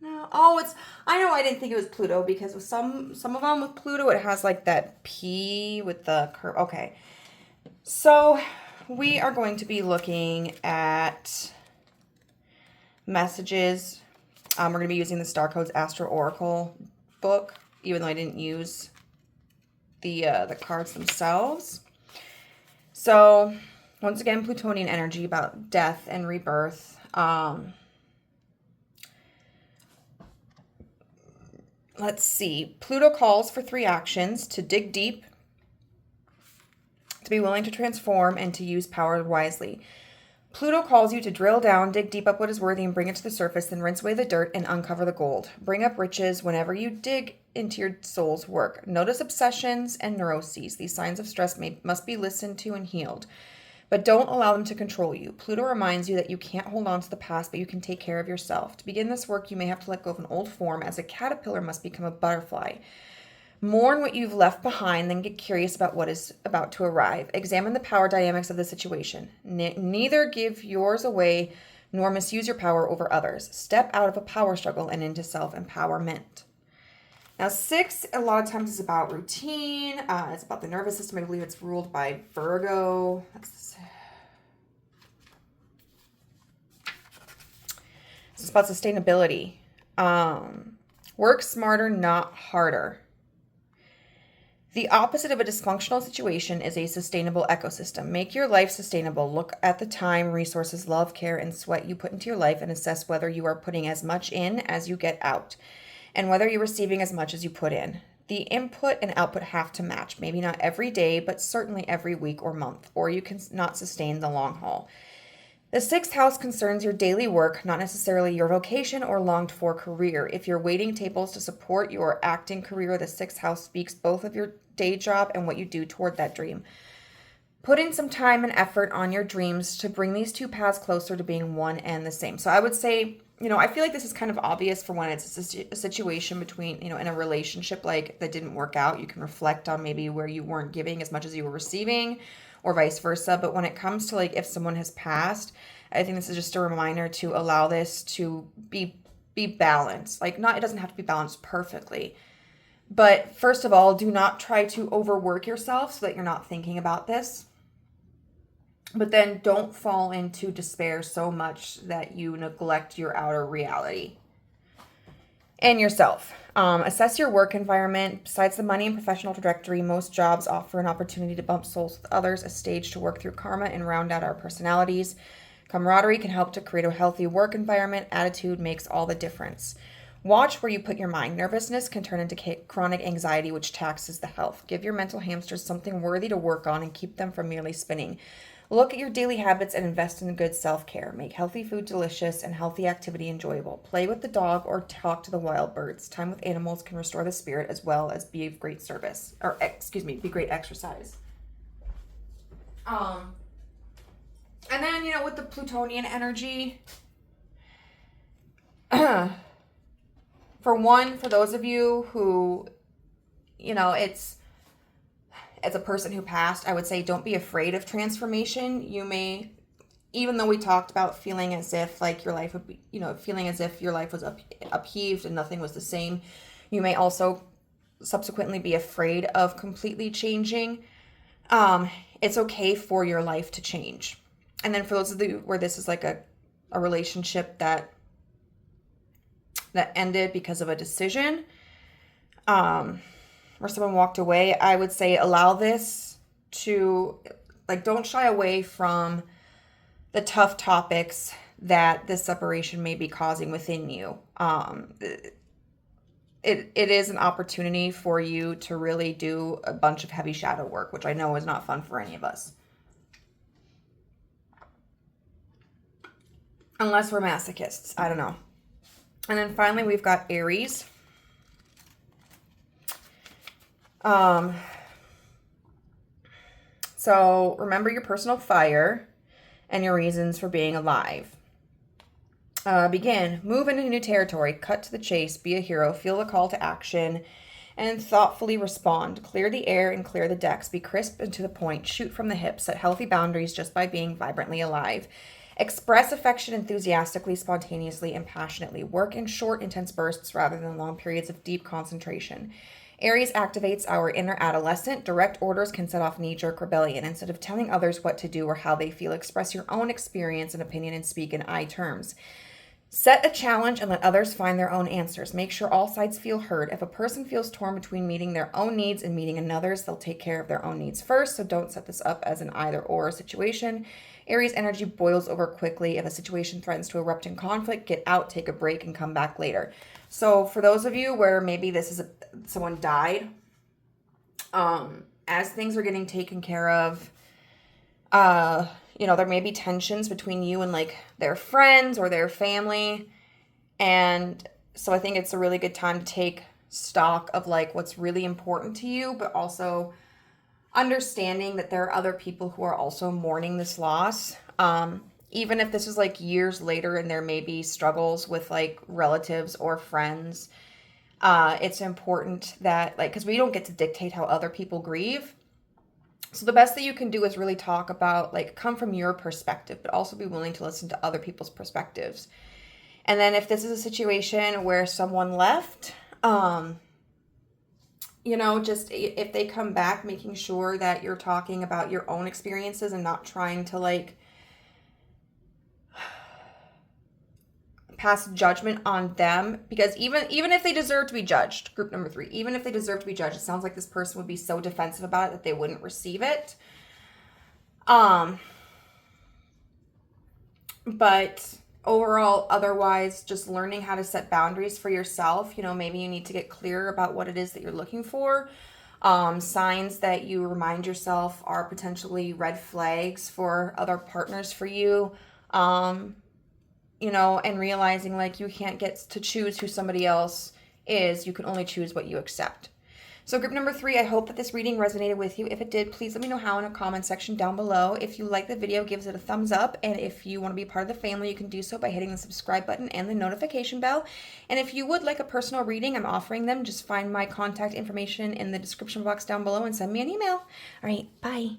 no. Oh, I know I didn't think it was Pluto because with some of them with Pluto, it has like that P with the curve. Okay. So we are going to be looking at messages. We're going to be using the Star Codes Astro Oracle book, even though I didn't use the cards themselves. So once again, Plutonian energy about death and rebirth. Let's see. Pluto calls for 3 actions: to dig deep, to be willing to transform, and to use power wisely. Pluto calls you to drill down, dig deep up what is worthy, and bring it to the surface, then rinse away the dirt and uncover the gold. Bring up riches whenever you dig into your soul's work. Notice obsessions and neuroses. These signs of stress must be listened to and healed, but don't allow them to control you. Pluto reminds you that you can't hold on to the past, but you can take care of yourself. To begin this work, you may have to let go of an old form, as a caterpillar must become a butterfly. Mourn what you've left behind, then get curious about what is about to arrive. Examine the power dynamics of the situation. Neither give yours away nor misuse your power over others. Step out of a power struggle and into self-empowerment. Now, 6, a lot of times, is about routine. It's about the nervous system. I believe it's ruled by Virgo. It's about sustainability. Work smarter, not harder. The opposite of a dysfunctional situation is a sustainable ecosystem. Make your life sustainable. Look at the time, resources, love, care, and sweat you put into your life and assess whether you are putting as much in as you get out, and whether you're receiving as much as you put in. The input and output have to match. Maybe not every day, but certainly every week or month, or you can not sustain the long haul. The 6th house concerns your daily work, not necessarily your vocation or longed-for career. If you're waiting tables to support your acting career, the 6th house speaks both of your day job and what you do toward that dream. Put in some time and effort on your dreams to bring these 2 paths closer to being one and the same. So I would say, I feel like this is kind of obvious for when it's a situation between, in a relationship like that didn't work out. You can reflect on maybe where you weren't giving as much as you were receiving, or vice versa. But when it comes to like if someone has passed, I think this is just a reminder to allow this to be balanced. Like, it doesn't have to be balanced perfectly. But first of all, do not try to overwork yourself so that you're not thinking about this. But then don't fall into despair so much that you neglect your outer reality and yourself. Assess your work environment. Besides the money and professional trajectory, most jobs offer an opportunity to bump souls with others, a stage to work through karma and round out our personalities. Camaraderie can help to create a healthy work environment. Attitude makes all the difference. Watch where you put your mind. Nervousness can turn into chronic anxiety, which taxes the health. Give your mental hamsters something worthy to work on and keep them from merely spinning. Look at your daily habits and invest in good self-care. Make healthy food delicious and healthy activity enjoyable. Play with the dog or talk to the wild birds. Time with animals can restore the spirit as well as be of great service. Be great exercise. And then, with the Plutonian energy, for those of you who, it's as a person who passed, I would say don't be afraid of transformation. You may, even though we talked about feeling as if like your life would be, feeling as if your life was upheaved and nothing was the same, you may also subsequently be afraid of completely changing. It's okay for your life to change. And then for those of you where this is like a relationship that ended because of a decision, where someone walked away, I would say allow this to, don't shy away from the tough topics that this separation may be causing within you. It is an opportunity for you to really do a bunch of heavy shadow work, which I know is not fun for any of us. Unless we're masochists. I don't know. And then finally, we've got Aries. So remember your personal fire and your reasons for being alive. Begin. Move into new territory. Cut to the chase. Be a hero. Feel the call to action and thoughtfully respond. Clear the air and clear the decks. Be crisp and to the point. Shoot from the hip. Set healthy boundaries just by being vibrantly alive. Express affection enthusiastically, spontaneously, and passionately. Work in short, intense bursts rather than long periods of deep concentration. Aries activates our inner adolescent. Direct orders can set off knee-jerk rebellion. Instead of telling others what to do or how they feel, express your own experience and opinion and speak in I terms. Set a challenge and let others find their own answers. Make sure all sides feel heard. If a person feels torn between meeting their own needs and meeting another's, they'll take care of their own needs first, so don't set this up as an either-or situation. Aries energy boils over quickly. If a situation threatens to erupt in conflict, get out, take a break, and come back later. So for those of you where maybe this is someone died, as things are getting taken care of, there may be tensions between you and their friends or their family. And so I think it's a really good time to take stock of what's really important to you, but also understanding that there are other people who are also mourning this loss. Even if this is years later and there may be struggles with relatives or friends, it's important that because we don't get to dictate how other people grieve. So the best that you can do is really talk about come from your perspective, but also be willing to listen to other people's perspectives. And then if this is a situation where someone left, just if they come back, making sure that you're talking about your own experiences and not trying to pass judgment on them, because even if they deserve to be judged, group number 3, even if they deserve to be judged, it sounds like this person would be so defensive about it that they wouldn't receive it. But overall, otherwise, just learning how to set boundaries for yourself. Maybe you need to get clear about what it is that you're looking for. Signs that you remind yourself are potentially red flags for other partners for you. And realizing you can't get to choose who somebody else is. You can only choose what you accept. So group number 3, I hope that this reading resonated with you. If it did, please let me know how in a comment section down below. If you like the video, give it a thumbs up. And if you want to be part of the family, you can do so by hitting the subscribe button and the notification bell. And if you would like a personal reading, I'm offering them. Just find my contact information in the description box down below and send me an email. All right, bye.